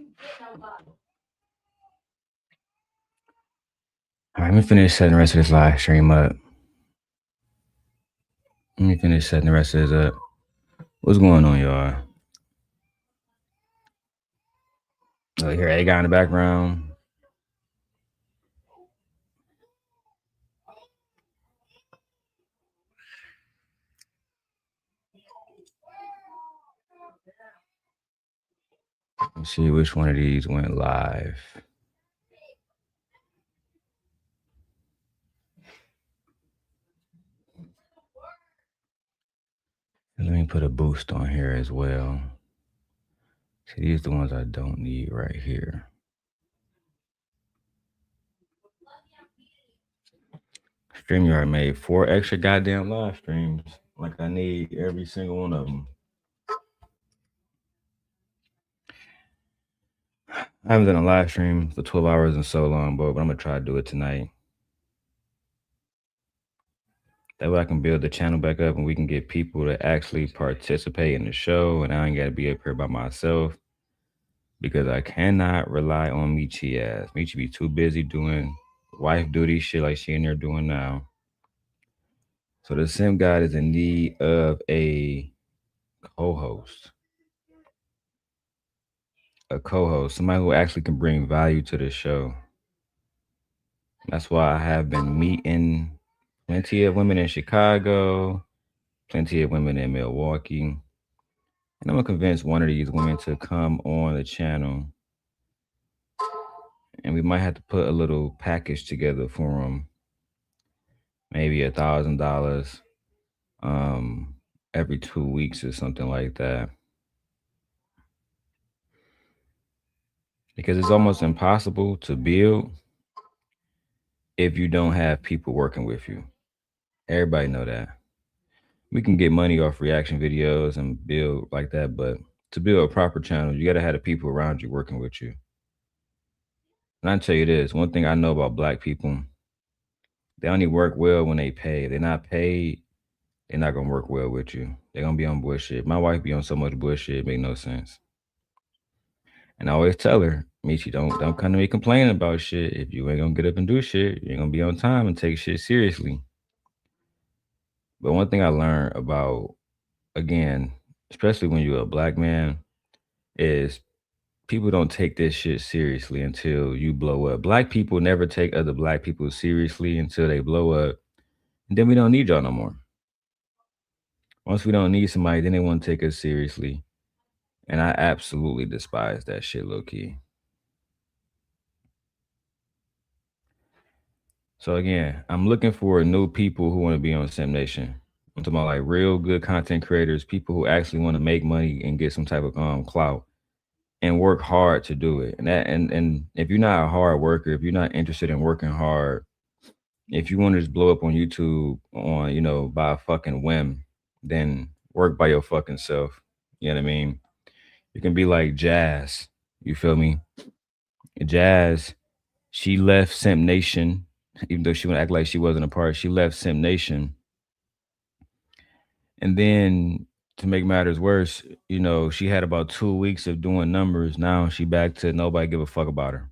All right, let me finish setting the rest of this live stream up. Let me finish setting the rest of this up. What's going on, y'all? Oh, you hear a guy in the background? Let's see which one of these went live. Let me put a boost on here as well. See, these are the ones I don't need right here. StreamYard made 4 extra goddamn live streams. Like I need every single one of them. I haven't done a live stream for 12 hours in so long, bro, but I'm gonna try to do it tonight. That way I can build the channel back up and we can get people to actually participate in the show, and I ain't gotta be up here by myself because I cannot rely on Michi ass. Michi be too busy doing wife duty shit like she in there doing now. So the Simp God is in need of a co-host. A co-host, somebody who actually can bring value to the show. That's why I have been meeting plenty of women in Chicago, plenty of women in Milwaukee. And I'm gonna convince one of these women to come on the channel. And we might have to put a little package together for them. Maybe $1,000 every 2 weeks or something like that. Because it's almost impossible to build if you don't have people working with you. Everybody know that. We can get money off reaction videos and build like that, but to build a proper channel, you gotta have the people around you working with you. And I tell you this, one thing I know about Black people, they only work well when they pay. If they're not paid, they're not gonna work well with you. They're gonna be on bullshit. My wife be on so much bullshit, it make no sense. And I always tell her, Michi, don't come to me complaining about shit. If you ain't gonna get up and do shit, you ain't gonna be on time and take shit seriously. But one thing I learned about, again, especially when you're a Black man, is people don't take this shit seriously until you blow up. Black people never take other Black people seriously until they blow up. And then we don't need y'all no more. Once we don't need somebody, then they want to take us seriously. And I absolutely despise that shit, low key. So again, I'm looking for new people who want to be on Simp Nation. I'm talking about like real good content creators, people who actually want to make money and get some type of clout and work hard to do it. And if you're not a hard worker, if you're not interested in working hard, if you want to just blow up on YouTube on, by a fucking whim, then work by your fucking self. You know what I mean? You can be like Jazz. You feel me? Jazz, she left Simp Nation, even though she would act like she wasn't a part. She left Simp Nation. And then to make matters worse, she had about 2 weeks of doing numbers. Now she back to nobody give a fuck about her.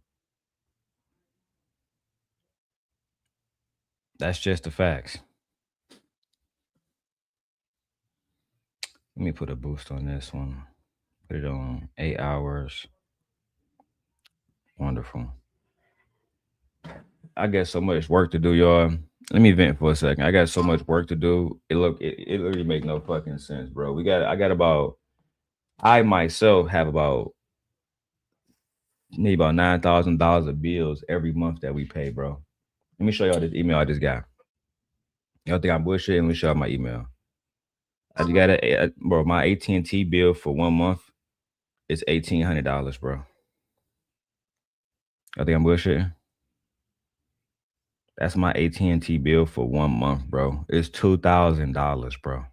That's just the facts. Let me put a boost on this one. Put it on 8 hours. Wonderful. I got so much work to do, y'all. Let me vent for a second. I got so much work to do. It literally make no fucking sense, bro. I myself have maybe about $9,000 of bills every month that we pay, bro. Let me show y'all this email I just got. Y'all think I'm bullshitting? Let me show y'all my email. I just got bro, my AT&T bill for 1 month is $1,800, bro. Y'all think I'm bullshitting? That's my AT&T bill for 1 month, bro. It's $2,000, bro.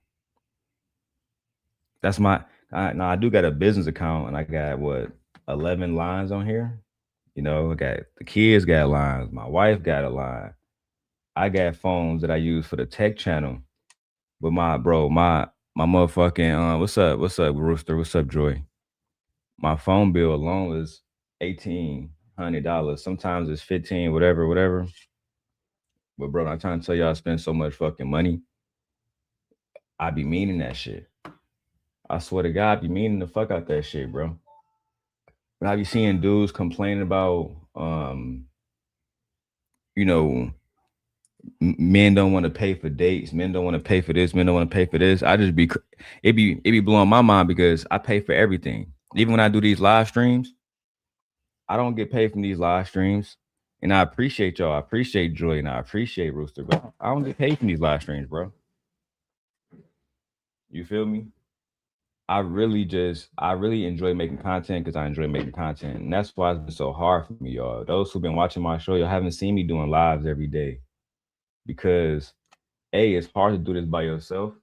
That's now I do got a business account and I got 11 lines on here. I got the kids got lines, my wife got a line. I got phones that I use for the tech channel. But my motherfucking what's up, Rooster? What's up, Joy? my phone bill alone is $1,800. Sometimes it's 15, whatever. But bro, I'm trying to tell y'all, I spend so much fucking money. I be meaning that shit. I swear to God, I be meaning the fuck out that shit, bro. When I be seeing dudes complaining about, you know, men don't want to pay for dates, men don't want to pay for this, men don't want to pay for this. I just be, it be blowing my mind because I pay for everything. Even when I do these live streams, I don't get paid from these live streams. And I appreciate y'all. I appreciate Joy and I appreciate Rooster, but I don't get paid from these live streams, bro. You feel me? I really enjoy making content because I enjoy making content. And that's why it's been so hard for me, y'all. Those who've been watching my show, y'all haven't seen me doing lives every day. Because it's hard to do this by yourself.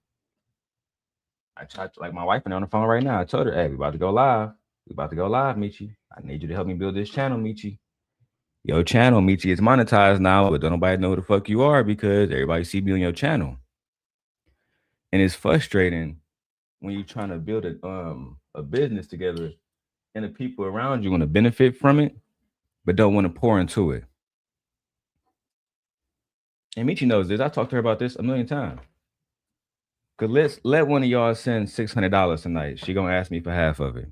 I tried like my wife and I on the phone right now. I told her, hey, we about to go live. We about to go live, Michi. I need you to help me build this channel, Michi. Your channel, Michi, is monetized now, but don't nobody know who the fuck you are because everybody see me on your channel. And it's frustrating when you're trying to build a business together and the people around you want to benefit from it, but don't want to pour into it. And Michi knows this. I talked to her about this a million times. Cause let one of y'all send $600 tonight. She gonna ask me for half of it.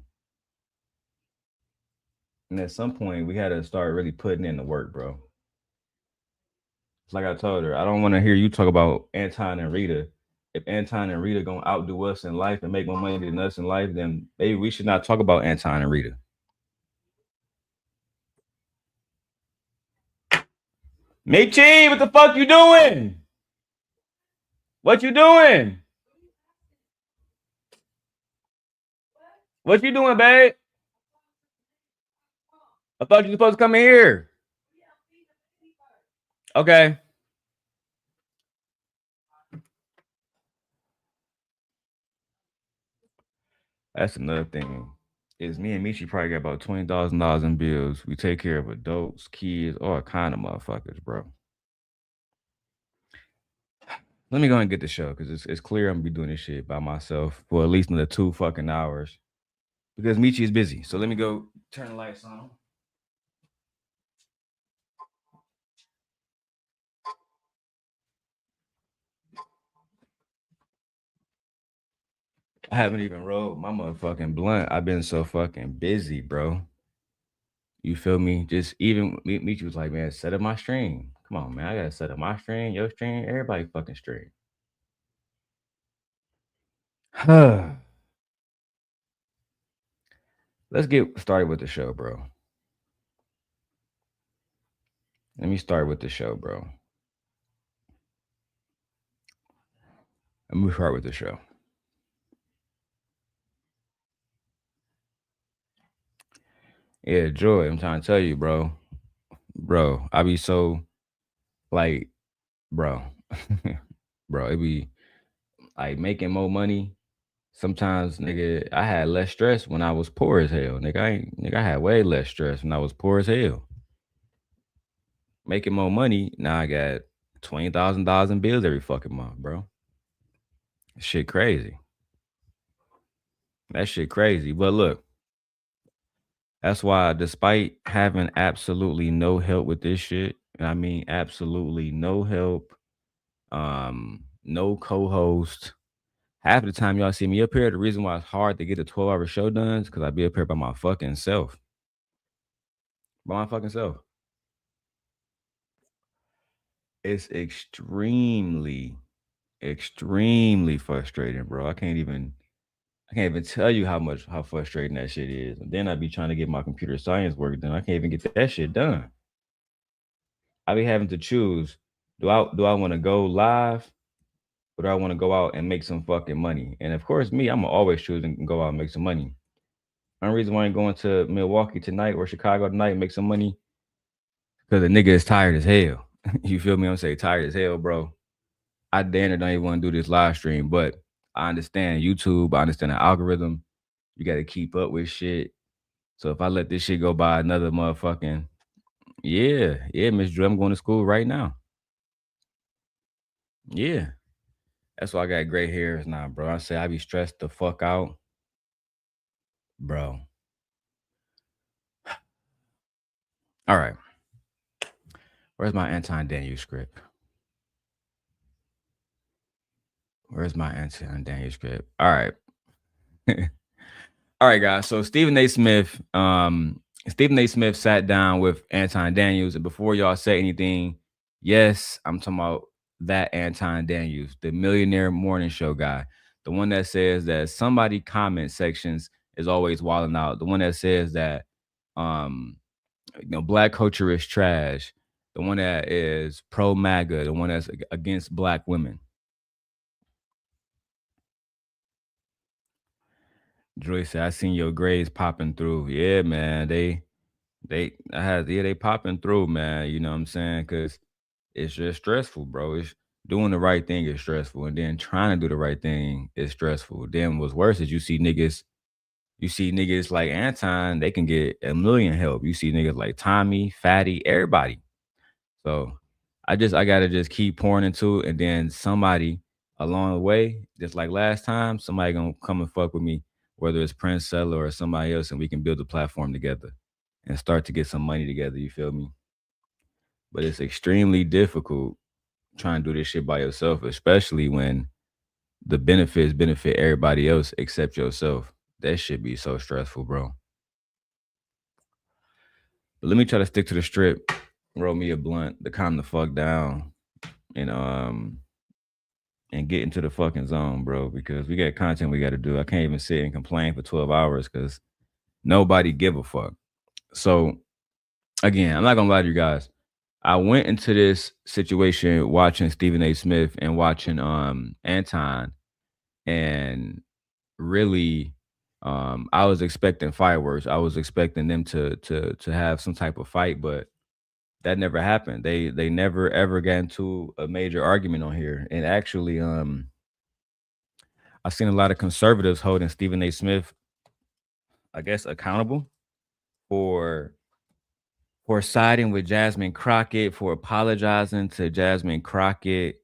And at some point, we had to start really putting in the work, bro. It's like I told her, I don't want to hear you talk about Anton and Rita. If Anton and Rita gonna outdo us in life and make more money than us in life, then maybe we should not talk about Anton and Rita. Michi, what the fuck you doing? What you doing? What you doing, babe? I thought you were supposed to come in here. Okay. That's another thing. Is me and Michi probably got about $20,000 in bills. We take care of adults, kids, all kind of motherfuckers, bro. Let me go and get the show because it's clear I'm gonna be doing this shit by myself for at least another 2 fucking hours because Michi is busy. So let me go turn the lights on. I haven't even rolled my motherfucking blunt. I've been so fucking busy, bro. You feel me? Just even Michi was like, man, set up my stream. Come on, man. I gotta set up my stream, your stream, everybody fucking stream. Let's get started with the show, bro. Let me start with the show, bro. Let me start with the show. Yeah, Joy, I'm trying to tell you, bro. Bro, I be so like, bro, bro, it be like making more money. Sometimes, nigga, I had less stress when I was poor as hell. Nigga, I had way less stress when I was poor as hell. Making more money, now I got $20,000 in bills every fucking month, bro. Shit crazy. That shit crazy. But look, that's why despite having absolutely no help with this shit, and I mean absolutely no help, no co-host. Half of the time y'all see me up here, the reason why it's hard to get a 12-hour show done is because I be up here by my fucking self. By my fucking self. It's extremely frustrating, bro. I can't even tell you how frustrating that shit is. And then I be trying to get my computer science work done. I can't even get that shit done. I be having to choose. Do I want to go live or do I want to go out and make some fucking money? And of course, me, I'm always choosing to go out and make some money. Only reason why I ain't going to Milwaukee tonight or Chicago tonight and make some money because the nigga is tired as hell. You feel me? I'm saying tired as hell, bro. I damn near don't even want to do this live stream, but I understand YouTube. I understand the algorithm. You got to keep up with shit. So if I let this shit go by another motherfucking, yeah, Miss Drew, I'm going to school right now. Yeah. That's why I got gray hairs now, bro. I say I be stressed the fuck out. Bro. All right. Where's my Anton Daniels script? Where's my Anton Daniels script? All right. All right, guys. So Stephen A. Smith sat down with Anton Daniels, and before y'all say anything, yes, I'm talking about that Anton Daniels, the Millionaire Morning Show guy, the one that says that somebody comment sections is always wilding out, the one that says that um black culture is trash, the one that is pro MAGA, the one that's against black women. Joyce said, I seen your grades popping through. Yeah, man. They popping through, man. You know what I'm saying? Cause it's just stressful, bro. It's doing the right thing is stressful. And then trying to do the right thing is stressful. Then what's worse is you see niggas like Anton, they can get a million help. You see niggas like Tommy, Fatty, everybody. So I gotta just keep pouring into it, and then somebody along the way, just like last time, somebody gonna come and fuck with me, whether it's Prince Seller or somebody else, and we can build a platform together and start to get some money together. You feel me? But it's extremely difficult trying to do this shit by yourself, especially when the benefits benefit everybody else except yourself. That should be so stressful, bro. But let me try to stick to the strip, roll me a blunt to calm the fuck down, and and get into the fucking zone, bro, because we got content we got to do. I can't even sit and complain for 12 hours because nobody give a fuck. So again, I'm not gonna lie to you guys. I went into this situation watching Stephen A. Smith and watching Anton, and really I was expecting fireworks. I was expecting them to have some type of fight, but that never happened. They never ever got into a major argument on here. And actually I've seen a lot of conservatives holding Stephen A. Smith, I guess, accountable for siding with Jasmine Crockett, for apologizing to Jasmine Crockett,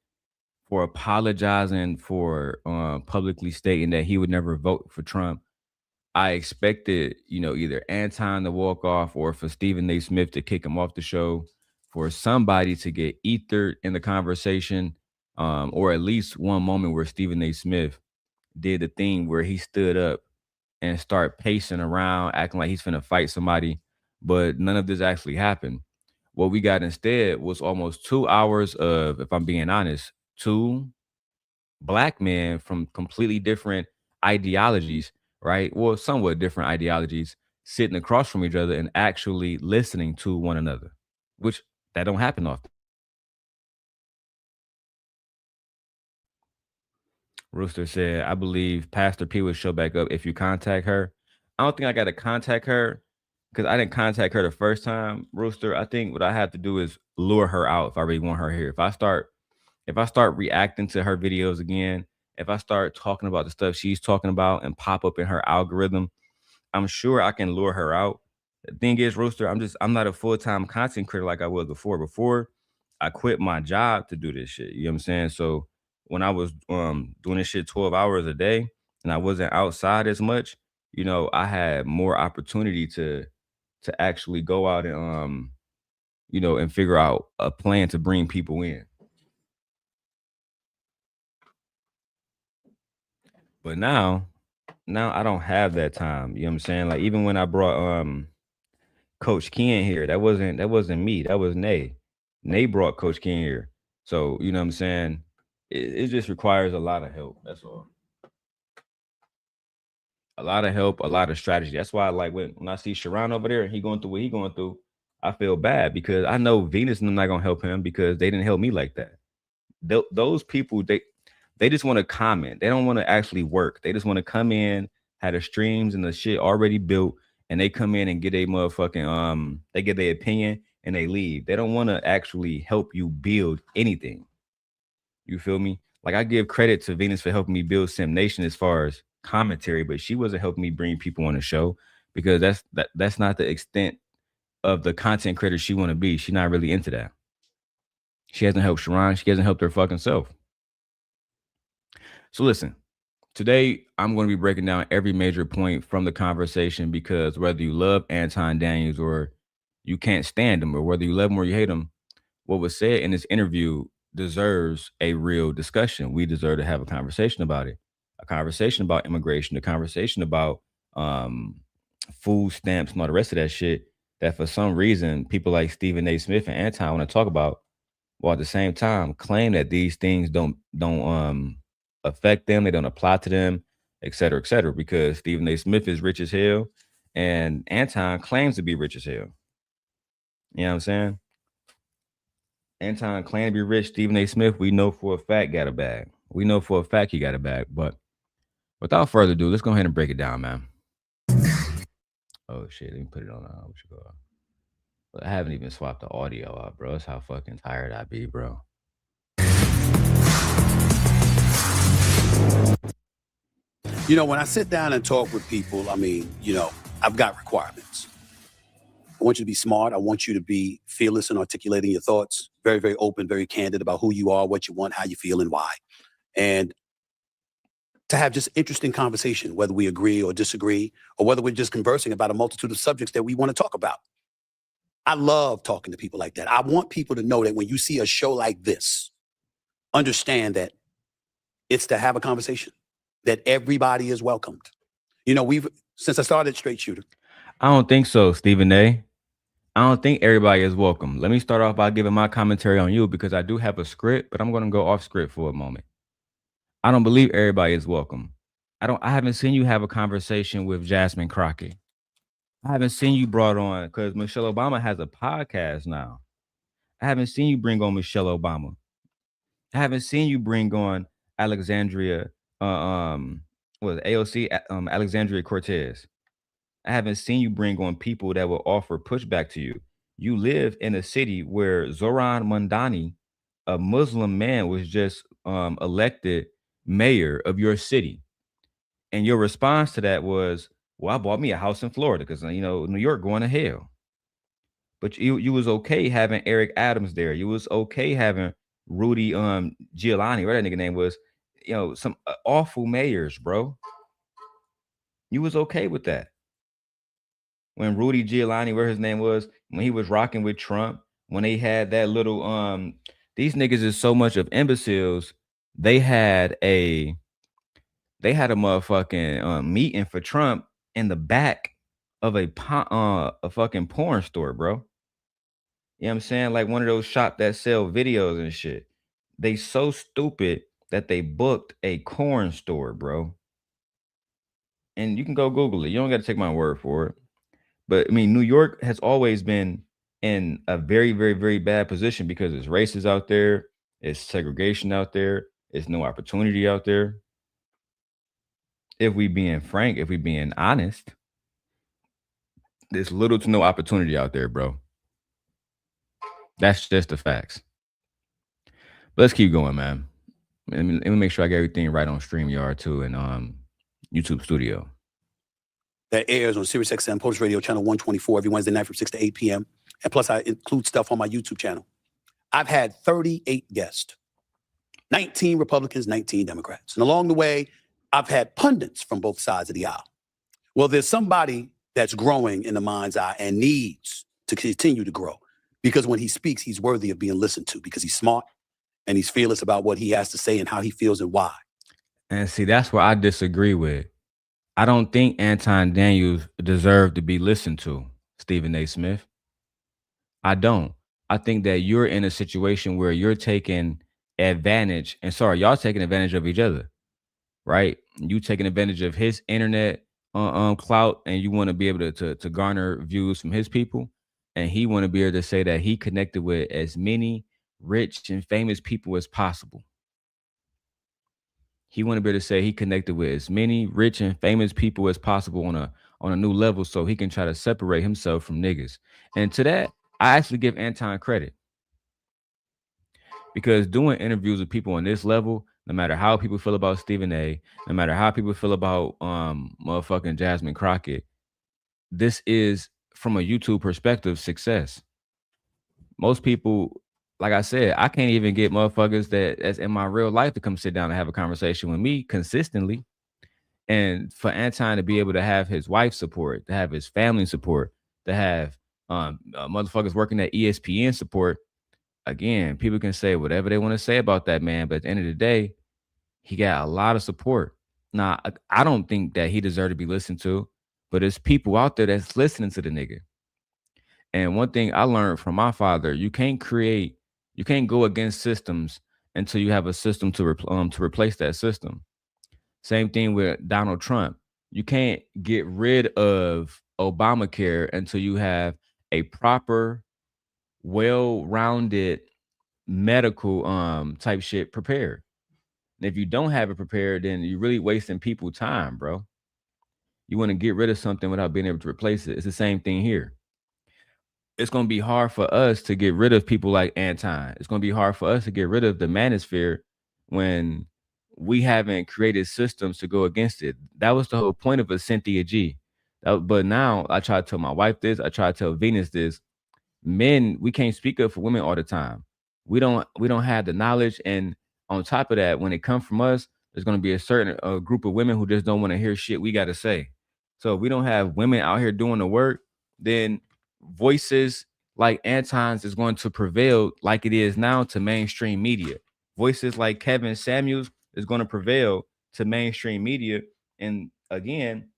for apologizing for publicly stating that he would never vote for Trump. I expected, either Anton to walk off or for Stephen A. Smith to kick him off the show, for somebody to get ethered in the conversation, or at least one moment where Stephen A. Smith did the thing where he stood up and start pacing around, acting like he's finna fight somebody. But none of this actually happened. What we got instead was almost 2 hours of, if I'm being honest, two black men from completely different ideologies, right? Well, somewhat different ideologies, sitting across from each other and actually listening to one another, which that don't happen often. Rooster said, I believe Pastor P will show back up if you contact her. I don't think I got to contact her because I didn't contact her the first time. Rooster, I think what I have to do is lure her out if I really want her here. If I start reacting to her videos again, if I start talking about the stuff she's talking about and pop up in her algorithm, I'm sure I can lure her out. The thing is, Rooster, I'm not a full-time content creator like I was before. Before I quit my job to do this shit. You know what I'm saying? So when I was doing this shit 12 hours a day and I wasn't outside as much, I had more opportunity to actually go out and and figure out a plan to bring people in. But now I don't have that time. You know what I'm saying? Like even when I brought Coach Ken here, that wasn't me. That was Nay. Nay brought Coach Ken here. So, you know what I'm saying? It just requires a lot of help. That's all. A lot of help, a lot of strategy. That's why like when I see Sharon over there and he going through what he going through, I feel bad because I know Venus and them not gonna help him because they didn't help me like that. Those people, they just want to comment. They don't want to actually work. They just want to come in, have the streams and the shit already built, and they come in and get a motherfucking they get their opinion and they leave. They don't want to actually help you build anything. You feel me? Like I give credit to Venus for helping me build Sim Nation as far as commentary, but she wasn't helping me bring people on the show because that's not the extent of the content creator she want to be. She's not really into that. She hasn't helped Sharon. She hasn't helped her fucking self. So listen, today I'm going to be breaking down every major point from the conversation because whether you love Anton Daniels or you can't stand him, or whether you love him or you hate him, what was said in this interview deserves a real discussion. We deserve to have a conversation about it, a conversation about immigration, a conversation about um, food stamps and all the rest of that shit. That for some reason people like Stephen A. Smith and Anton want to talk about, while at the same time claim that these things don't affect them, they don't apply to them, et cetera, et cetera. Because Stephen A. Smith is rich as hell, and Anton claims to be rich as hell. You know what I'm saying? Anton claimed to be rich. Stephen A. Smith, we know for a fact, got a bag. We know for a fact he got a bag. But without further ado, let's go ahead and break it down, man. Oh shit, let me put it on. What you call? I haven't even swapped the audio out, bro. That's how fucking tired I be, bro. You know, when I sit down and talk with people, I mean, I've got requirements. I want you to be smart. I want you to be fearless in articulating your thoughts, very, very open, very candid about who you are, what you want, how you feel, and why. And to have just interesting conversation, whether we agree or disagree, or whether we're just conversing about a multitude of subjects that we want to talk about. I love talking to people like that. I want people to know that when you see a show like this, understand that it's to have a conversation, that everybody is welcomed. You know, since I started Straight Shooter. I don't think so, Stephen A. I don't think everybody is welcome. Let me start off by giving my commentary on you, because I do have a script, but I'm going to go off script for a moment. I don't believe everybody is welcome. I haven't seen you have a conversation with Jasmine Crockett. I haven't seen you brought on, because Michelle Obama has a podcast now. I haven't seen you bring on Michelle Obama. I haven't seen you bring on Alexandria, AOC, Alexandria Cortez. I haven't seen you bring on people that will offer pushback to you. You live in a city where Zoran Mandani, a Muslim man, was just elected mayor of your city. And your response to that was, well, I bought me a house in Florida because, New York going to hell. But you was okay having Eric Adams there. You was okay having Rudy Giuliani, whatever that nigga name was, some awful mayors, bro. You was okay with that. When Rudy Giuliani, where his name was, when he was rocking with Trump, when they had that little these niggas is so much of imbeciles. They had a motherfucking meeting for Trump in the back of a fucking porn store, bro. You know what I'm saying? Like one of those shops that sell videos and shit. They so stupid that they booked a corn store, bro. And you can go Google it. You don't got to take my word for it. But I mean, New York has always been in a very, very, very bad position because it's races out there, it's segregation out there, it's no opportunity out there. If we being frank, if we being honest, there's little to no opportunity out there, bro. That's just the facts. But let's keep going, man. Let me make sure I get everything right on StreamYard too and YouTube Studio. That airs on SiriusXM Post Radio Channel 124 every Wednesday night from 6 to 8 p.m. And plus, I include stuff on my YouTube channel. I've had 38 guests, 19 Republicans, 19 Democrats. And along the way, I've had pundits from both sides of the aisle. Well, there's somebody that's growing in the mind's eye and needs to continue to grow, because when he speaks, he's worthy of being listened to because he's smart and he's fearless about what he has to say and how he feels and why. And see, that's where I disagree with. I don't think Anton Daniels deserved to be listened to, Stephen A. Smith. I don't. I think that you're in a situation where you're taking advantage, and y'all taking advantage of each other, right? You taking advantage of his internet clout, and you want to be able to garner views from his people, and he want to be able to say that he connected with as many rich and famous people as possible. He want to be able to say he connected with as many rich and famous people as possible on a new level, so he can try to separate himself from niggas. And to that, I actually give Anton credit, because doing interviews with people on this level, no matter how people feel about Stephen A., no matter how people feel about motherfucking Jasmine Crockett, this is, from a YouTube perspective, success. Most people, like I said, I can't even get motherfuckers that's in my real life to come sit down and have a conversation with me consistently. And for Anton to be able to have his wife's support, to have his family support, to have Motherfuckers working at ESPN support. Again, people can say whatever they want to say about that man, but at the end of the day, he got a lot of support. Now, I don't think that he deserved to be listened to, but there's people out there that's listening to the nigga. And one thing I learned from my father, you can't go against systems until you have a system to replace that system. Same thing with Donald Trump. You can't get rid of Obamacare until you have a proper, well-rounded medical type shit prepared. And if you don't have it prepared, then you're really wasting people time, bro. You want to get rid of something without being able to replace it. It's the same thing here. It's going to be hard for us to get rid of people like Anton. It's going to be hard for us to get rid of the manosphere when we haven't created systems to go against it. That was the whole point of a Cynthia G. But now I try to tell my wife this. I try to tell Venus this. Men, we can't speak up for women all the time. We don't have the knowledge, and on top of that, when it comes from us, there's going to be a certain group of women who just don't want to hear shit we got to say. So if we don't have women out here doing the work, then voices like Anton's is going to prevail like it is now to mainstream media. Voices like Kevin Samuels is going to prevail to mainstream media. And again,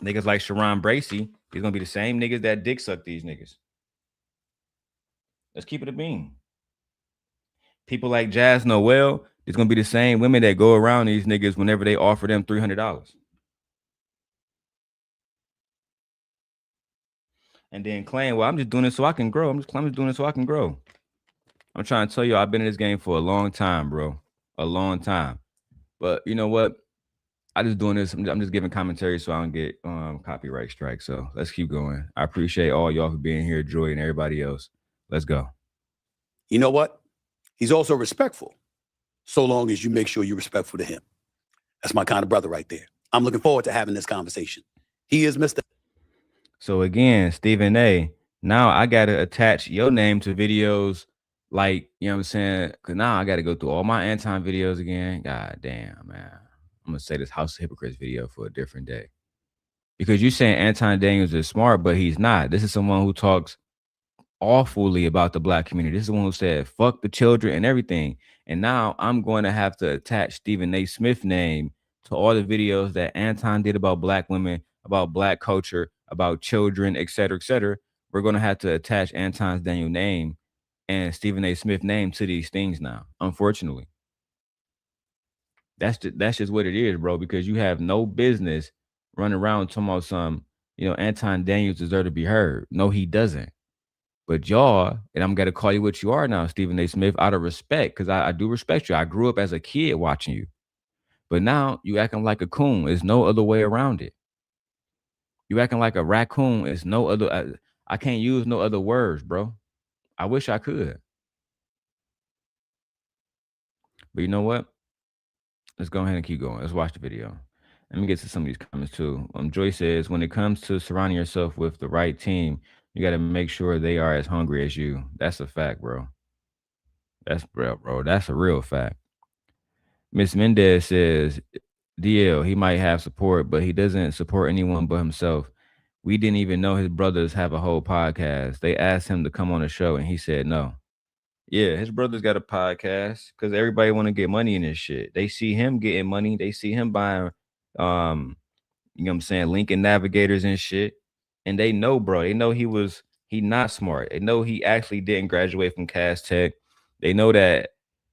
niggas like Sharon Bracey is going to be the same niggas that dick suck these niggas. Let's keep it a bean. People like Jazz Noel, it's gonna be the same women that go around these niggas whenever they offer them $300. And then claim, well, I'm just doing it so I can grow. I'm just doing it so I can grow. I'm trying to tell you, I've been in this game for a long time, bro. A long time. But you know what? I just doing this. I'm just giving commentary so I don't get copyright strike. So let's keep going. I appreciate all y'all for being here, Joy and everybody else. Let's go. You know what? He's also respectful, so long as you make sure you're respectful to him. That's my kind of brother right there. I'm looking forward to having this conversation. He is Mr. So again, Stephen A, now I gotta attach your name to videos like, you know what I'm saying? Cause now I gotta go through all my Anton videos again. God damn, man. I'm gonna say this House of Hypocrites video for a different day. Because you saying Anton Daniels is smart, but he's not. This is someone who talks awfully about the black community. This is the one who said fuck the children and everything. And now I'm going to have to attach Stephen A. Smith's name to all the videos that Anton did about black women, about black culture, about children, et cetera, et cetera. We're going to have to attach Anton's Daniel name and Stephen A. Smith name to these things now, unfortunately. That's just what it is, bro, because you have no business running around talking about some, Anton Daniels deserve to be heard. No, he doesn't. But y'all, and I'm gonna call you what you are now, Stephen A. Smith, out of respect, because I do respect you. I grew up as a kid watching you. But now you acting like a coon. There's no other way around it. You acting like a raccoon. It's no other. I can't use no other words, bro. I wish I could. But you know what? Let's go ahead and keep going. Let's watch the video. Let me get to some of these comments too. Joy says, when it comes to surrounding yourself with the right team, you got to make sure they are as hungry as you. That's a fact, bro. That's real, bro. That's a real fact. Miss Mendez says, DL, he might have support, but he doesn't support anyone but himself. We didn't even know his brothers have a whole podcast. They asked him to come on the show, and he said no. Yeah, his brothers got a podcast because everybody want to get money in this shit. They see him getting money. They see him buying, you know what I'm saying, Lincoln Navigators and shit. And they know, bro. They know he not smart. They know he actually didn't graduate from Cass Tech. They know that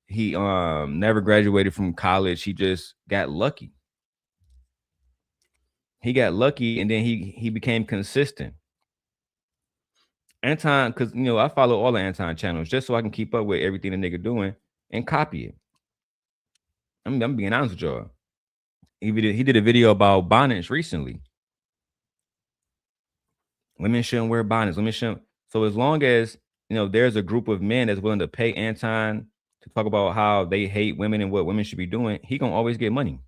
he never graduated from college. He just got lucky. He got lucky, and then he became consistent. Anton, because I follow all the Anton channels just so I can keep up with everything the nigga doing and copy it. I'm being honest with y'all. He did a video about bonnets recently. Women shouldn't wear bonnets. Women shouldn't. So as long as there's a group of men that's willing to pay Anton to talk about how they hate women and what women should be doing, he gonna always get money.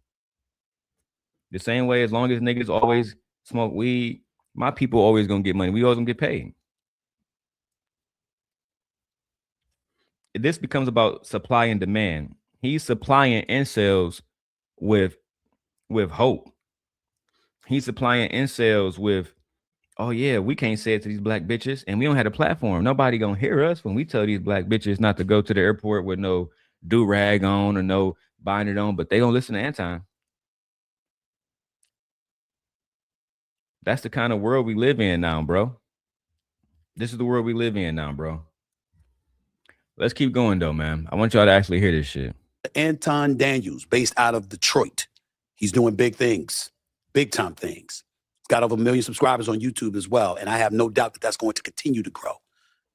The same way, as long as niggas always smoke weed, my people always gonna get money. We always gonna get paid. This becomes about supply and demand. He's supplying incels with hope. He's supplying incels with Oh yeah, we can't say it to these black bitches, and we don't have a platform. Nobody gonna hear us when we tell these black bitches not to go to the airport with no do rag on or no binder on, but they gonna listen to Anton. That's the kind of world we live in now, bro. This is the world we live in now, bro. Let's keep going though, man. I want y'all to actually hear this shit. Anton Daniels, based out of Detroit. He's doing big things, big time things. He's got over 1 million subscribers on YouTube as well. And I have no doubt that that's going to continue to grow.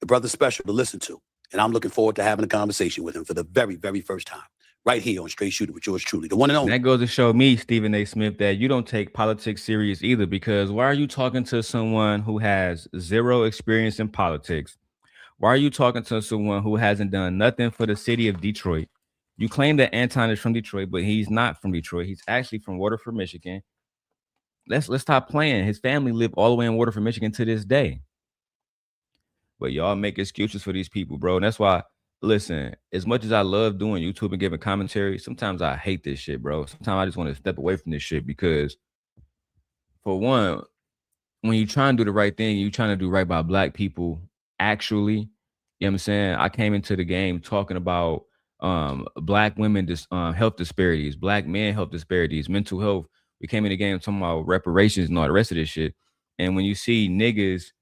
The brother's special to listen to. And I'm looking forward to having a conversation with him for the very, very first time. Right here on Straight Shooter with yours truly, the one and only. That goes to show me, Stephen A. Smith, that you don't take politics serious either, because why are you talking to someone who has zero experience in politics? Why are you talking to someone who hasn't done nothing for the city of Detroit? You claim that Anton is from Detroit, but he's not from Detroit. He's actually from Waterford, Michigan. Let's stop playing. His family live all the way in Waterford, Michigan to this day. But y'all make excuses for these people, bro. And that's why, listen, as much as I love doing YouTube and giving commentary, sometimes I hate this shit, bro. Sometimes I just want to step away from this shit because, for one, when you try and do the right thing, you trying to do right by black people, actually, you know what I'm saying? I came into the game talking about black women health disparities, black men health disparities, mental health. We came in the game talking about reparations and all the rest of this shit. And when you see niggas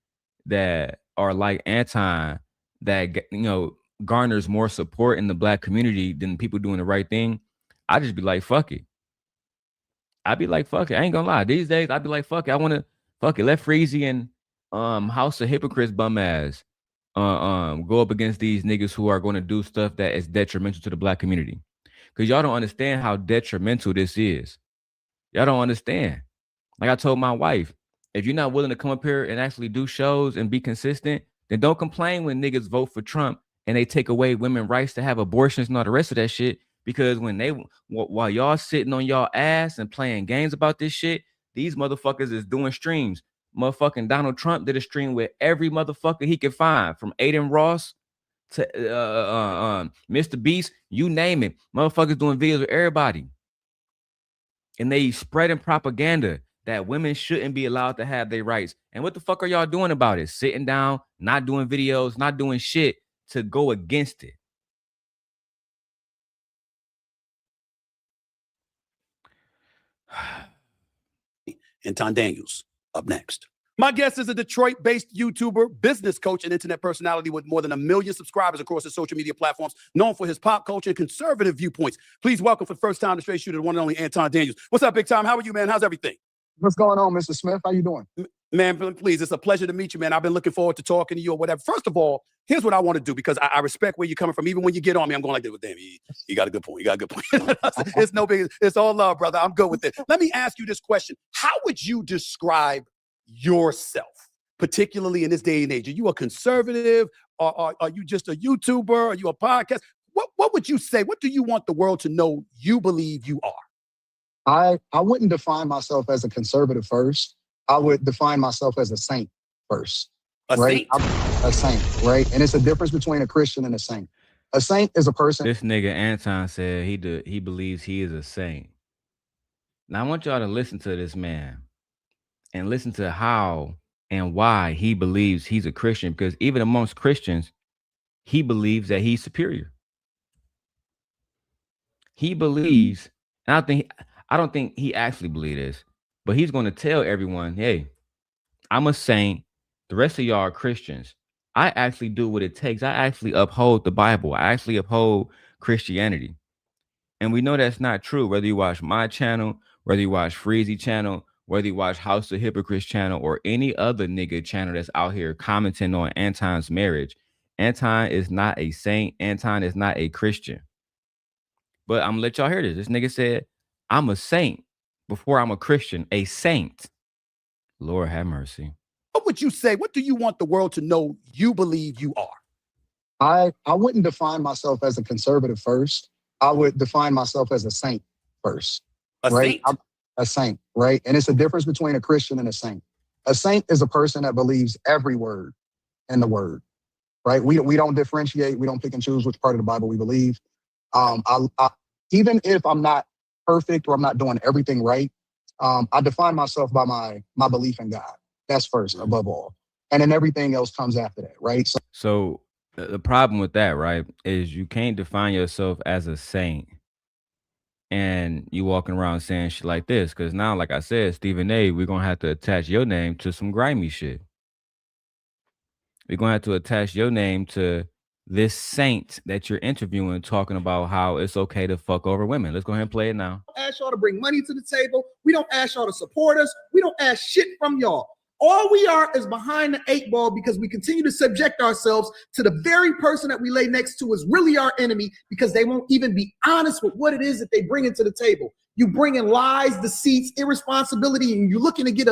that are like Anton, that garners more support in the black community than people doing the right thing, I just be like, fuck it. I'd be like, fuck it. I ain't gonna lie. These days, I'd be like, fuck it. I want to fuck it. Let Freezy and House of Hypocrites bum ass go up against these niggas who are going to do stuff that is detrimental to the black community. Because y'all don't understand how detrimental this is. Y'all don't understand. Like I told my wife, if you're not willing to come up here and actually do shows and be consistent, then don't complain when niggas vote for Trump and they take away women's rights to have abortions and all the rest of that shit. Because while y'all sitting on y'all ass and playing games about this shit, these motherfuckers is doing streams. Motherfucking Donald Trump did a stream with every motherfucker he could find, from Aiden Ross to Mr. Beast, you name it. Motherfuckers doing videos with everybody. And they spreading propaganda that women shouldn't be allowed to have their rights. And what the fuck are y'all doing about it? Sitting down, not doing videos, not doing shit to go against it. Anton Daniels, up next. My guest is a Detroit-based YouTuber, business coach, and internet personality with more than 1 million subscribers across his social media platforms, known for his pop culture and conservative viewpoints. Please welcome for the first time to Straight Shooter, the one and only Anton Daniels. What's up, big time? How are you, man? How's everything? What's going on, Mr. Smith? How you doing? Man, please, it's a pleasure to meet you, man. I've been looking forward to talking to you or whatever. First of all, here's what I want to do, because I respect where you're coming from. Even when you get on me, I'm going like, damn, you got a good point. You got a good point. It's no big, it's all love, brother. I'm good with it. Let me ask you this question. How would you describe yourself, particularly in this day and age? Are you a conservative? Or are you just a YouTuber? Are you a podcast? What would you say? What do you want the world to know you believe you are? I wouldn't define myself as a conservative first. I would define myself as a saint first. A right? saint? A saint, right? And it's a difference between a Christian and a saint. A saint is a person. This nigga Anton said he believes he is a saint. Now I want y'all to listen to this man and listen to how and why he believes he's a Christian, because even amongst Christians, he believes that he's superior. He believes, and I don't think he actually believes this, but he's going to tell everyone, hey, I'm a saint. The rest of y'all are Christians. I actually do what it takes. I actually uphold the Bible. I actually uphold Christianity. And we know that's not true, whether you watch my channel, whether you watch Freezy channel, whether you watch House of Hypocrites channel, or any other nigga channel that's out here commenting on Anton's marriage. Anton is not a saint. Anton is not a Christian. But I'm gonna let y'all hear this. This nigga said, I'm a saint before I'm a Christian, a saint. Lord have mercy. What would you say? What do you want the world to know you believe you are? I wouldn't define myself as a conservative first. I would define myself as a saint first. A right? saint? A saint, right? And it's a difference between a Christian and a saint. A saint is a person that believes every word in the word, right? We don't differentiate. We don't pick and choose which part of the Bible we believe. Even if I'm not perfect or I'm not doing everything right, I define myself by my belief in God. That's first, above all. And then everything else comes after that, right? So the problem with that, right, is you can't define yourself as a saint and you walking around saying shit like this. Cause now, like I said, Stephen A, we're gonna have to attach your name to some grimy shit. We're gonna have to attach your name to this saint that you're interviewing talking about how it's okay to fuck over women. Let's go ahead and play it now. Ask y'all to bring money to the table. We don't ask y'all to support us. We don't ask shit from y'all. All we are is behind the 8 ball because we continue to subject ourselves to the very person that we lay next to is really our enemy because they won't even be honest with what it is that they bring into the table. You bring in lies, deceits, irresponsibility, and you're looking to get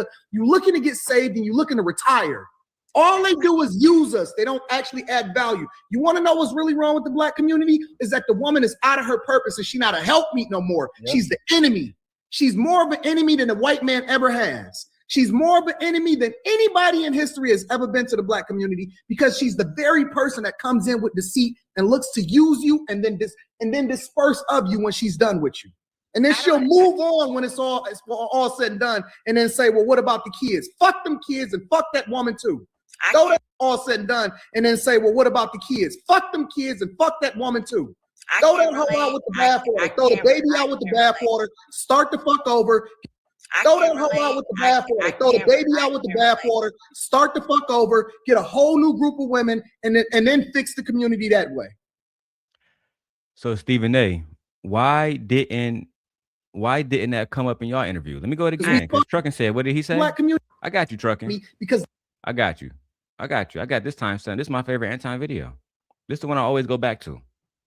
saved and you're looking to retire. All they do is use us. They don't actually add value. You want to know what's really wrong with the black community? Is that the woman is out of her purpose and she's not a helpmeet no more. Yep. She's the enemy. She's more of an enemy than the white man ever has. She's more of an enemy than anybody in history has ever been to the black community because she's the very person that comes in with deceit and looks to use you and then disperse of you when she's done with you. And then she'll move on when it's all said and done and then say, well, what about the kids? Fuck them kids and fuck that woman too. Go that all said and done and then say, well, what about the kids? Fuck them kids and fuck that woman too. Throw that hoe out with the bathwater. Throw the baby out with the bathwater. Start the fuck over. Throw that hoe out with the bathwater. Throw the baby out with the bathwater. Start the fuck over. Get a whole new group of women and then fix the community that way. So Stephen A, why didn't that come up in y'all interview? Let me go it again. Because Truckin said, what did he say? Black community. I got you, Truckin. Because I got you. I got this time, son. This is my favorite Anton video. This is the one I always go back to.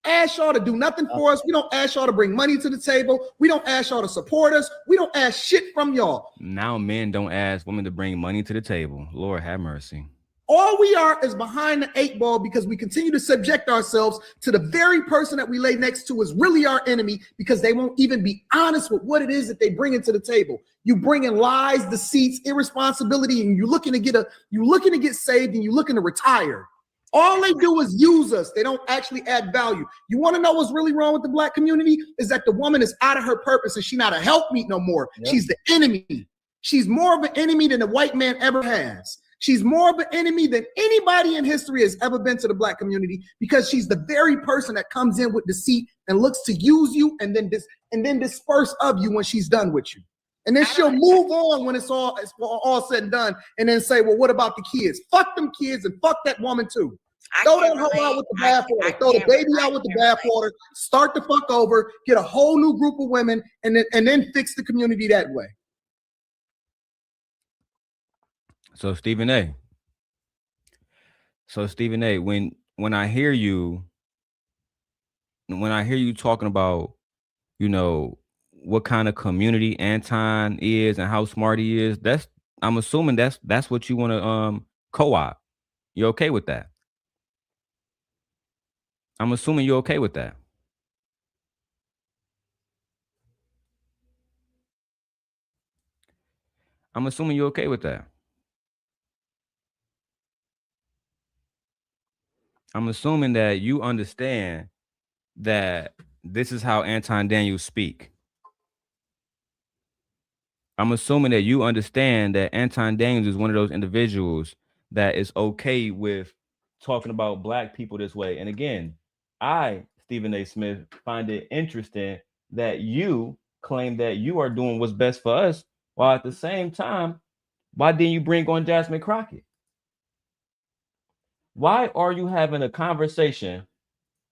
Ask y'all to do nothing for us. We don't ask y'all to bring money to the table. We don't ask y'all to support us. We don't ask shit from y'all. Now men don't ask women to bring money to the table. Lord have mercy. All we are is behind the 8 ball because we continue to subject ourselves to the very person that we lay next to is really our enemy because they won't even be honest with what it is that they bring into the table. You bring in lies, deceits, irresponsibility, and you're looking to get saved and you're looking to retire. All they do is use us. They don't actually add value. You want to know what's really wrong with the black community? Is that the woman is out of her purpose and she's not a helpmeet no more. Yep. She's the enemy. She's more of an enemy than the white man ever has. She's more of an enemy than anybody in history has ever been to the black community because she's the very person that comes in with deceit and looks to use you and then disperse of you when she's done with you. And then she'll move on when it's all said and done and then say, well, what about the kids? Fuck them kids and fuck that woman too. Throw that hoe out with the bathwater. Throw the baby out with the bathwater. Start the fuck over. Get a whole new group of women and then fix the community that way. So Stephen A, when I hear you talking about, you know, what kind of community Anton is and how smart he is, I'm assuming that's what you want to co-op. You okay with that? I'm assuming you're okay with that. I'm assuming you're okay with that. I'm assuming that you understand that this is how Anton Daniels speak. I'm assuming that you understand that Anton Daniels is one of those individuals that is okay with talking about black people this way. And again, I, Stephen A. Smith, find it interesting that you claim that you are doing what's best for us, while at the same time, why didn't you bring on Jasmine Crockett? Why are you having a conversation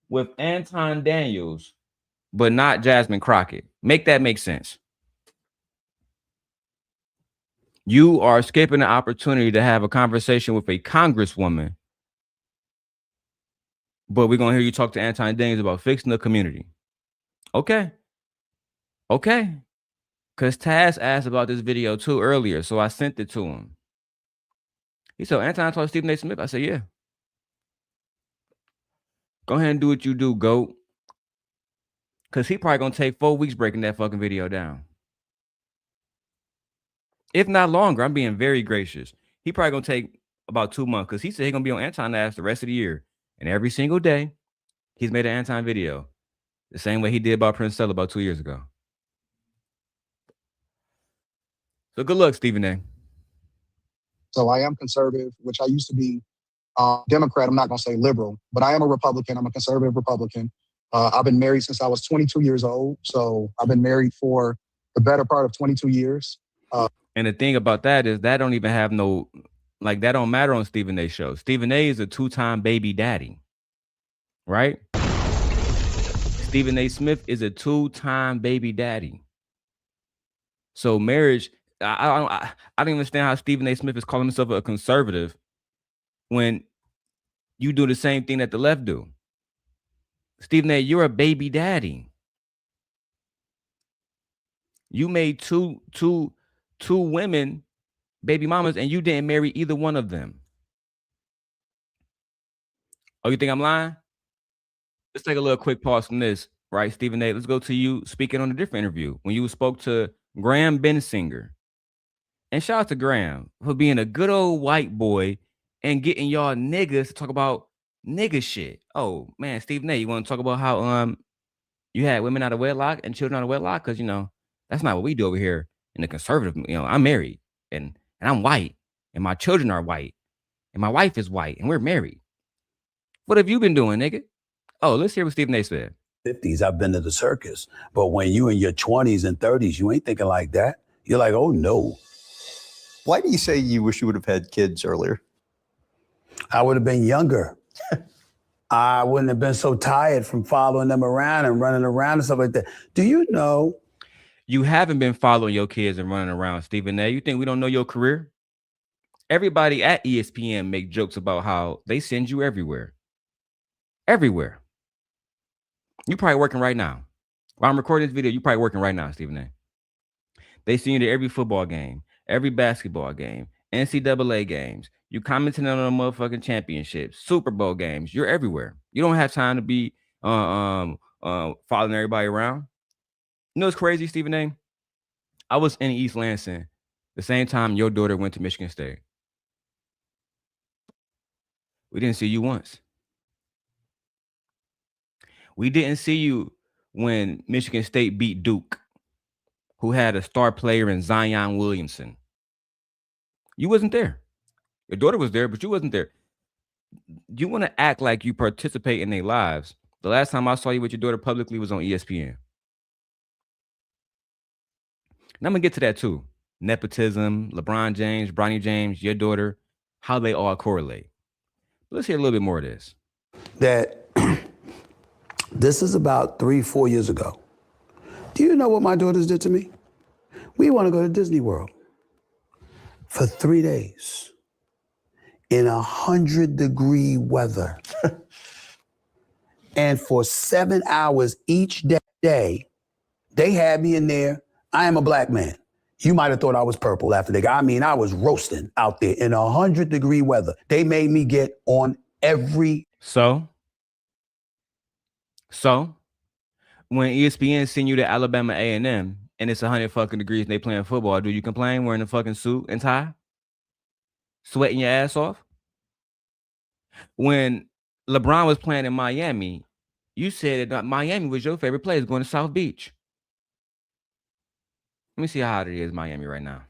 with Anton Daniels, but not Jasmine Crockett? Make that make sense. You are skipping the opportunity to have a conversation with a congresswoman, but we're going to hear you talk to Anton Daniels about fixing the community. Okay. Because Taz asked about this video too earlier, so I sent it to him. He said, Anton talked to Stephen A. Smith. I said, yeah. Go ahead and do what you do, GOAT. Because he probably going to take 4 weeks breaking that fucking video down. If not longer, I'm being very gracious. He probably going to take about 2 months because he said he's going to be on Anton ass the rest of the year. And every single day, he's made an Anton video. The same way he did about Prince Stella about 2 years ago. So good luck, Stephen A. So I am conservative, which I used to be Democrat. I'm not going to say liberal, but I am a Republican. I'm a conservative Republican. I've been married since I was 22 years old. So I've been married for the better part of 22 years. And the thing about that is that don't even have no, like, that don't matter on Stephen A. show. Stephen A. is a 2-time baby daddy, right? Stephen A. Smith is a 2-time baby daddy. So marriage, I don't understand how Stephen A. Smith is calling himself a conservative when you do the same thing that the left do. Stephen A., you're a baby daddy. You made two women baby mamas, and you didn't marry either one of them. Oh, you think I'm lying? Let's take a little quick pause from this, right, Stephen A. Let's go to you speaking on a different interview when you spoke to Graham Bensinger. And shout out to Graham for being a good old white boy and getting y'all niggas to talk about nigga shit. Oh man, Stephen A., you want to talk about how you had women out of wedlock and children out of wedlock? Because that's not what we do over here in the conservative. I'm married and I'm white and my children are white and my wife is white and we're married. What have you been doing, nigga? Oh, let's hear what Stephen A. said. 50s, I've been to the circus. But when you in your 20s and 30s, you ain't thinking like that. You're like, oh no. Why do you say you wish you would have had kids earlier? I would have been younger. I wouldn't have been so tired from following them around and running around and stuff like that. Do you know? You haven't been following your kids and running around, Stephen A. You think we don't know your career? Everybody at ESPN make jokes about how they send you everywhere. Everywhere. You're probably working right now. While I'm recording this video, you're probably working right now, Stephen A. They send you to every football game, every basketball game, NCAA games. You commenting on the motherfucking championships, Super Bowl games. You're everywhere. You don't have time to be following everybody around. You know what's crazy, Stephen A.? I was in East Lansing the same time your daughter went to Michigan State. We didn't see you once. We didn't see you when Michigan State beat Duke, who had a star player in Zion Williamson. You wasn't there. Your daughter was there, but you wasn't there. You want to act like you participate in their lives. The last time I saw you with your daughter publicly was on ESPN. And I'm going to get to that too. Nepotism, LeBron James, Bronny James, your daughter, how they all correlate. Let's hear a little bit more of this. That this is about 3-4 years ago. Do you know what my daughters did to me? We want to go to Disney World for 3 days in 100-degree weather. And for 7 hours each day, they had me in there. I am a black man. You might have thought I was purple after they got, I was roasting out there in 100-degree weather. They made me get on every. So when ESPN send you to Alabama A&M and it's 100 fucking degrees and they playing football, do you complain wearing a fucking suit and tie? Sweating your ass off? When LeBron was playing in Miami, you said that Miami was your favorite place, going to South Beach. Let me see how hot it is Miami right now.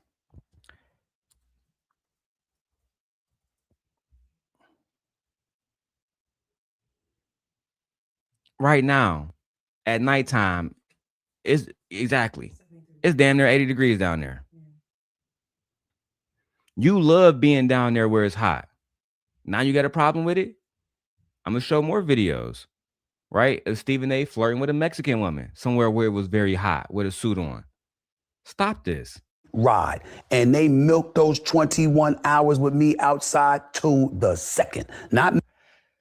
Right now, at nighttime, it's damn near 80 degrees down there. You love being down there where it's hot. Now you got a problem with it? I'm going to show more videos, right? Of Stephen A. flirting with a Mexican woman somewhere where it was very hot with a suit on. Stop this. Ride. And they milked those 21 hours with me outside to the second. Not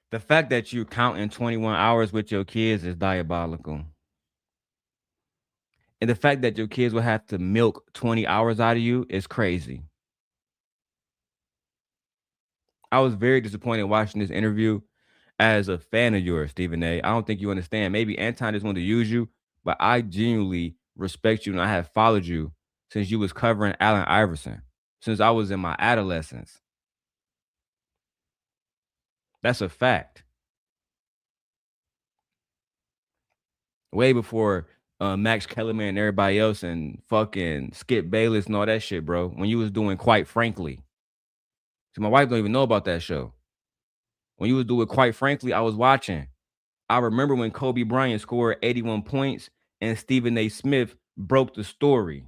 the fact that you're counting 21 hours with your kids is diabolical. And the fact that your kids will have to milk 20 hours out of you is crazy. I was very disappointed watching this interview as a fan of yours, Stephen A. I don't think you understand. Maybe Anton just wanted to use you, but I genuinely respect you and I have followed you since you was covering Allen Iverson, since I was in my adolescence. That's a fact. Way before Max Kellerman and everybody else and fucking Skip Bayless and all that shit, bro. When you was doing Quite Frankly. So my wife don't even know about that show. When you was doing Quite Frankly, I was watching. I remember when Kobe Bryant scored 81 points and Stephen A. Smith broke the story.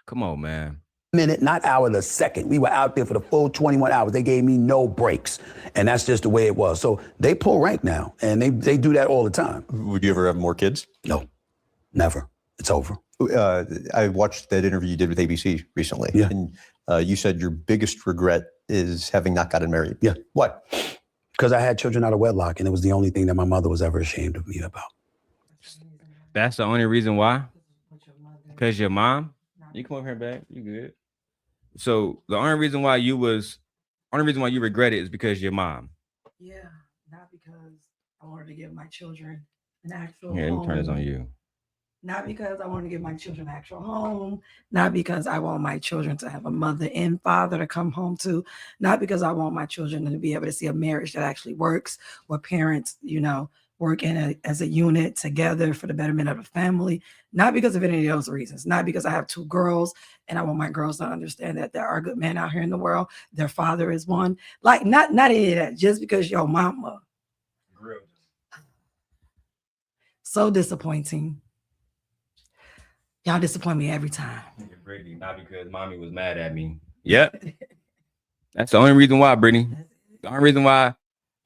Come on, man. Minute, not hour, the second. We were out there for the full 21 hours. They gave me no breaks. And that's just the way it was. So they pull rank now, and they do that all the time. Would you ever have more kids? No, never. It's over. I watched that interview you did with ABC recently. Yeah. And you said your biggest regret is having not gotten married. Yeah. What? Because I had children out of wedlock, and it was the only thing that my mother was ever ashamed of me about. That's the only reason why? Because your mom? You come over here, babe. You good. So the only reason why you regret it is because your mom. Yeah, not because I wanted to give my children an actual Here, let home. me turn this on you. Not because I want to give my children an actual home. Not because I want my children to have a mother and father to come home to. Not because I want my children to be able to see a marriage that actually works, where parents, work as a unit together for the betterment of the family. Not because of any of those reasons. Not because I have two girls and I want my girls to understand that there are good men out here in the world. Their father is one. Like, not any of that. Just because your mama. So disappointing. Y'all disappoint me every time. Brittany, not because mommy was mad at me. Yep. That's the only reason why, Brittany. The only reason why.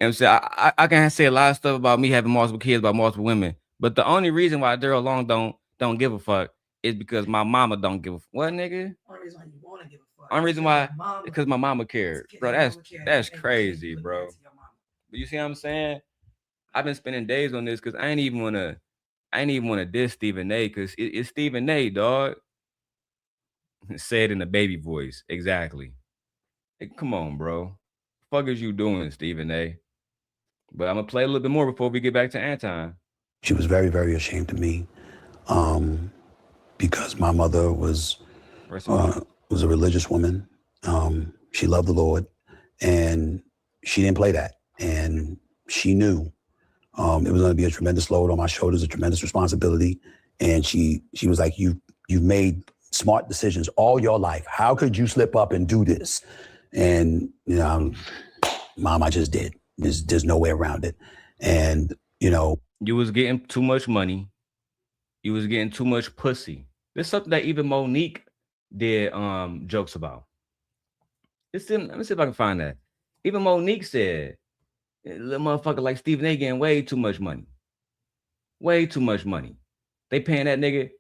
I'm saying I can say a lot of stuff about me having multiple kids, about multiple women, but the only reason why Darrel Long don't give a fuck is because my mama don't give a fuck. What, nigga? Only reason why you want to give a fuck. Only reason why because my mama cared, bro. That's crazy, bro. But you see what I'm saying? I've been spending days on this because I ain't even wanna diss Stephen A. Because it's Stephen A. Dog. Say it in a baby voice, exactly. Hey, come on, bro. Fuck is you doing, Stephen A? But I'm gonna play a little bit more before we get back to Anton. She was very, very ashamed of me because my mother was a religious woman. She loved the Lord, and she didn't play that. And she knew it was going to be a tremendous load on my shoulders, a tremendous responsibility. And she was like, you've made smart decisions all your life. How could you slip up and do this? And, Mom, I just did. There's no way around it. And, you was getting too much money. You was getting too much pussy. This is something that even Monique did jokes about. Let me see if I can find that. Even Monique said, little motherfucker like Stephen A getting way too much money. Way too much money. They paying that nigga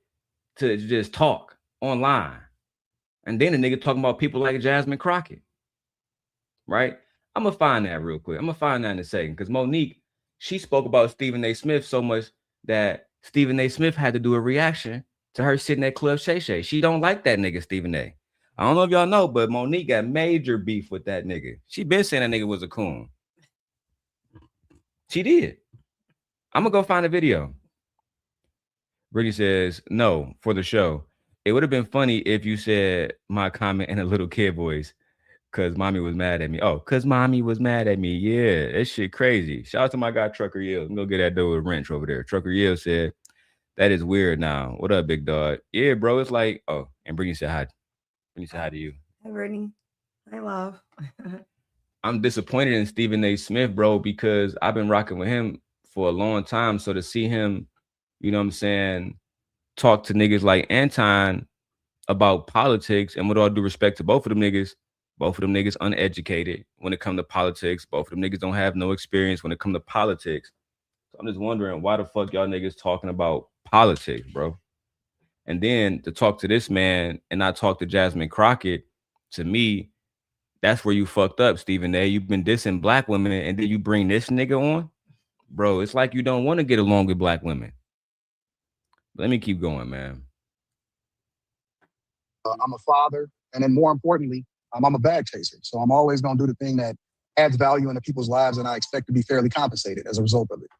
to just talk online. And then the nigga talking about people like Jasmine Crockett. Right? I'm going to find that real quick. I'm going to find that in a second. Because Monique, she spoke about Stephen A. Smith so much that Stephen A. Smith had to do a reaction to her sitting at Club Shay Shay. She don't like that nigga, Stephen A. I don't know if y'all know, but Monique got major beef with that nigga. She been saying that nigga was a coon. She did. I'm going to go find a video. Brittany says, no, for the show. It would have been funny if you said my comment in a little kid voice. Cause mommy was mad at me. Oh, cause mommy was mad at me. Yeah, that shit crazy. Shout out to my guy Trucker Yield. I'm gonna get that dude with a wrench over there. Trucker Yield said, that is weird now. What up, big dog? Yeah, bro. It's like, oh, and Brittany said hi. Brittany said hi to you. Hi, Brittany. Hi, love. I'm disappointed in Stephen A. Smith, bro, because I've been rocking with him for a long time. So to see him, you know what I'm saying, talk to niggas like Anton about politics, and with all due respect to both of them niggas uneducated when it comes to politics. Both of them niggas don't have no experience when it comes to politics. So I'm just wondering why the fuck y'all niggas talking about politics, bro? And then to talk to this man and not talk to Jasmine Crockett, to me, that's where you fucked up, Stephen A. You've been dissing black women and then you bring this nigga on? Bro, it's like you don't want to get along with black women. Let me keep going, man. I'm a father. And then more importantly, I'm a bag chaser. So I'm always going to do the thing that adds value into people's lives, and I expect to be fairly compensated as a result of it.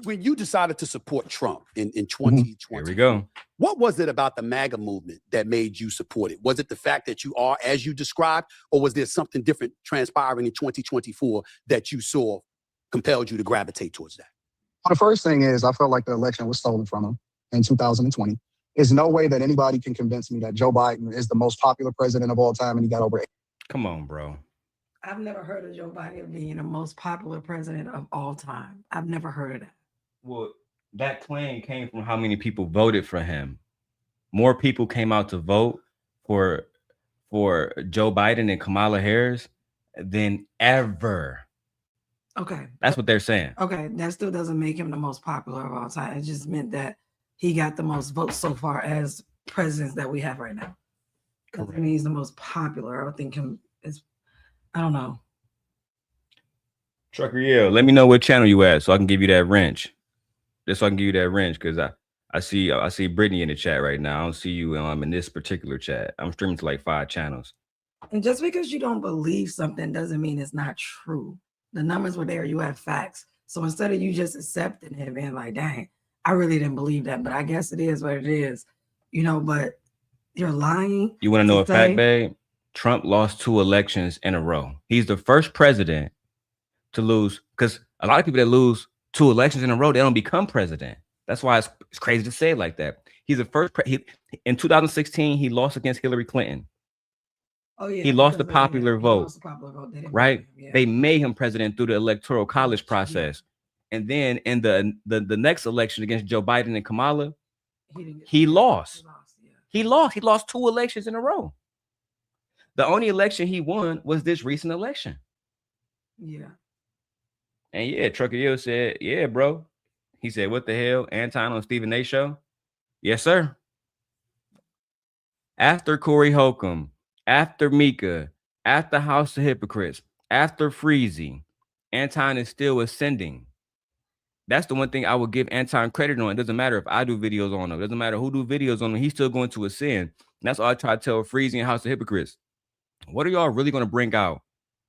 When you decided to support Trump in 2020, here we go. What was it about the MAGA movement that made you support it? Was it the fact that you are, as you described, or was there something different transpiring in 2024 that you saw compelled you to gravitate towards that? Well, the first thing is I felt like the election was stolen from him in 2020. There's no way that anybody can convince me that Joe Biden is the most popular president of all time and he got over. Come on, bro. I've never heard of Joe Biden being the most popular president of all time. I've never heard of that. Well, that claim came from how many people voted for him. More people came out to vote for Joe Biden and Kamala Harris than ever. Okay. That's what they're saying. Okay, that still doesn't make him the most popular of all time. It just meant that he got the most votes so far as presidents that we have right now. Because I mean, he's the most popular. I would think him is, I don't know. Trucker, yeah, let me know what channel you at so I can give you that wrench. Just so I can give you that wrench, because I see Brittany in the chat right now. I don't see you in this particular chat. I'm streaming to like 5 channels. And just because you don't believe something doesn't mean it's not true. The numbers were there, you have facts. So instead of you just accepting it and being like, dang, I really didn't believe that, but I guess it is what it is, you know, but you're lying. You want to know a fact, babe? Trump lost 2 elections in a row. He's the first president to lose, because a lot of people that lose 2 elections in a row, they don't become president. That's why it's crazy to say it like that. He's the first, in 2016, he lost against Hillary Clinton. Oh, yeah, he lost the popular vote, right? Yeah. They made him president through the electoral college process. And then in the next election against Joe Biden and Kamala, he lost. He lost 2 elections in a row. The only election he won was this recent election. Yeah. And yeah, Trucker Hill said, yeah, bro. He said, what the hell? Anton on Stephen A. show? Yes, sir. After Corey Holcomb, after Mika, after House of Hypocrites, after Freezy, Anton is still ascending. That's the one thing I would give Anton credit on. It doesn't matter if I do videos on him. It doesn't matter who do videos on him. He's still going to ascend. And that's all I try to tell Freezy and House of Hypocrites. What are y'all really going to bring out?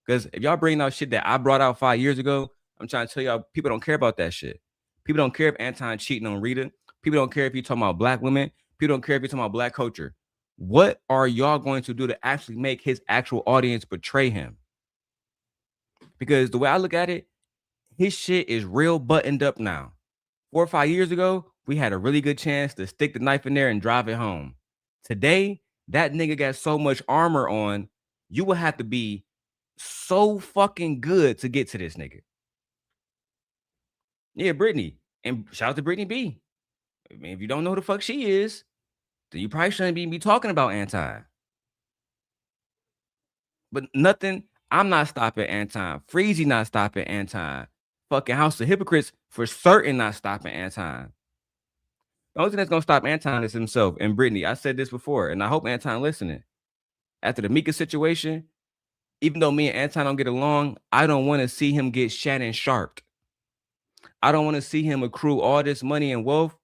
Because if y'all bring out shit that I brought out 5 years ago, I'm trying to tell y'all, people don't care about that shit. People don't care if Anton cheating on Rita. People don't care if you're talking about black women. People don't care if you're talking about black culture. What are y'all going to do to actually make his actual audience betray him? Because the way I look at it, his shit is real buttoned up now. 4 or 5 years ago, we had a really good chance to stick the knife in there and drive it home. Today, that nigga got so much armor on, you will have to be so fucking good to get to this nigga. Yeah, Brittany. And shout out to Brittany B. I mean, if you don't know who the fuck she is, then you probably shouldn't be talking about Anton. But nothing, I'm not stopping Anton. Freezy not stopping Anton. Fucking House of Hypocrites for certain not stopping Anton. The only thing that's gonna stop Anton is himself. And Brittany, I said this before, and I hope Anton listening. After the Mika situation, even though me and Anton don't get along, I don't want to see him get Shannon sharped. I don't want to see him accrue all this money and wealth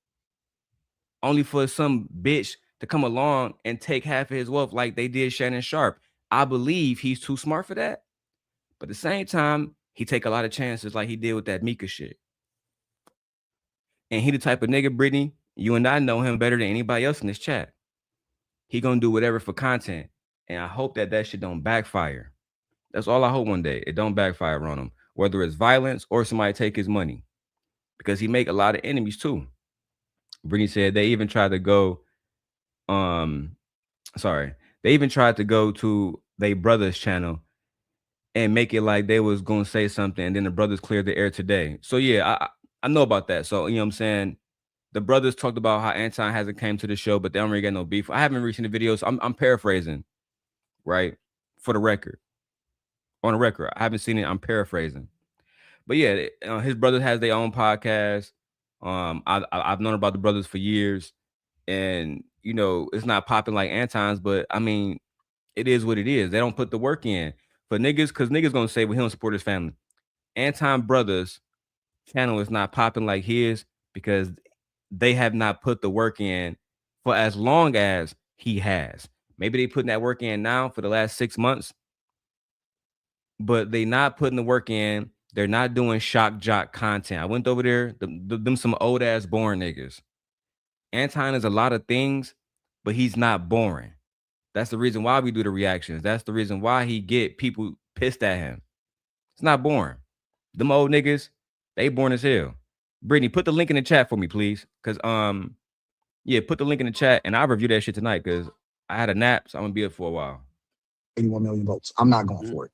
only for some bitch to come along and take half of his wealth like they did Shannon Sharp. I believe he's too smart for that. But at the same time, he take a lot of chances like he did with that Mika shit. And he the type of nigga, Brittany, you and I know him better than anybody else in this chat. He gonna do whatever for content. And I hope that shit don't backfire. That's all I hope one day. It don't backfire on him. Whether it's violence or somebody take his money. Because he make a lot of enemies too. Brittany said they even tried to go, they even tried to go to their brother's channel and make it like they was going to say something, and then the brothers cleared the air today. So yeah, I know about that. So, you know what I'm saying? The brothers talked about how Anton hasn't came to the show, but they don't really got no beef. I haven't reached the videos. I'm paraphrasing, right? For the record. On the record. I haven't seen it. I'm paraphrasing. But yeah, his brother has their own podcast. I've known about the brothers for years, and you know it's not popping like Anton's, but I mean, it is what it is. They don't put the work in for niggas, because niggas gonna say, well, he don't support his family. Anton Brothers channel is not popping like his because they have not put the work in for as long as he has. Maybe they putting that work in now for the last 6 months, but they not putting the work in. They're not doing shock jock content. I went over there, them some old ass boring niggas. Anton is a lot of things, but he's not boring. That's the reason why we do the reactions. That's the reason why he get people pissed at him. It's not boring. Them old niggas, they boring as hell. Brittany, put the link in the chat for me, please. Because Yeah, put the link in the chat, and I'll review that shit tonight because I had a nap, so I'm gonna be up for a while. 81 million votes. I'm not going for it.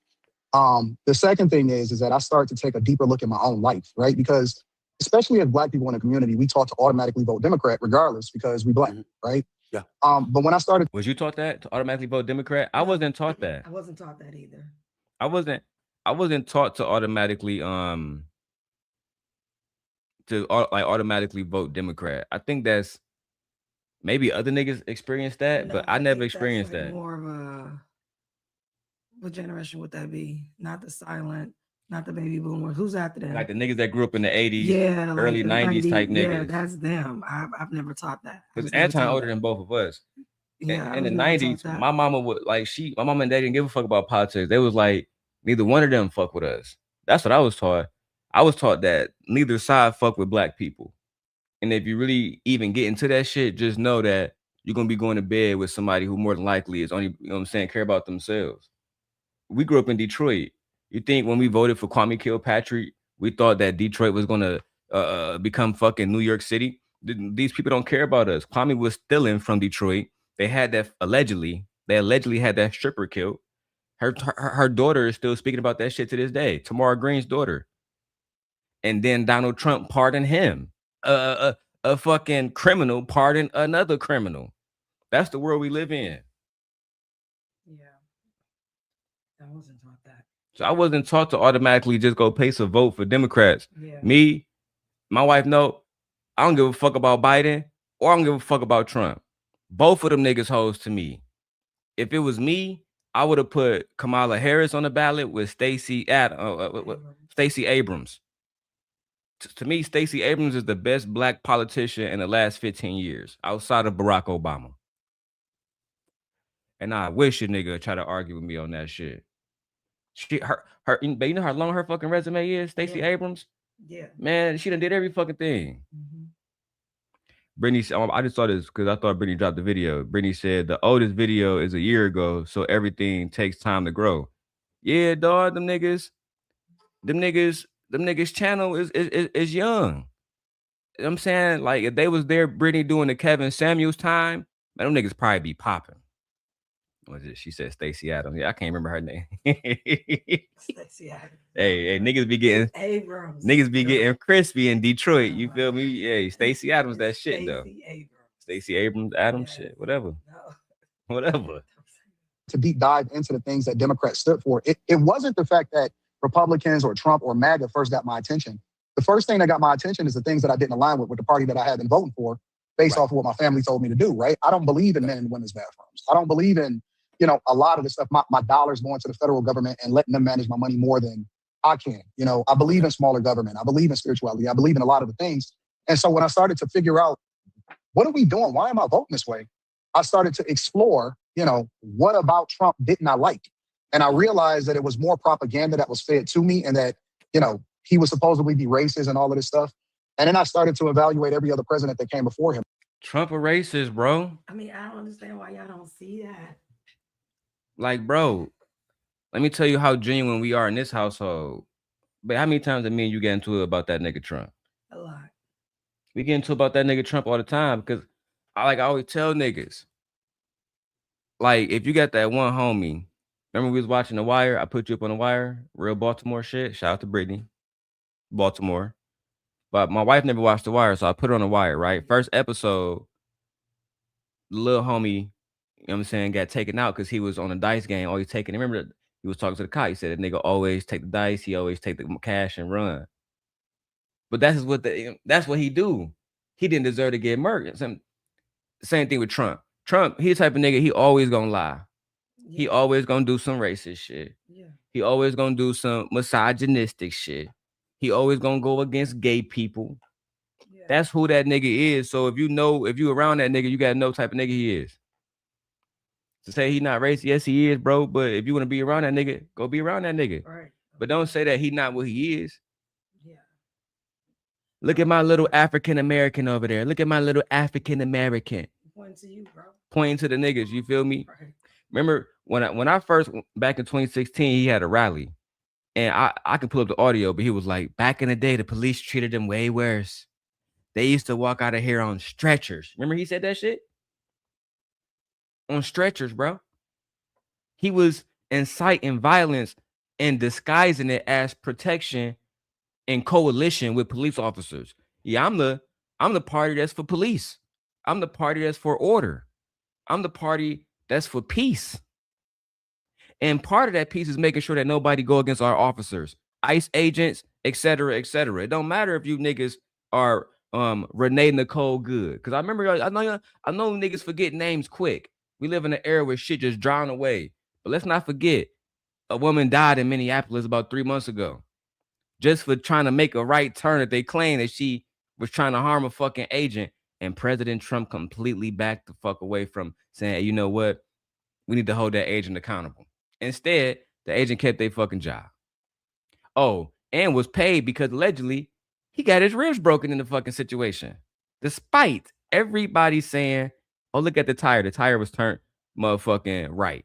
The second thing is that I start to take a deeper look at my own life, right? Because especially as Black people in the community, we taught to automatically vote Democrat regardless because we Black, right? Yeah. But when I started, Was you taught that to automatically vote Democrat? I wasn't taught that. I wasn't taught that either. I wasn't taught to automatically automatically vote Democrat. I think that's maybe other niggas experienced that, but I never experienced that. More of a, what generation would that be? Not the silent, not the baby boomers. Who's after them? Like the niggas that grew up in the 80s, yeah, early like 90s type niggas. Yeah, that's them. I've never taught that. Because Anton older than both of us. Yeah, in the 90s, my mama would my mom and dad didn't give a fuck about politics. They was like, neither one of them fuck with us. That's what I was taught. I was taught that neither side fuck with Black people. And if you really even get into that shit, just know that you're gonna be going to bed with somebody who more than likely is only, you know what I'm saying, care about themselves. We grew up in Detroit. You think when we voted for Kwame Kilpatrick, we thought that Detroit was gonna become fucking New York City? These people don't care about us. Kwame was stealing from Detroit. They had that allegedly. They allegedly had that stripper killed. Her daughter is still speaking about that shit to this day. Tamara Green's daughter. And then Donald Trump pardoned him. A fucking criminal pardoned another criminal. That's the world we live in. Yeah. I wasn't taught that. So I wasn't taught to automatically just go place a vote for Democrats. Yeah. Me, my wife, no, I don't give a fuck about Biden or I don't give a fuck about Trump. Both of them niggas hoes to me. If it was me, I would have put Kamala Harris on the ballot with Stacey Abrams. To me, Stacey Abrams is the best Black politician in the last 15 years, outside of Barack Obama. And I wish a nigga would try to argue with me on that shit. But you know how long her fucking resume is, Stacey Abrams? Yeah. Man, she done did every fucking thing. Mm-hmm. Brittany, I just saw this because I thought Brittany dropped the video. Brittany said the oldest video is a year ago, so everything takes time to grow. Yeah, dog, them niggas channel is young. You know what I'm saying? Like if they was there, Brittany doing the Kevin Samuels time, man, them niggas probably be popping. What is it? She said Stacey Adams. Yeah, I can't remember her name. Stacey Adams. Hey, niggas be getting Abrams. Niggas be getting crispy in Detroit. You feel me? Hey, Stacey Adams, that shit though. Stacey Abrams, shit, whatever. No. Whatever. To deep dive into the things that Democrats stood for, it wasn't the fact that Republicans or Trump or MAGA first got my attention. The first thing that got my attention is the things that I didn't align with the party that I had been voting for based off of what my family told me to do, right? I don't believe in men and women's bathrooms. I don't believe in, a lot of the stuff, my dollars going to the federal government and letting them manage my money more than I can. I believe in smaller government. I believe in spirituality. I believe in a lot of the things. And so when I started to figure out, what are we doing? Why am I voting this way? I started to explore, what about Trump didn't I like? And I realized that it was more propaganda that was fed to me and that, he was supposedly be racist and all of this stuff. And then I started to evaluate every other president that came before him. Trump a racist, bro. I mean, I don't understand why y'all don't see that. Like, bro, let me tell you how genuine we are in this household. But how many times did me and you get into it about that nigga Trump? A lot. We get into about that nigga Trump all the time because I always tell niggas, like, if you got that one homie, remember we was watching The Wire? I put you up on The Wire, real Baltimore shit. Shout out to Brittany, Baltimore. But my wife never watched The Wire, so I put her on The Wire, right? First episode, the little homie, you know what I'm saying, got taken out because he was on a dice game, always taking. Remember, he was talking to the cop. He said that nigga always take the dice. He always take the cash and run. But that's what he do. He didn't deserve to get murdered. Same thing with Trump. Trump, he the type of nigga, he always gonna lie. Yeah. He always gonna do some racist shit. Yeah. He always gonna do some misogynistic shit. He always gonna go against gay people. Yeah. That's who that nigga is. So if you around that nigga, you gotta know type of nigga he is. To say he not racist, yes he is, bro. But if you want to be around that nigga, go be around that nigga. Right. But don't say that he not what he is. Yeah. Look at my little African American over there. Look at my little African American. Pointing to you, bro. Pointing to the niggas. You feel me? Right. Remember when I first back in 2016, he had a rally, and I can pull up the audio, but he was like, back in the day, the police treated him way worse. They used to walk out of here on stretchers. Remember he said that shit? On stretchers, bro. He was inciting violence and disguising it as protection in coalition with police officers. Yeah, I'm the party that's for police. I'm the party that's for order. I'm the party that's for peace. And part of that peace is making sure that nobody go against our officers, ICE agents, et cetera, et cetera. It don't matter if you niggas are Renee Nicole Good. Because I know niggas forget names quick. We live in an era where shit just drown away. But let's not forget, a woman died in Minneapolis about 3 months ago just for trying to make a right turn that they claim that she was trying to harm a fucking agent. And President Trump completely backed the fuck away from saying, hey, you know what? We need to hold that agent accountable. Instead, the agent kept their fucking job. Oh, and was paid because allegedly he got his ribs broken in the fucking situation. Despite everybody saying, oh, look at the tire. The tire was turned motherfucking right.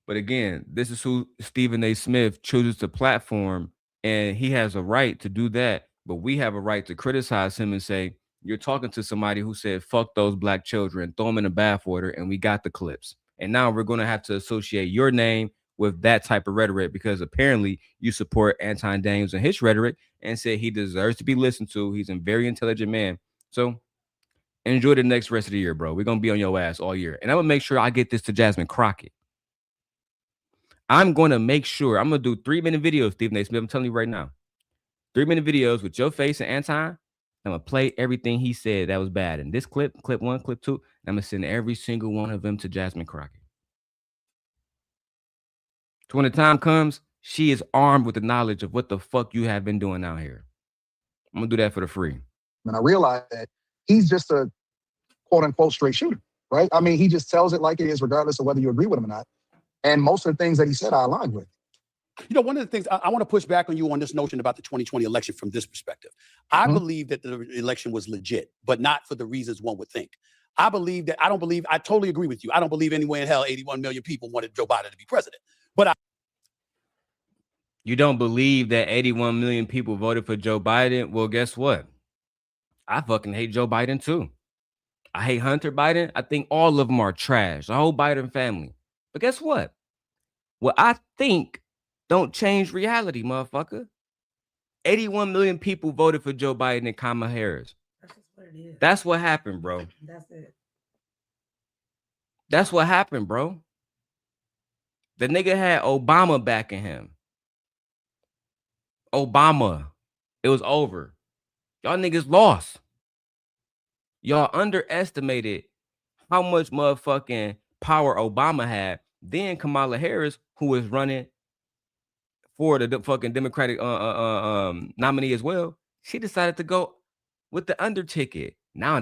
But again, this is who Stephen A. Smith chooses to platform, and he has a right to do that. But we have a right to criticize him and say, you're talking to somebody who said, fuck those black children, throw them in a bathwater, and we got the clips. And now we're going to have to associate your name with that type of rhetoric because apparently you support Anton Daniels and his rhetoric and said he deserves to be listened to. He's a very intelligent man. So enjoy the next rest of the year, bro. We're going to be on your ass all year. And I'm going to make sure I get this to Jasmine Crockett. I'm going to make sure I'm going to do 3-minute videos, Stephen A. Smith. I'm telling you right now, 3-minute videos with your face and Anton. I'm going to play everything he said that was bad. In this clip 1, clip 2, I'm going to send every single one of them to Jasmine Crockett. So when the time comes, she is armed with the knowledge of what the fuck you have been doing out here. I'm going to do that for the free. And I realized that he's just a quote unquote straight shooter, right? I mean, he just tells it like it is, regardless of whether you agree with him or not. And most of the things that he said, I aligned with. You know, one of the things I want to push back on you on this notion about the 2020 election from this perspective. I believe that the election was legit, but not for the reasons one would think. I totally agree with you. I don't believe anywhere in hell 81 million people wanted Joe Biden to be president. But you don't believe that 81 million people voted for Joe Biden? Well, guess what? I fucking hate Joe Biden too. I hate Hunter Biden. I think all of them are trash, the whole Biden family. But guess what? What I think don't change reality, motherfucker. 81 million people voted for Joe Biden and Kamala Harris. That's just what it is. That's what happened, bro. That's it. That's what happened, bro. The nigga had Obama backing him. Obama. It was over. Y'all niggas lost. Y'all underestimated how much motherfucking power Obama had. Then Kamala Harris, who was running for the fucking Democratic nominee as well, she decided to go with the under ticket. Now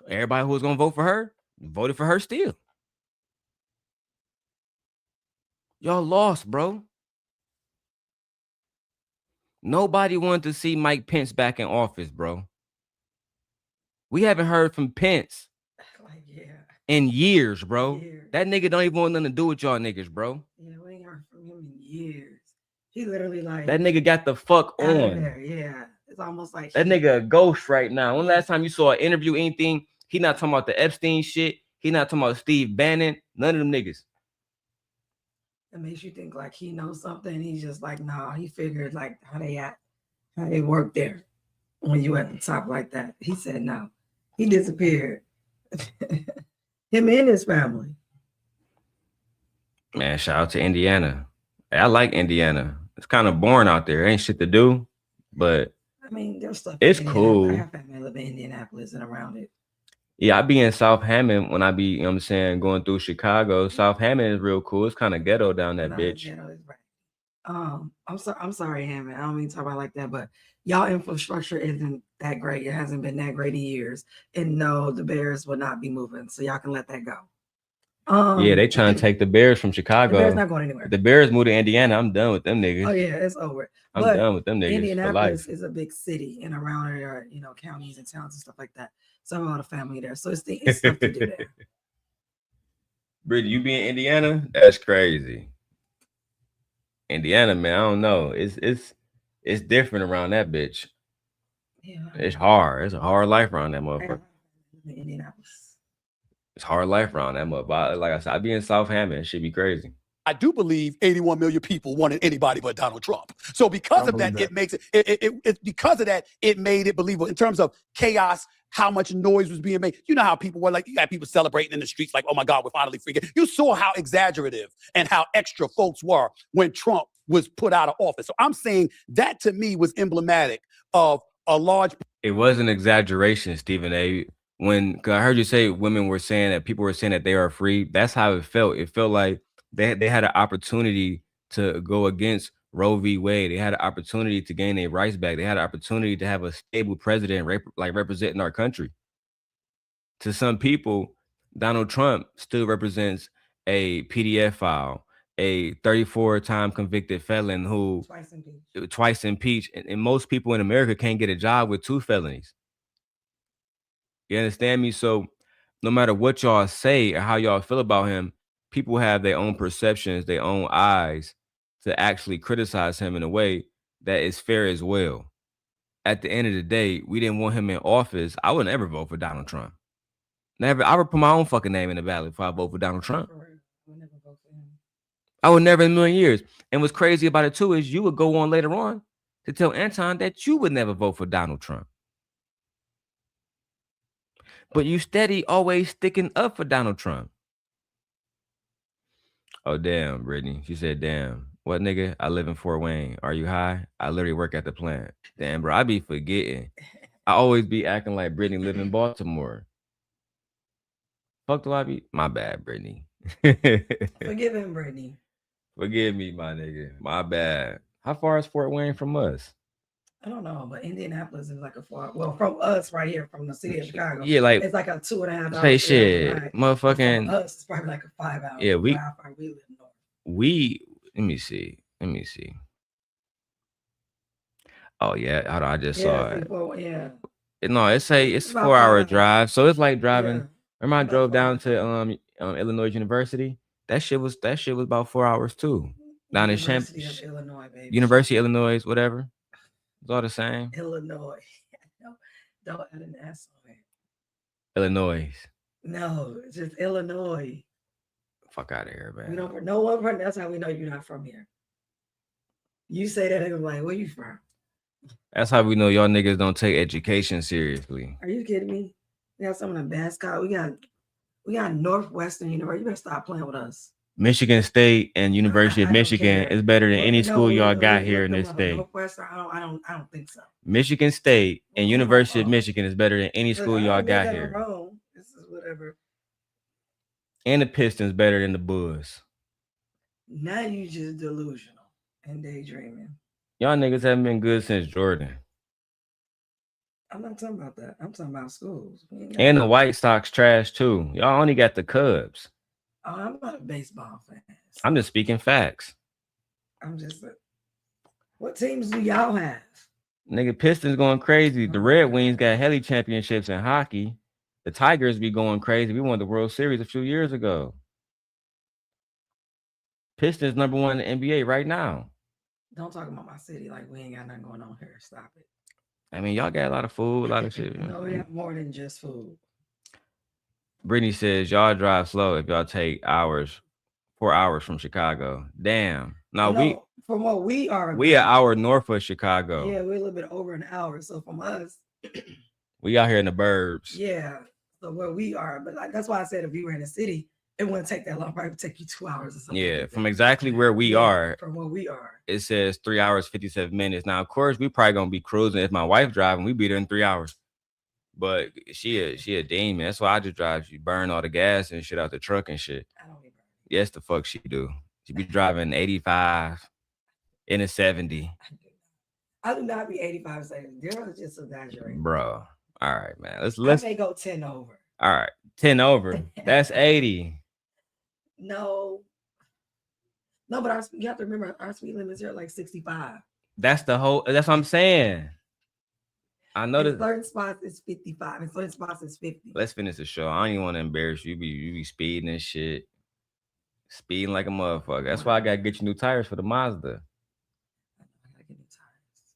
everybody who was gonna vote for her voted for her still. Y'all lost, bro. Nobody wanted to see Mike Pence back in office, bro. We haven't heard from Pence in years, bro. That nigga don't even want nothing to do with y'all niggas, bro. Yeah, we ain't heard from him in years. He literally like that nigga got the fuck on. Yeah, it's almost like that nigga a ghost right now. When last time you saw an interview, anything? He not talking about the Epstein shit. He not talking about Steve Bannon. None of them niggas. It makes you think like he knows something. He's just like, nah. He figured like how they work there when you at the top like that. He said no. He disappeared. Him and his family. Man, shout out to Indiana. I like Indiana. It's kind of boring out there. Ain't shit to do, but I mean, there's stuff. It's cool. I have family live in Indianapolis and around it. Yeah, I be in South Hammond when I be, you know what I'm saying, going through Chicago. South Hammond is real cool. It's kind of ghetto down that bitch. Ghetto is right. I'm sorry, Hammond. I don't mean to talk about it like that, but y'all infrastructure isn't that great. It hasn't been that great in years. And no, the Bears will not be moving. So y'all can let that go. Yeah, they trying to take the Bears from Chicago. The Bears not going anywhere. The Bears move to Indiana. I'm done with them niggas. Oh yeah, it's over. I'm done with them niggas. Indianapolis is a big city, and around it are counties and towns and stuff like that. So I have a lot of family there. So it's stuff to do there. Brittany, you be in Indiana? That's crazy. Indiana, man, I don't know. It's It's different around that bitch. Yeah. It's hard. It's a hard life around that motherfucker. Indianapolis. It's hard life around that motherfucker. Like I said, I be in South Hampton. It should be crazy. I do believe 81 million people wanted anybody but Donald Trump. So because of that, it makes it because of that, it made it believable in terms of chaos, how much noise was being made. You know how people were like, you got people celebrating in the streets like, oh my God, we're finally free. You saw how exaggerative and how extra folks were when Trump was put out of office. So I'm saying that to me was emblematic of a large. It was an exaggeration, Stephen A. When I heard you say women were saying that people were saying that they are free, that's how it felt. It felt like they had an opportunity to go against Roe v. Wade. They had an opportunity to gain their rights back. They had an opportunity to have a stable president representing our country. To some people, Donald Trump still represents a PDF file, a 34-time convicted felon who twice impeached. And most people in America can't get a job with 2 felonies. You understand me? So no matter what y'all say or how y'all feel about him, people have their own perceptions, their own eyes to actually criticize him in a way that is fair as well. At the end of the day, we didn't want him in office. I would never vote for Donald Trump. Never. I would put my own fucking name in the ballot if I vote for Donald Trump. I would never in a million years. And what's crazy about it too is you would go on later on to tell Anton that you would never vote for Donald Trump. But you steady always sticking up for Donald Trump. Oh, damn, Brittany. She said, damn. What, nigga? I live in Fort Wayne. Are you high? I literally work at the plant. Damn, bro. I be forgetting. I always be acting like Brittany live in Baltimore. Fuck do I be? My bad, Brittany. Forgive him, Brittany. Forgive me, my nigga. My bad. How far is Fort Wayne from us? I don't know, but Indianapolis is like a far, well, from us right here, from the city of Chicago. Yeah, like it's like a 2.5 hour. Say shit, ride. motherfucking. From us, it's probably like a 5 hour. Yeah, we live north. Let me see. Oh yeah, hold on, I just saw it. Yeah. No, it's a 4 hour drive, so it's like driving. Yeah. Remember I drove down to Illinois University. That shit was about 4 hours too. Down in Illinois, baby. University of Illinois, whatever. It's all the same. Illinois. Don't add an S on it. Illinois. No, it's just Illinois. Fuck out of here, man. We don't know one from. That's how we know you're not from here. You say that, and I'm like, where you from? That's how we know y'all niggas don't take education seriously. Are you kidding me? We got some of the best college. We got Northwestern University. You better stop playing with us. Michigan State and University of Michigan is better than any school y'all got here in this state. Northwestern, I don't think so. Michigan State and University of Michigan is better than any school y'all got here. Wrong. This is whatever. And the Pistons better than the Bulls. Now you just delusional and daydreaming. Y'all niggas haven't been good since Jordan. I'm not talking about that. I'm talking about schools. And the White Sox trash too. Y'all only got the Cubs. Oh, I'm not a baseball fan. I'm just speaking facts. I'm just. What teams do y'all have? Nigga, Pistons going crazy. The Red Wings got heli championships in hockey. The Tigers be going crazy. We won the World Series a few years ago. Pistons number 1 in the NBA right now. Don't talk about my city like we ain't got nothing going on here. Stop it. I mean, y'all got a lot of food, a lot of shit. No, we have more than just food. Brittany says y'all drive slow if y'all take 4 hours from Chicago. Damn. No, from what we are. We an hour north of Chicago. Yeah, we're a little bit over an hour. So from us. We out here in the burbs. Yeah. So where we are. But that's why I said if you were in the city, it wouldn't take that long. Probably take you 2 hours or something. Yeah, like from exactly where we are. From where we are. It says 3 hours, 57 minutes. Now, of course, we probably going to be cruising. If my wife driving, we be there in 3 hours. But she a demon. That's why I just drive. She burn all the gas and shit out the truck and shit. I don't be burning. Yes, the fuck she do. She be driving 85 in a 70. I do not be 85 seconds. Darrel is just exaggerating. Bro. All right, man. Let's I may go 10 over. All right. 10 over. That's 80. No, but you have to remember our speed limits here are like 65. That's what I'm saying. I know that certain spots is 55 and certain spots is 50. Let's finish the show. I don't even want to embarrass you. You be speeding and shit. Speeding like a motherfucker. That's why I gotta get you new tires for the Mazda. I gotta get new tires.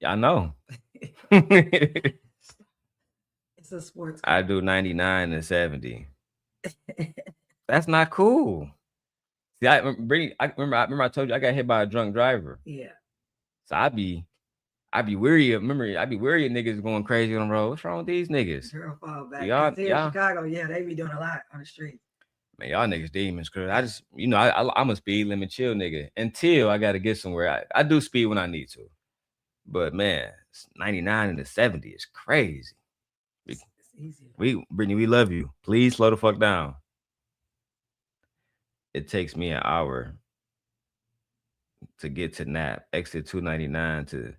I know. It's a sports car. I do 99 and 70. That's not cool. See, I remember I told you I got hit by a drunk driver. Yeah. So I'd be weary of niggas going crazy on the road. What's wrong with these niggas? Girl fall back. Y'all, Here in Chicago, yeah, they be doing a lot on the street. Man, y'all niggas demons, cause I just, I'm a speed limit chill nigga until I gotta get somewhere. I do speed when I need to. But man, 99 and the 70 is crazy. It's easy. Brittany, we love you. Please slow the fuck down. It takes me an hour to get to Nap. Exit 299 to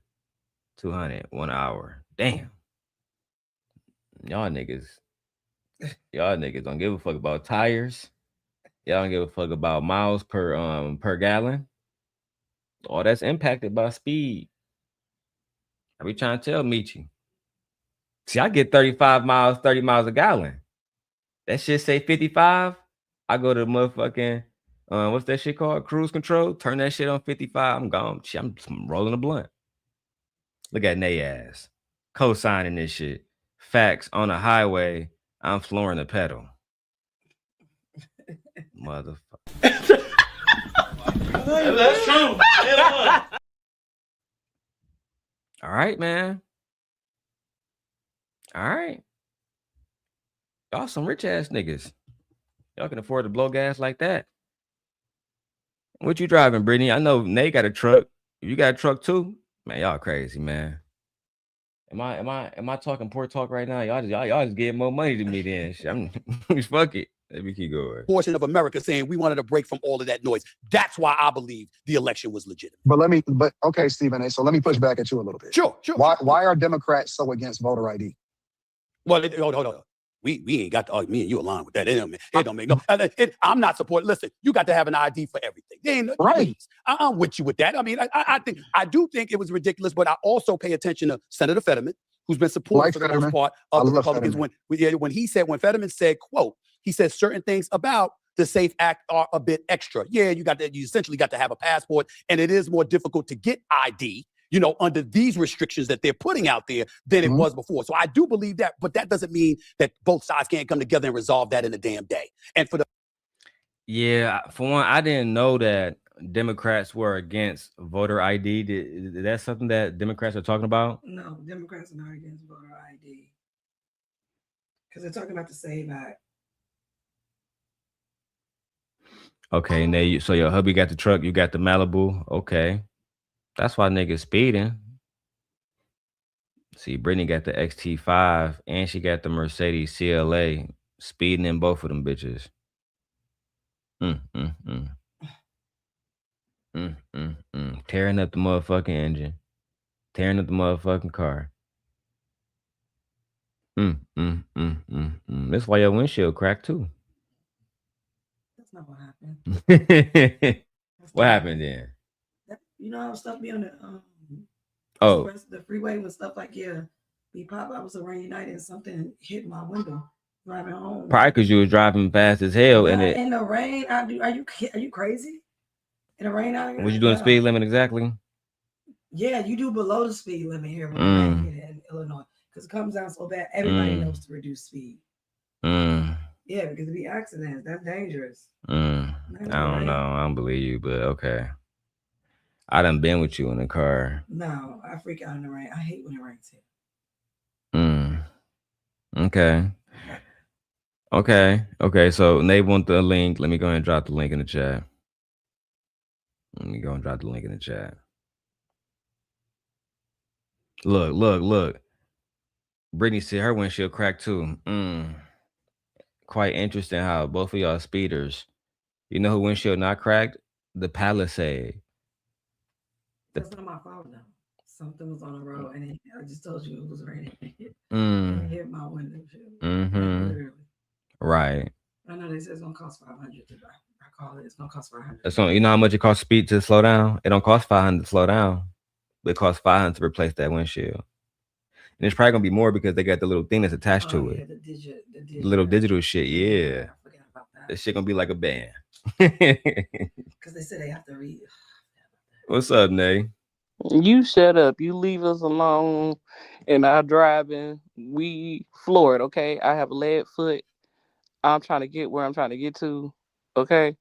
200, 1 hour. Damn. Y'all niggas don't give a fuck about tires. Y'all don't give a fuck about miles per gallon. All that's impacted by speed. I be trying to tell Michi. See, I get 30 miles a gallon. That shit say 55. I go to motherfucking what's that shit called? Cruise control. Turn that shit on 55. I'm gone. Shit, I'm rolling a blunt. Look at Nay ass. Co-signing this shit. Facts on the highway. I'm flooring the pedal. Motherfucker. That's true. All right, man. All right. Y'all some rich ass niggas. Y'all can afford to blow gas like that. What you driving, Brittany? I know Nate got a truck. You got a truck too? Man, y'all crazy, man. Am I talking poor talk right now? Y'all just getting more money than me then. Fuck it. Let me keep going. Portion of America saying we wanted a break from all of that noise. That's why I believe the election was legitimate. But okay, Stephen A. So let me push back at you a little bit. Sure. Why are Democrats so against voter ID? Well, hold on. We ain't got to, me and you align with that. It don't make no. I'm not supporting. Listen, you got to have an ID for everything. They ain't Right. I'm with you with that. I mean, I do think it was ridiculous, but I also pay attention to Senator Fetterman, who's been supported for the most part of the Republicans. When Fetterman said, quote, he said certain things about the SAFE Act are a bit extra. Yeah, you essentially got to have a passport, and it is more difficult to get ID, under these restrictions that they're putting out there than it was before. So I do believe that, but that doesn't mean that both sides can't come together and resolve that in a damn day. And for one, I didn't know that Democrats were against voter ID. Is that something that Democrats are talking about? No, Democrats are not against voter ID. Because they're talking about the SAVE Act. Okay, and so your hubby got the truck, you got the Malibu. Okay. That's why niggas speeding. See, Brittany got the XT5 and she got the Mercedes CLA, speeding in both of them bitches. Tearing up the motherfucking engine. Tearing up the motherfucking car. That's why your windshield cracked too. That's not what happened. What happened then? You know how stuff be on the freeway when stuff like be pop. I was a rainy night and something hit my window driving home. Probably because you was driving fast as hell in the rain. Are you crazy? In the rain out here? Was you doing speed limit exactly? Yeah, you do below the speed limit here when you get in Illinois because it comes down so bad. Everybody knows to reduce speed. Yeah, because it be accidents. That's dangerous. I don't know. I don't believe you, but okay. I done been with you in the car. No, I freak out in the rain. I hate when it rains here. Okay. So Nate want the link. Let me go ahead and drop the link in the chat. Look. Brittany said her windshield cracked too. Quite interesting how both of y'all speeders. You know who windshield not cracked? The Palisade. That's not my fault though. Something was on the road and I just told you it was raining. It hit my window. Literally. Right. I know they said it's gonna cost $500 to I call it. It's gonna cost $500. So you know how much it costs speed to slow down? It don't cost $500 to slow down. But it costs $500 to replace that windshield. And it's probably gonna be more because they got the little thing that's attached to it. The little digital shit, yeah. I forgot about that. That shit gonna be like a band. Because they said they have to read. What's up, Nay? You shut up. You leave us alone in our driving. We floored, okay? I have a lead foot. I'm trying to get where I'm trying to get to. Okay?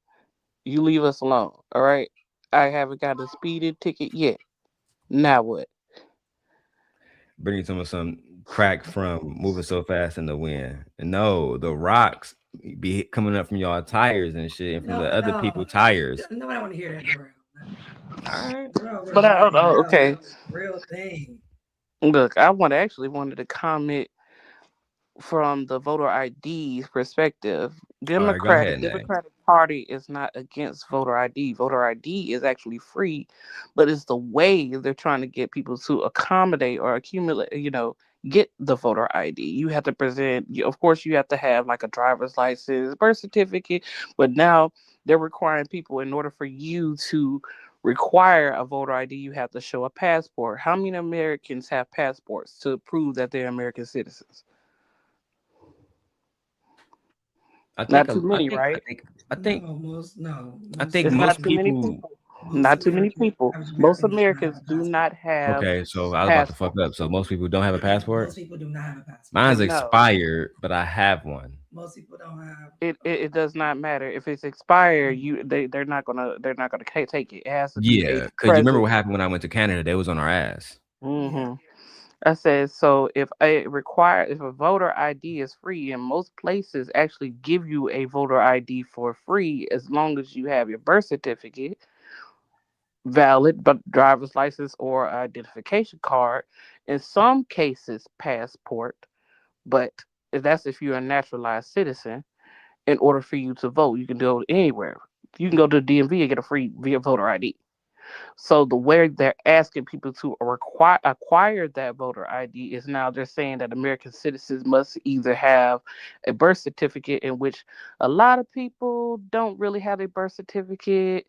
You leave us alone. All right? I haven't got a speeding ticket yet. Now what? Bringing some crack from moving so fast in the wind. And no, the rocks be coming up from y'all tires and shit, and from No, the other people no, tires. nobody want to hear that, Darrell. All right. Darrell, But I don't relax. know. That's Okay. a real thing. Look, actually wanted to comment from the voter ID's perspective. All right, go The ahead, Nay. Democratic Party is not against voter ID. Voter ID is actually free, but it's the way they're trying to get people to accommodate or accumulate, get the voter ID. You have to present, of course, you have to have like a driver's license, birth certificate, but now they're requiring people in order for you to require a voter ID, you have to show a passport. How many Americans have passports to prove that they're American citizens? I think Not too many, right? I think I Most think It's not most too many people. people. most Not too many American people. average Most American does not have Americans a do passport. not have Okay, so I was about to fuck up. passports. So most people don't have a passport. Most people do not have a passport. Mine's No, expired, but I have one. Most people don't have. it does not matter if it's expired. They're not gonna take it. It has to be a Yeah, cause you remember present. what happened when I went to Canada? They was on our ass. Yeah. hmm I said so. If a voter ID is free, and most places actually give you a voter ID for free as long as you have your birth certificate valid, but driver's license or identification card. In some cases, passport. But that's if you're a naturalized citizen. In order for you to vote, you can go anywhere. You can go to the DMV and get a free via voter ID. So the way they're asking people to acquire that voter ID is now they're saying that American citizens must either have a birth certificate, in which a lot of people don't really have a birth certificate.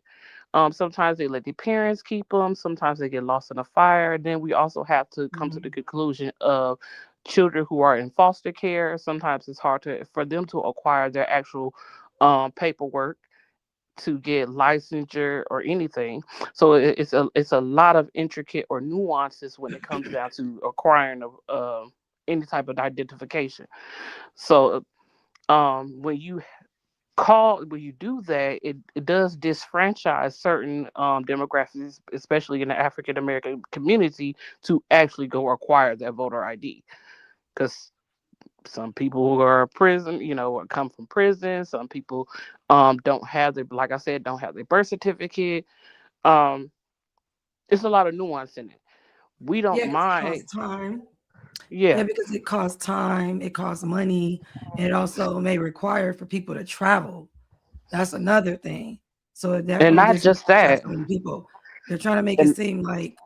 Sometimes they let their parents keep them. Sometimes they get lost in a fire. And then we also have to come to the Mhm. conclusion of children who are in foster care. Sometimes it's hard for them to acquire their actual paperwork to get licensure or anything. So it's a lot of intricate or nuances when it comes down to acquiring any type of identification. So when you do that, it does disfranchise certain demographics, especially in the African American community, to actually go acquire that voter ID. Because some people who are prison, or come from prison. Some people don't have their, like I said, don't have their birth certificate. Um, it's a lot of nuance in it. We don't Yeah, because it mind. costs time. Yeah, Yeah, because it costs time, it costs money, and it also may require for people to travel. That's another thing. So it and definitely not just disenfranchises that. so many people. They're trying to make it And seem like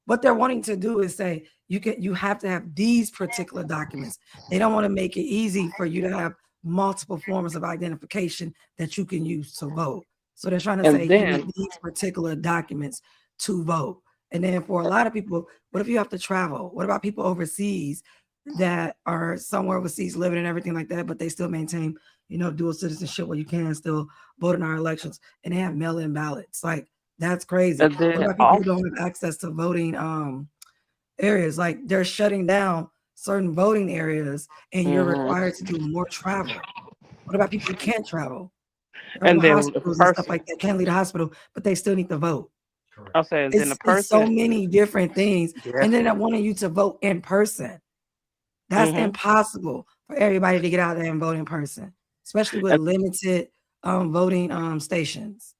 what they're wanting to do is say you have to have these particular documents. They don't want to make it easy for you to have multiple forms of identification that you can use to vote. So they're trying to say and you need then these particular documents to vote. And then for a lot of people, what if you have to travel? What about people overseas that are somewhere overseas living and everything like that, but they still maintain, dual citizenship where you can still vote in our elections and they have mail-in ballots. Like that's crazy. and What then about people who off. don't have access to voting areas? Like they're shutting down certain voting areas and you're hmm required to do more travel. What about people who can't travel? They're in And the then the hospitals and stuff person. like that, can't leave the hospital, but they still need to vote. I'll say, and then the It's so person. many different things. Yeah. And then I wanting you to vote in person. That's hmm impossible for everybody to get out there and vote in person, especially with limited voting stations.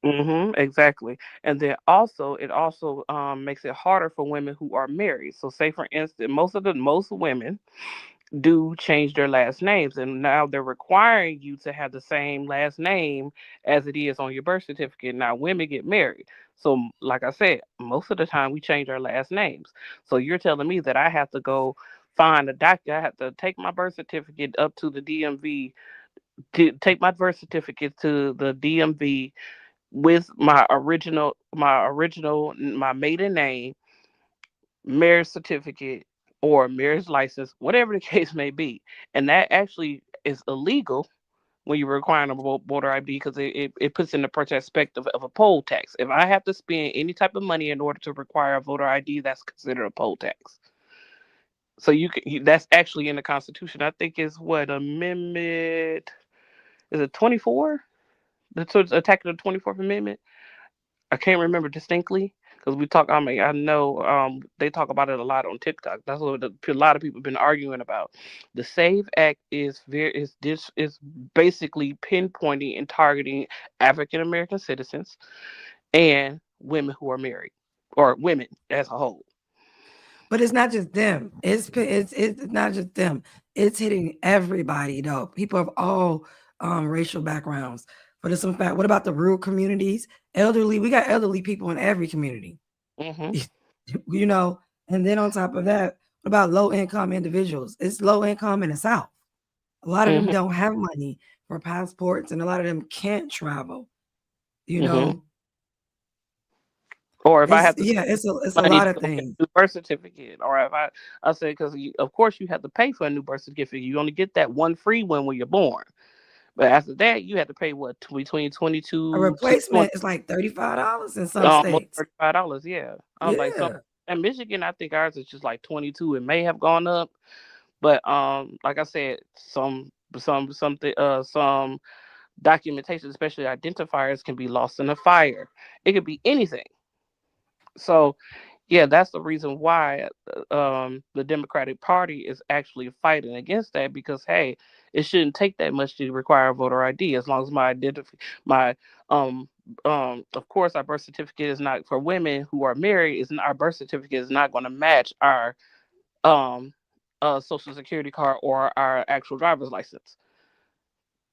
Exactly. And then also it also makes it harder for women who are married. So say for instance, most women do change their last names, and now they're requiring you to have the same last name as it is on your birth certificate. Now women get married. So like I said, most of the time we change our last names. So you're telling me that I have to go find a doctor, I have to take my birth certificate up to the DMV, to take my birth certificate to the DMV with my maiden name, marriage certificate, or marriage license, whatever the case may be. And that actually is illegal when you're requiring a voter ID, because it puts in the perspective of a poll tax. If I have to spend any type of money in order to require a voter ID, that's considered a poll tax. So that's actually in the Constitution. I think it's what, amendment, is it 24? That's attacking the 24th Amendment. I can't remember distinctly because we talk. I mean, I know they talk about it a lot on TikTok. That's what a lot of people have been arguing about. The SAVE Act is basically pinpointing and targeting African American citizens and women who are married, or women as a whole. But it's not just them. It's not just them. It's hitting everybody though. People of all racial backgrounds. For the simple fact, what about the rural communities? Elderly, we got elderly people in every community. You know, and then on top of that, what about low income individuals? It's low income in the South. A lot of them don't have money for passports, and a lot of them can't travel. You know. Or if I have to, it's a lot of things. New birth certificate, or if I say, because of course you have to pay for a new birth certificate. You only get that one free one when you're born, but after that you have to pay what, between 22. A replacement is like $35 in some states. $35, yeah. I was like, so in Michigan, I think ours is just like 22. It may have gone up, but like I said, some documentation, especially identifiers, can be lost in a fire. It could be anything. So, yeah, that's the reason why the Democratic Party is actually fighting against that, because, hey, it shouldn't take that much to require a voter ID, as long as of course, our birth certificate is not, for women who are married, our birth certificate is not going to match our social security card or our actual driver's license.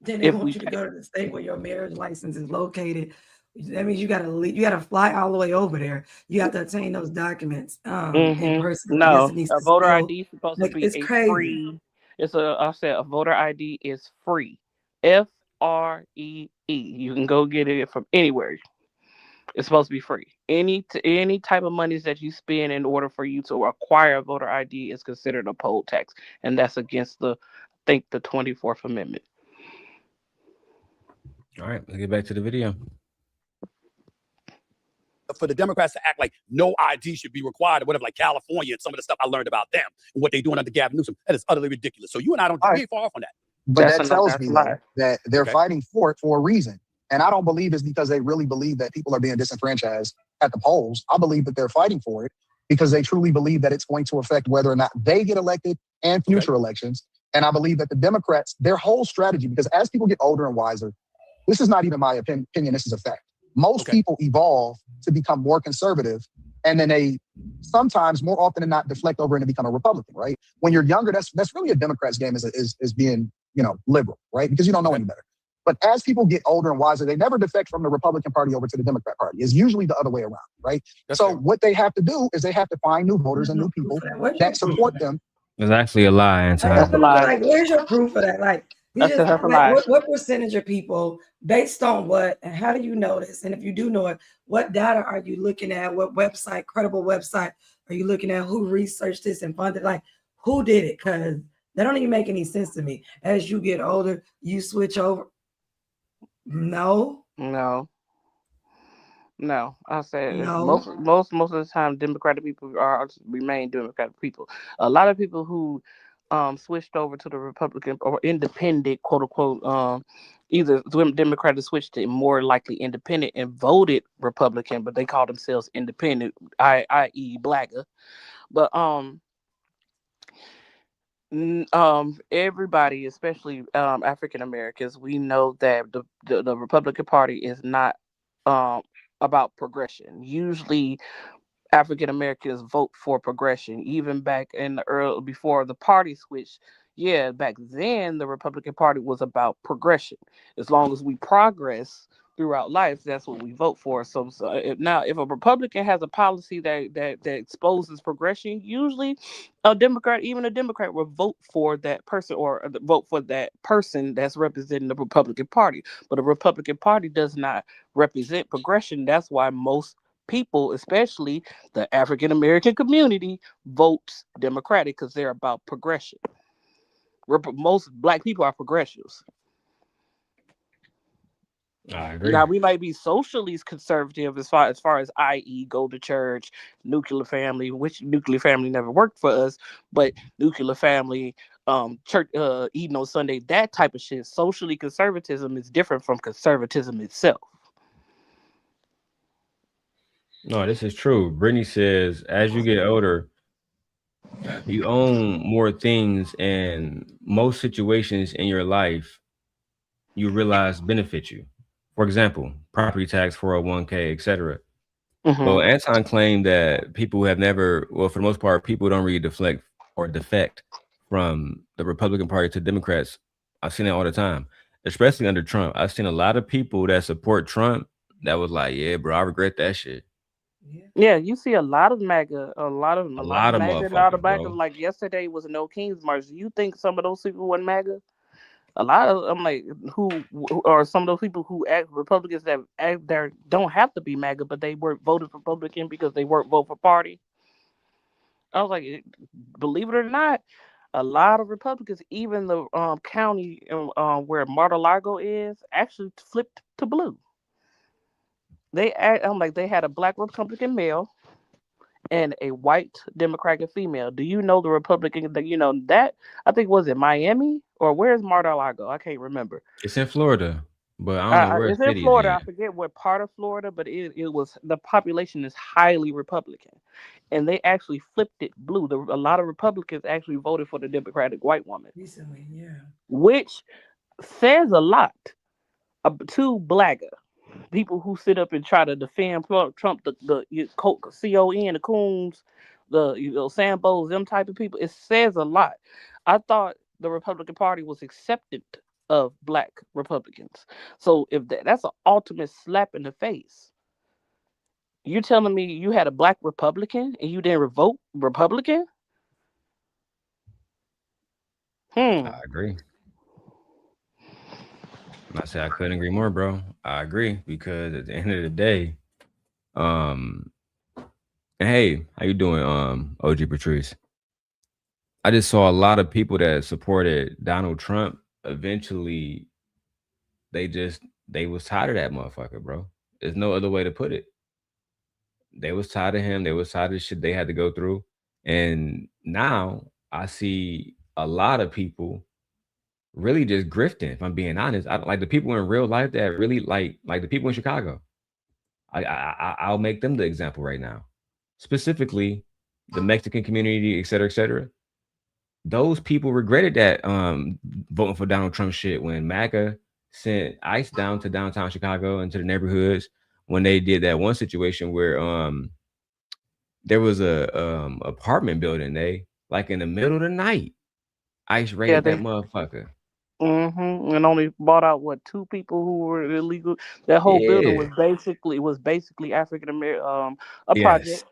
Then they want you to go to the state where your marriage license is located. That means you gotta fly all the way over there. You have to obtain those documents in person. No, a voter ID is supposed to be crazy. free. I said a voter ID is free. FREE. You can go get it from anywhere. It's supposed to be free. Any type of monies that you spend in order for you to acquire a voter ID is considered a poll tax, and that's against the 24th Amendment. All right, let's get back to the video. For the Democrats to act like no ID should be required or whatever, like California and some of the stuff I learned about them and what they're doing under Gavin Newsom, that is utterly ridiculous. So you and I don't be far off on that. But that tells me that they're fighting for it for a reason. And I don't believe it's because they really believe that people are being disenfranchised at the polls. I believe that they're fighting for it because they truly believe that it's going to affect whether or not they get elected and future elections. And I believe that the Democrats, their whole strategy, because as people get older and wiser, this is not even my opinion, this is a fact. Most people evolve to become more conservative, and then they sometimes, more often than not, deflect over and become a Republican, right? When you're younger, that's really a Democrat's game is being, liberal, right? Because you don't know any better. But as people get older and wiser, they never defect from the Republican Party over to the Democrat Party. It's usually the other way around, right? What they have to do is they have to find new voters and new people that support them. It's actually a lie, Anton. That's a lie. Like, where's your proof of that? Like, what percentage of people, based on what, and how do you know this? And if you do know it, what data are you looking at? What website, credible website, are you looking at? Who researched this and funded? Like, who did it? Because that don't even make any sense to me. As you get older, you switch over. No. I said no. Most of the time, Democratic people remain Democratic people. A lot of people who switched over to the Republican or independent, quote unquote, either Democrats switched to more likely independent and voted Republican, but they call themselves independent, i.e. blacker. But everybody, especially African Americans, we know that the Republican Party is not about progression. Usually African Americans vote for progression. Even back in the before the party switch, back then the Republican Party was about progression. As long as we progress throughout life, that's what we vote for. So if a Republican has a policy that exposes progression, usually a Democrat will vote for that person, or vote for that person that's representing the Republican Party. But the Republican Party does not represent progression. That's why most people, especially the African American community, votes Democratic, because they're about progression. Most black people are progressives. I agree. Now we might be socially conservative as far as i.e. go to church, nuclear family, which nuclear family never worked for us, but nuclear family, church, eating on Sunday, that type of shit. Socially conservatism is different from conservatism itself. No, this is true. Brittany says, as you get older, you own more things, and most situations in your life you realize benefit you. For example, property tax, 401k, etc. Hmm. Well, Anton claimed that people have never, well, for the most part, people don't really deflect or defect from the Republican Party to Democrats. I've seen it all the time, especially under Trump. I've seen a lot of people that support Trump that was like, yeah, bro, I regret that shit. Yeah. Yeah, you see a lot of MAGA, a lot of A lot of MAGA and all the motherfuckers, MAGA. bro. Like yesterday was a No Kings March. Do you think some of those people were MAGA? A lot of I'm like who are some of those people who act Republicans that act there don't have to be MAGA, but they were voted Republican because they weren't vote for party. I was like, believe it or not, a lot of Republicans, even the county where Mar-a-Lago is, actually flipped to blue. I'm like, they had a black Republican male and a white Democratic female. Do you know the Republican that that I think was in Miami or where's Mar-a-Lago? I can't remember. It's in Florida, but I don't know where It's in city it's Florida. I in. forget what part of Florida, but it was the population is highly Republican, and they actually flipped it blue. A lot of Republicans actually voted for the Democratic white woman, Recently, yeah. which says a lot to blagger people who sit up and try to defend Trump, CON, the Coons, the Sambos, them type of people. It says a lot. I thought the Republican Party was acceptant of black Republicans. So if that's an ultimate slap in the face. You're telling me you had a black Republican and you didn't vote Republican? I Hmm. agree. I say I couldn't agree more, bro. I agree because at the end of the day, um, and hey, how you doing, OG Patrice? I just saw a lot of people that supported Donald Trump. Eventually, they was tired of that motherfucker, bro. There's no other way to put it. They was tired of him. They was tired of the shit they had to go through. And now I see a lot of people really just grifting. If I'm being honest, I like the people in real life that really like the people in Chicago. I'll make them the example right now. Specifically, the Mexican community, et cetera, et cetera. Those people regretted that voting for Donald Trump shit when MAGA sent ICE down to downtown Chicago into the neighborhoods when they did that one situation where there was a apartment building, they like in the middle of the night, ICE Yeah, raided that they. motherfucker. And only bought out what two people who were illegal. That whole building Yeah. was basically African American. A Yes. project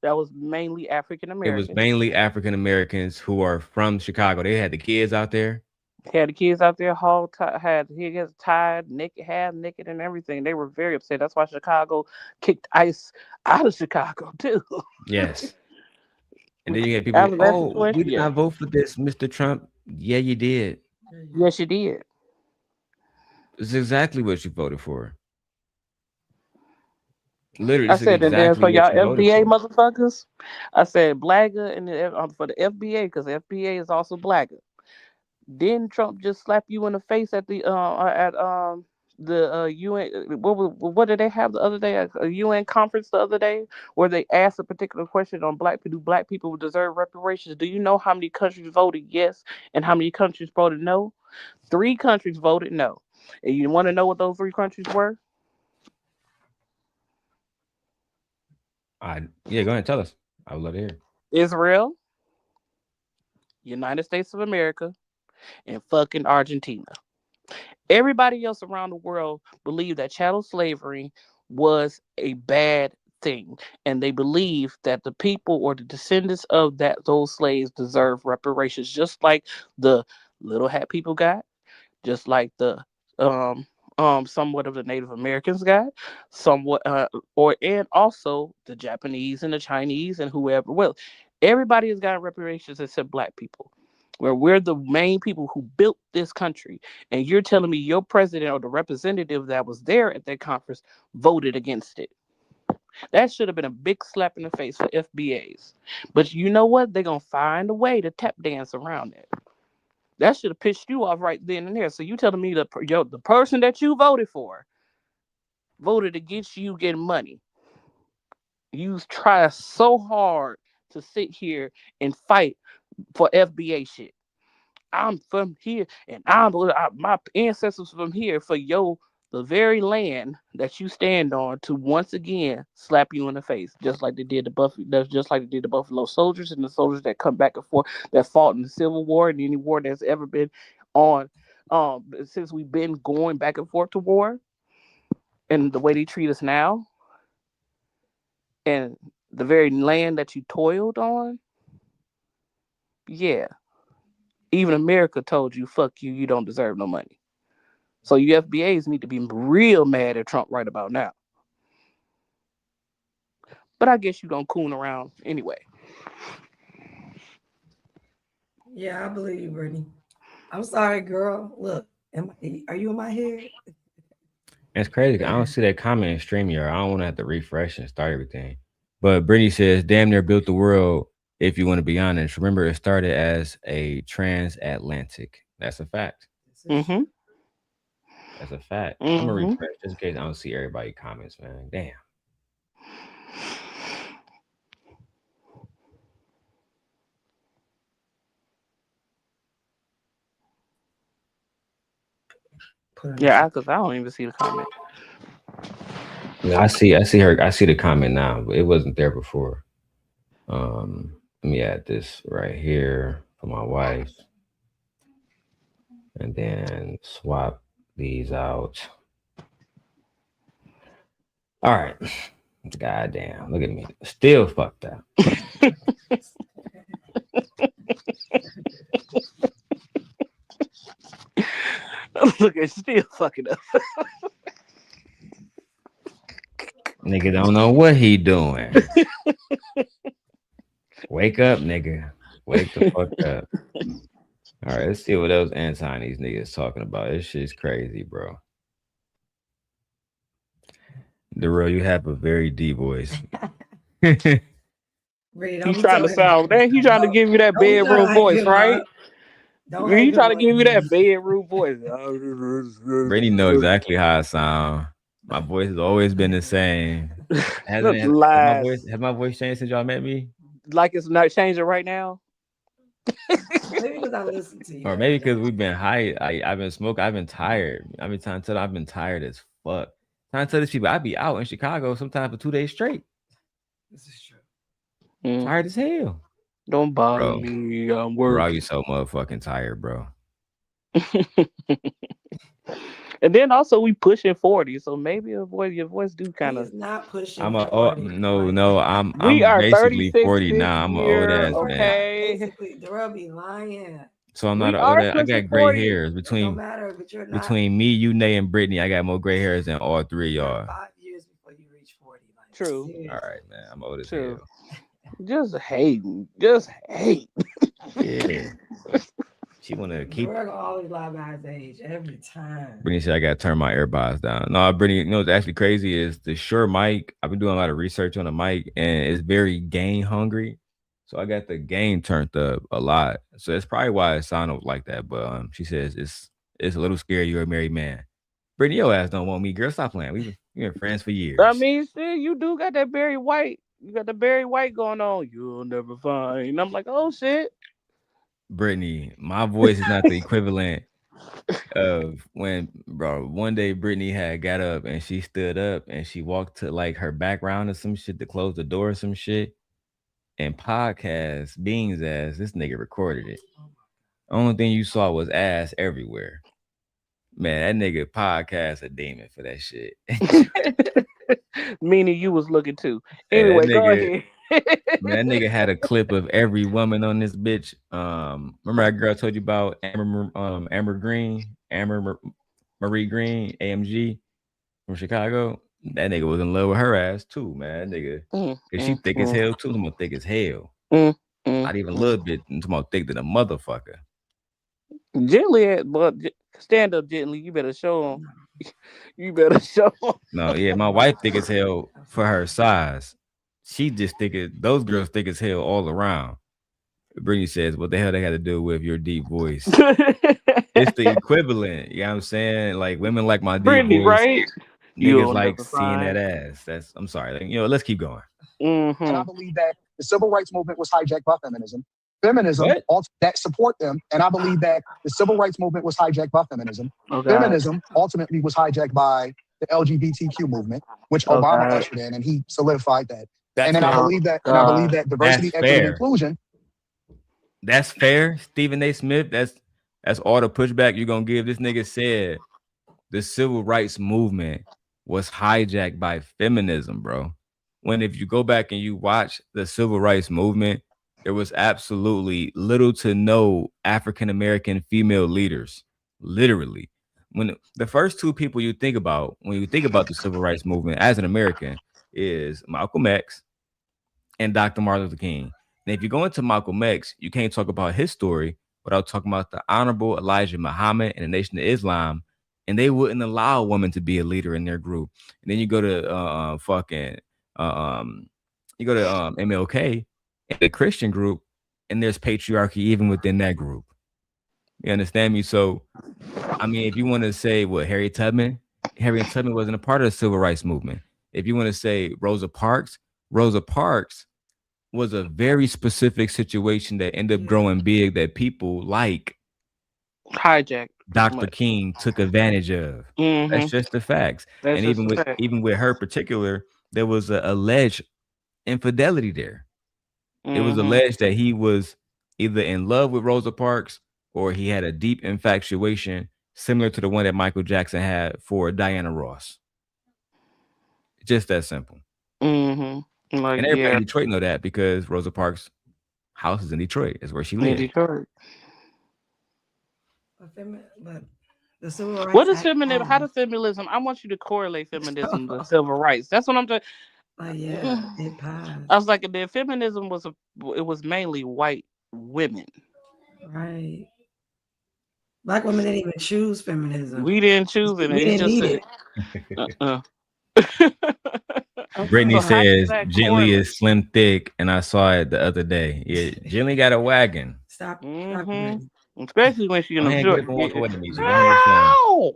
that was mainly African It was Americans. mainly African Americans who are from Chicago. They had the kids out there. Had the kids out there, had kids tied, naked, half naked, and everything. They were very upset. That's why Chicago kicked ICE out of Chicago too. Yes. And then you had people, After that oh, we situation, did yeah, not vote for this, Mr. Trump. Yeah, you did. Yeah, you yes, you did. It's exactly what you voted for. Literally, I this is said, and then exactly for what y'all you voted FBA for. motherfuckers, I said Blagger and for the FBA because the FBA is also Blagger. Didn't Trump just slap you in the face at the UN? What did they have the other day? A UN conference the other day where they asked a particular question on black people. Do black people deserve reparations? Do you know how many countries voted yes and how many countries voted no? 3 countries voted no. And you want to know what those 3 countries were? Yeah, go ahead and tell us. I would love to hear. Israel, United States of America, and fucking Argentina. Everybody else around the world believed that chattel slavery was a bad thing, and they believe that the people or the descendants of those slaves deserve reparations, just like the little hat people got, just like the um somewhat of the Native Americans got, somewhat or and also the Japanese and the Chinese and whoever. Well, everybody has got reparations except black people. where we're the main people who built this country, and you're telling me your president or the representative that was there at that conference voted against it. That should have been a big slap in the face for FBAs. But you know what? They're going to find a way to tap dance around it. That should have pissed you off right then and there. So you telling me the person that you voted for voted against you getting money. You try so hard to sit here and fight for FBA shit. I'm from here, and my ancestors from here for the very land that you stand on to once again slap you in the face, just like they did the Buffalo Soldiers and the soldiers that come back and forth that fought in the Civil War and any war that's ever been on, since we've been going back and forth to war, and the way they treat us now, and the very land that you toiled on. Yeah, even America told you, fuck you, you don't deserve no money. So you FBAs need to be real mad at Trump right about now. But I guess you don't coon around anyway. Yeah, I believe you, Brittany. I'm sorry, girl. Look, are you in my head? It's crazy. I don't see that comment in StreamYard. I don't want to have to refresh and start everything. But Brittany says, damn near built the world, if you want to be honest. Remember, it started as a transatlantic. That's a fact. Mm-hmm. That's a fact. Mm-hmm. I'm going to refresh just in case I don't see everybody comments, man. Damn. Yeah, because I don't even see the comment. No, I see her. I see the comment now, but it wasn't there before. Let me add this right here for my wife, and then swap these out. All right. Goddamn. Look at me. Still fucked up. Look at still fucking up. Nigga don't know what he doing. Wake up, nigga. Wake the fuck up. All right, let's see what else Anton these niggas talking about. This shit's crazy, bro. Darrel, you have a very deep voice. He's trying to sound. He's trying to give you that bedroom voice, right? He's trying to give you that bedroom voice. Brittany know exactly how I sound. My voice has always been the same. Has my voice changed since y'all met me? Like it's not changing right now? Maybe because I listen to you. Or maybe because we've been high. I've been smoking. I've been tired. I've been trying to tell them I've been tired as fuck. Trying to tell these people I be out in Chicago sometimes for 2 days straight. This is true. Tired as hell. Don't bother me. I'm working. Bro, you so motherfucking tired, bro. And then also we pushing 40, so maybe your voice do kind of. Not pushing. I'm 40. No. I'm are basically 40 now. I'm an old ass man. Basically, Darrel be lying. So I'm not an old ass. I got gray hairs between. No matter, but you're not. Between me, you, Nay, and Brittany, I got more gray hairs than all three of y'all. 5 years before you reach 40. Like, true. Seriously. All right, man. I'm old as hell. Just hating. Just hate. Yeah. She wanna keep. We're gonna always lie about his age every time. Brittany said I gotta turn my AirPods down. No, Brittany, you know what's actually crazy is the Shure mic. I've been doing a lot of research on the mic, and it's very gain hungry. So I got the gain turned up a lot. So that's probably why it sounded like that. But she says it's a little scary. You're a married man. Brittany, your ass don't want me, girl. Stop playing. We've been friends for years. I mean, see, you do got that Barry White. You got the Barry White going on. You'll never find. And I'm like, oh shit. Brittany, my voice is not the equivalent of when, bro, one day Brittany had got up and she stood up and she walked to like her background or some shit to close the door or some shit. And podcast Beans ass, this nigga recorded it. Only thing you saw was ass everywhere. Man, that nigga podcast a demon for that shit. Meaning you was looking too. Anyway, go ahead. Man, that nigga had a clip of every woman on this bitch. Remember that girl I told you about Amber Marie Green, AMG from Chicago? That nigga was in love with her ass too, man. That nigga, cause she thick as hell too. I'm thick as hell. Not even a little bit. I'm talking about thick than a motherfucker. Gently, but stand up gently. You better show them. You better show 'em. No, yeah, my wife thick as hell for her size. She just thick as those girls thick as hell all around. Brittany says, "What the hell they got to do with your deep voice?" It's the equivalent. You know what I'm saying? Like women like my deep Brittany, voice. right? Niggas You'll like never seeing that find. ass. That's I'm sorry. Like, let's keep going. And I Mm-hmm. believe that the civil rights movement was hijacked by feminism. Feminism What? that support them, and I believe that the civil rights movement was hijacked by feminism. Oh God. Feminism ultimately was hijacked by the LGBTQ movement, which Oh Obama God. ushered in, and he solidified that. And That's then I fair. Oh believe that, and I believe God. that That's diversity, equity, and fair. inclusion. That's fair. Stephen A. Smith. That's all the pushback you're gonna give. This nigga said the civil rights movement was hijacked by feminism, bro. When if you go back and you watch the civil rights movement, there was absolutely little to no African American female leaders. Literally. When the first two people you think about when you think about the civil rights movement as an American is Malcolm X and Dr. Martin Luther King. And if you go into Malcolm X, you can't talk about his story without talking about the Honorable Elijah Muhammad and the Nation of Islam. And they wouldn't allow a woman to be a leader in their group. And then you go to uh, um, MLK and the Christian group, and there's patriarchy even within that group. You understand me? So, I mean, if you want to say what Harriet Tubman wasn't a part of the civil rights movement. If you want to say Rosa Parks was a very specific situation that ended up growing big that people like Hijacked pretty Dr. much. King took advantage of. That's Mm-hmm. just the facts. That's And just a fact. even with her particular, there was a alleged infidelity there. It was Mm-hmm. alleged that he was either in love with Rosa Parks or he had a deep infatuation similar to the one that Michael Jackson had for Diana Ross. Just that simple. Mm-hmm. Like, And everybody yeah, in Detroit know that because Rosa Parks' house is in Detroit. Is where she in lived. Detroit. But the Civil What Rights is Act feminism? How passed. does feminism? I want you to correlate feminism to civil rights. That's what I'm doing. Like, yeah, it passed. I was like, the feminism was it was mainly white women. Right. Black women didn't even choose feminism. We didn't choose it. We It's didn't just need a. it. Uh-uh. Brittany So how does says that gently correlate? is slim thick, and I saw it the other day. Yeah, gently got a wagon. Stop it, Mm-hmm. Brittany. Especially when she in Go a ahead, get up and walk joint. away, Misha. Go ahead, son. No.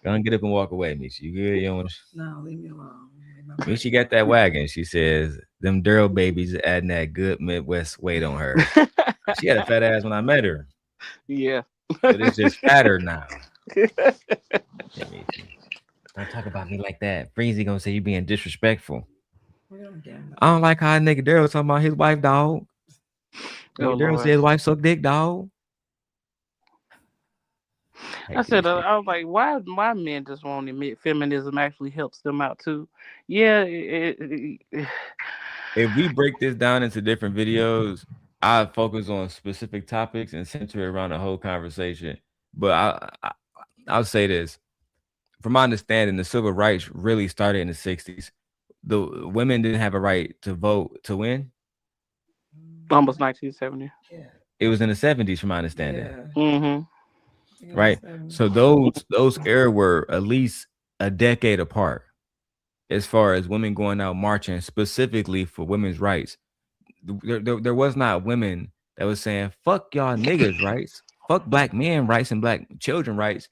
Go ahead, get up and walk away, Misha. You good? You don't want No, leave me alone. Leave my Misha Brittany. got that wagon. She says them Darrel babies adding that good Midwest weight on her. She had a fat ass when I met her, Yeah. but it's just fatter now. Yeah, Misha. Don't talk about me like that. Breezy gonna say you being disrespectful. We don't get I don't like how nigga Darrell talking about his wife, dog. Oh Nigga Darrell said Lord. his wife suck dick, dog. I Hate said, this shit. I was like, why men just won't admit feminism actually helps them out too? Yeah, If we break this down into different videos, I focus on specific topics and center it around the whole conversation. But I'll say this: from my understanding, the civil rights really started in the '60s. The women didn't have a right to vote to win. almost 1970. Yeah. It was in the '70s, from my understanding, Yeah. Mm-hmm. right? So those era were at least a decade apart as far as women going out marching specifically for women's rights. There was not women that was saying fuck y'all niggas rights, fuck black men rights and black children rights.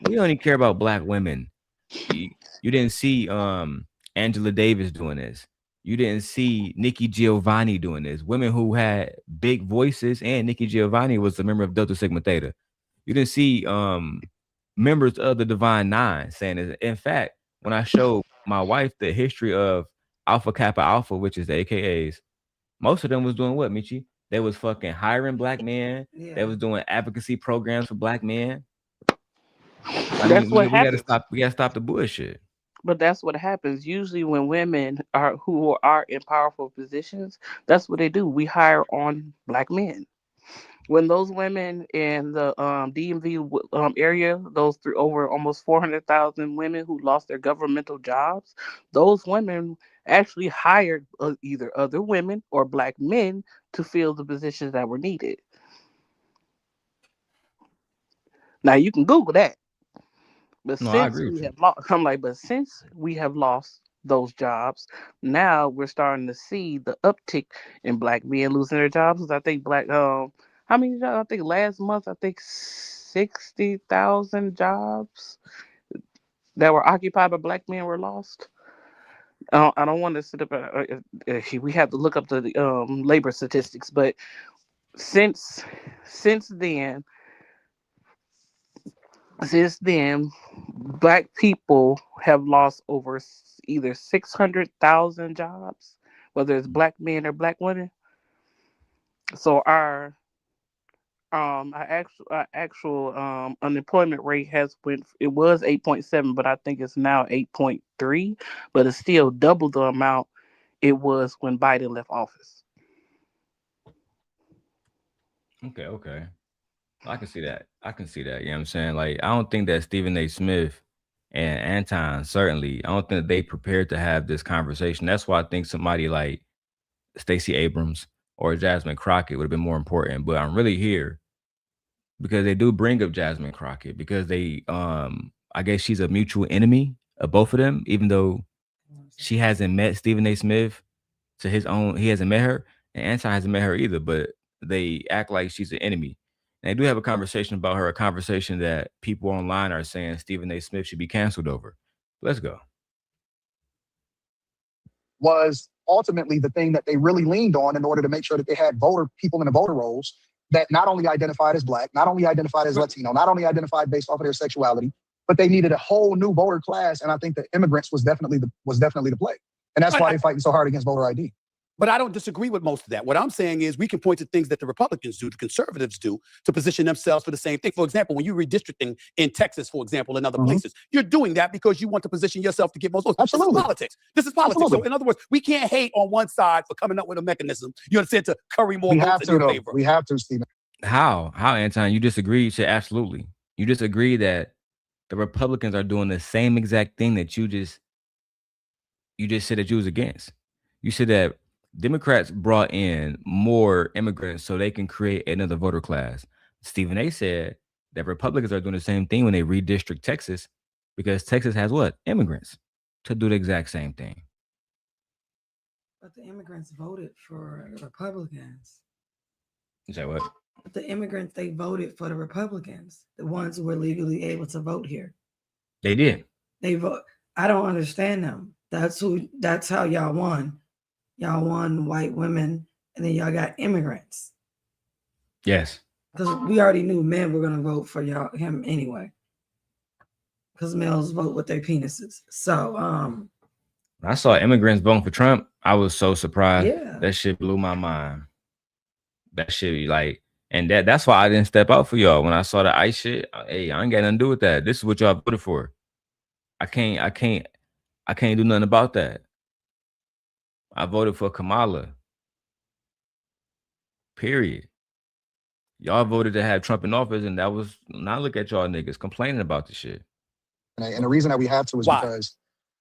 We only care about black women. You didn't see Angela Davis doing this. You didn't see Nikki Giovanni doing this. Women who had big voices, and Nikki Giovanni was a member of Delta Sigma Theta. You didn't see members of the Divine Nine saying this. In fact, when I showed my wife the history of Alpha Kappa Alpha, which is the AKAs, most of them was doing what, Michi? They was fucking hiring black men. Yeah. They was doing advocacy programs for black men. I That's mean, what we gotta happens. stop. We gotta stop the bullshit. But that's what happens. Usually, when women are who are in powerful positions, that's what they do. We hire on black men. When those women in the DMV area, those through over almost 400,000 women who lost their governmental jobs, those women actually hired either other women or black men to fill the positions that were needed. Now you can Google that. But No, I since agree with we you. have lost, I'm like, but since we have lost those jobs, now we're starting to see the uptick in black men losing their jobs. 'Cause I think how many jobs? I think last month, I think 60,000 jobs that were occupied by black men were lost. I don't want to sit up. We have to look up the labor statistics, but since since then, since then, black people have lost over either 600,000 jobs, whether it's black men or black women. So our actual unemployment rate has went. It was 8.7, but I think it's now 8.3. But it's still double the amount it was when Biden left office. Okay. I can see that. I can see that. You know what I'm saying? Like, I don't think that Stephen A. Smith and Anton, certainly, I don't think that they prepared to have this conversation. That's why I think somebody like Stacey Abrams or Jasmine Crockett would have been more important. But I'm really here because they do bring up Jasmine Crockett because I guess she's a mutual enemy of both of them, even though she hasn't met Stephen A. Smith to his own. He hasn't met her, and Anton hasn't met her either. But they act like she's an enemy. And they do have a conversation about her, a conversation that people online are saying Stephen A. Smith should be canceled over. Let's go. Was ultimately the thing that they really leaned on in order to make sure that they had people in the voter rolls that not only identified as black, not only identified as Latino, not only identified based off of their sexuality, but they needed a whole new voter class. And I think that immigrants was definitely the play. And that's why they're fighting so hard against voter ID. But I don't disagree with most of that. What I'm saying is we can point to things that the Republicans do, the conservatives do, to position themselves for the same thing. For example, when you're redistricting in Texas, for example, and other places, you're doing that because you want to position yourself to get most votes. Absolutely. This is politics. This is politics. Absolutely. So in other words, we can't hate on one side for coming up with a mechanism, you understand, to curry more We votes have in to, your though. favor. We have to, Stephen. How, Anton? You disagree? You said absolutely. You disagree that the Republicans are doing the same exact thing that you just said that you was against. You said that Democrats brought in more immigrants so they can create another voter class. Stephen A. said that Republicans are doing the same thing when they redistrict Texas because Texas has what? Immigrants to do the exact same thing. But the immigrants voted for the Republicans. You say what? But the immigrants, they voted for the Republicans, the ones who were legally able to vote here. They did. They vote. I don't understand them. That's how y'all won. Y'all won white women, and then y'all got immigrants. Yes. Because we already knew men were gonna vote for him anyway. Because males vote with their penises. So I saw immigrants voting for Trump. I was so surprised. Yeah. That shit blew my mind. That shit, like, and that's why I didn't step out for y'all when I saw the ICE shit. Hey, I ain't got nothing to do with that. This is what y'all voted for. I can't do nothing about that. I voted for Kamala. Period. Y'all voted to have Trump in office, and that was now look at y'all niggas complaining about the shit. And the reason that we have to is Why?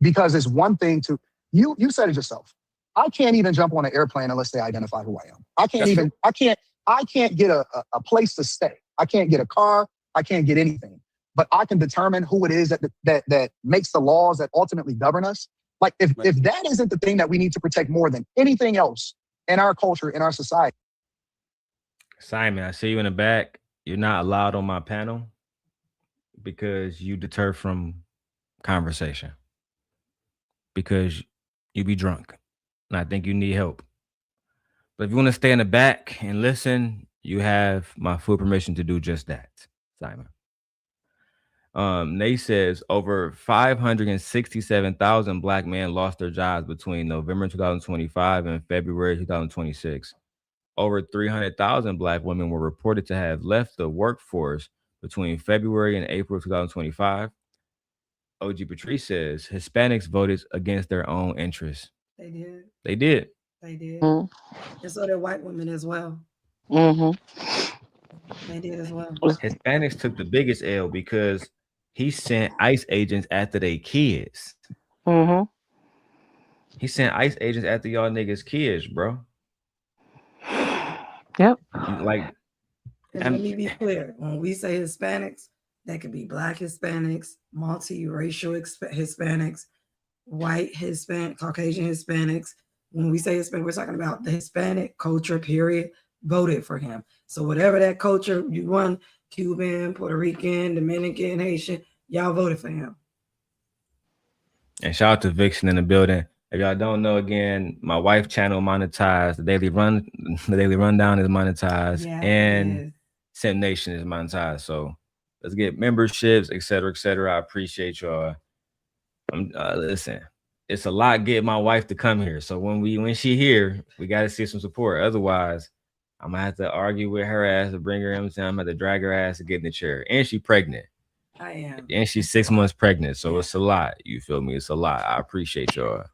because it's one thing to you said it yourself. I can't even jump on an airplane unless they identify who I am. I can't get a place to stay. I can't get a car. I can't get anything. But I can determine who it is that makes the laws that ultimately govern us. Like if that isn't the thing that we need to protect more than anything else in our culture, in our society. Simon, I see you in the back. You're not allowed on my panel because you deter from conversation. Because you be drunk. And I think you need help. But if you want to stay in the back and listen, you have my full permission to do just that, Simon. Nate says over 567,000 black men lost their jobs between November 2025 and February 2026. Over 300,000 black women were reported to have left the workforce between February and April 2025. OG Patrice says Hispanics voted against their own interests. They did. They did. They did. Mm. And so did white women as well. Mm-hmm. They did as well. Hispanics took the biggest L because he sent ICE agents after their kids. Mm-hmm. He sent ICE agents after y'all niggas' kids, bro. Yep. Like, And let me be clear. When we say Hispanics, That could be Black Hispanics, multiracial Hispanics, white Hispanic, Caucasian Hispanics. When we say Hispanic, we're talking about the Hispanic culture, period, voted for him. So whatever that culture you want, Cuban, Puerto Rican, Dominican, Haitian, y'all voted for him. And shout out to Vixen in the building. If y'all don't know, again, my wife channel monetized. The Daily Rundown is monetized, Yeah, and Simp Nation is monetized. So let's get memberships, et cetera, et cetera. I appreciate y'all. Listen, it's a lot getting my wife to come here. So when she here, we got to see some support. Otherwise, I'm gonna have to argue with her ass to bring her in. I'm gonna have to drag her ass to get in the chair. And she pregnant. I am. And she's 6 months pregnant. So it's a lot. You feel me? It's a lot. I appreciate y'all.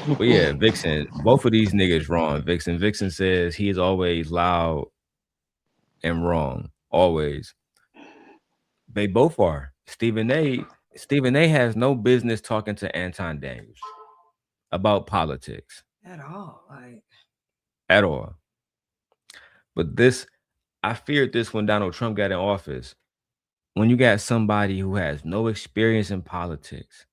But yeah, Vixen, both of these niggas wrong. Vixen says he is always loud and wrong. Always. They both are. Stephen A has no business talking to Anton Daniels about politics. At all. Like, at all. But I feared this when Donald Trump got in office. When you got somebody who has no experience in politics,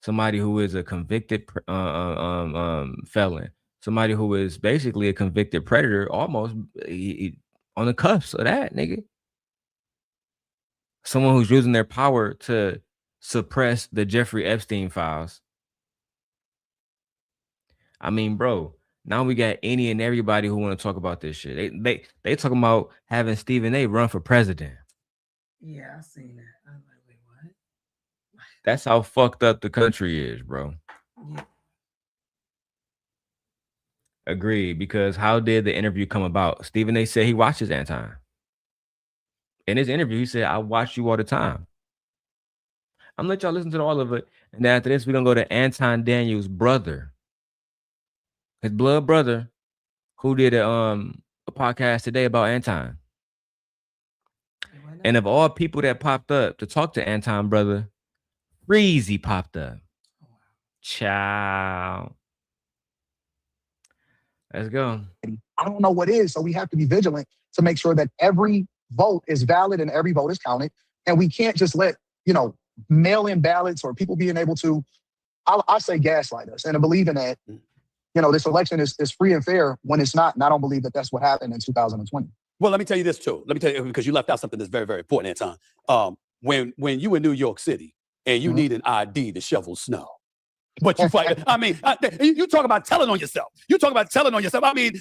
somebody who is a convicted felon, somebody who is basically a convicted predator, almost on the cuffs of that, nigga. Someone who's using their power to suppress the Jeffrey Epstein files. I mean, bro, now we got any and everybody who want to talk about this shit. They talking about having Stephen A run for president. Yeah, I seen that. I was like, wait, what? That's how fucked up the country is, bro. Yeah. Agreed. Because how did the interview come about? Stephen A said he watches Anton. In his interview, he said, I watch you all the time. I'm gonna let y'all listen to all of it. And then after this, we're gonna go to Anton Daniels' brother, his blood brother, who did a podcast today about Anton. And of all people that popped up to talk to Anton, brother, Breezy popped up. Ciao. Let's go. I don't know what is, so we have to be vigilant to make sure that every vote is valid and every vote is counted. And we can't just let, mail-in ballots or people being able to, I say gaslight us. And I believe in that, this election is free and fair when it's not. And I don't believe that that's what happened in 2020. Well, let me tell you this too. Let me tell you, because you left out something that's very, very important, Anton. When you in New York City and you need an ID to shovel snow, but you fight. I mean, you talk about telling on yourself. You talk about telling on yourself. I mean,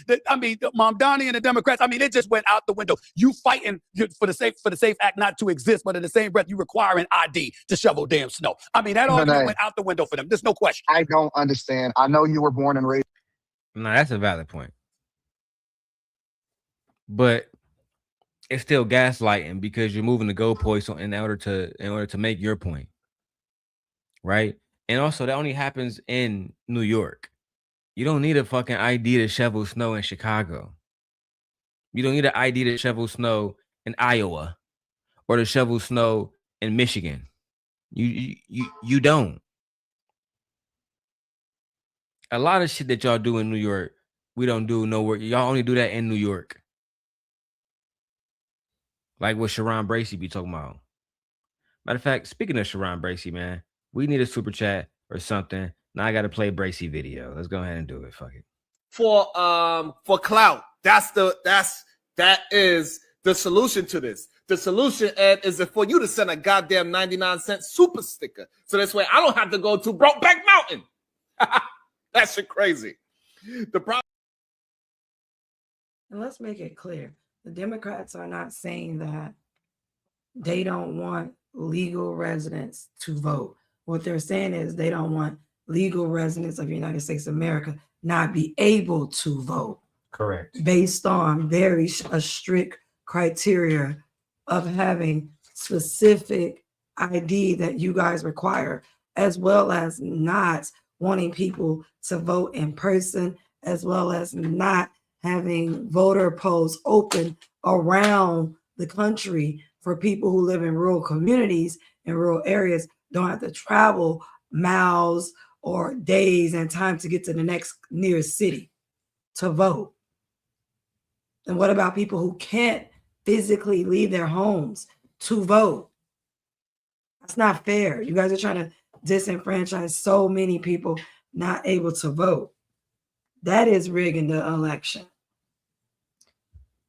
Mom Donnie and the Democrats. I mean, it just went out the window. You fighting for the safe act not to exist, but in the same breath, you require an ID to shovel damn snow. I mean, that argument went out the window for them. There's no question. I don't understand. I know you were born and raised. No, that's a valid point. But it's still gaslighting because you're moving the goalposts in order to make your point, right? And also, that only happens in New York. You don't need a fucking ID to shovel snow in Chicago. You don't need an ID to shovel snow in Iowa or to shovel snow in Michigan. You don't. A lot of shit that y'all do in New York, we don't do nowhere. Y'all only do that in New York. Like what Sharon Bracey be talking about. Matter of fact, speaking of Sharon Bracey, man, we need a super chat or something. Now I got to play Bracey video. Let's go ahead and do it. Fuck it. For clout. That is the solution to this. The solution, Ed, is for you to send a goddamn 99-cent super sticker. So this way I don't have to go to Brokeback Mountain. That shit crazy. The problem. And let's make it clear. The Democrats are not saying that they don't want legal residents to vote. What they're saying is they don't want legal residents of the United States of America not be able to vote. Correct. Based on very strict criteria of having specific ID that you guys require, as well as not wanting people to vote in person, as well as not having voter polls open around the country for people who live in rural communities and rural areas, don't have to travel miles or days and time to get to the next nearest city to vote. And what about people who can't physically leave their homes to vote. That's not fair. You guys are trying to disenfranchise so many people not able to vote. That is rigging the election.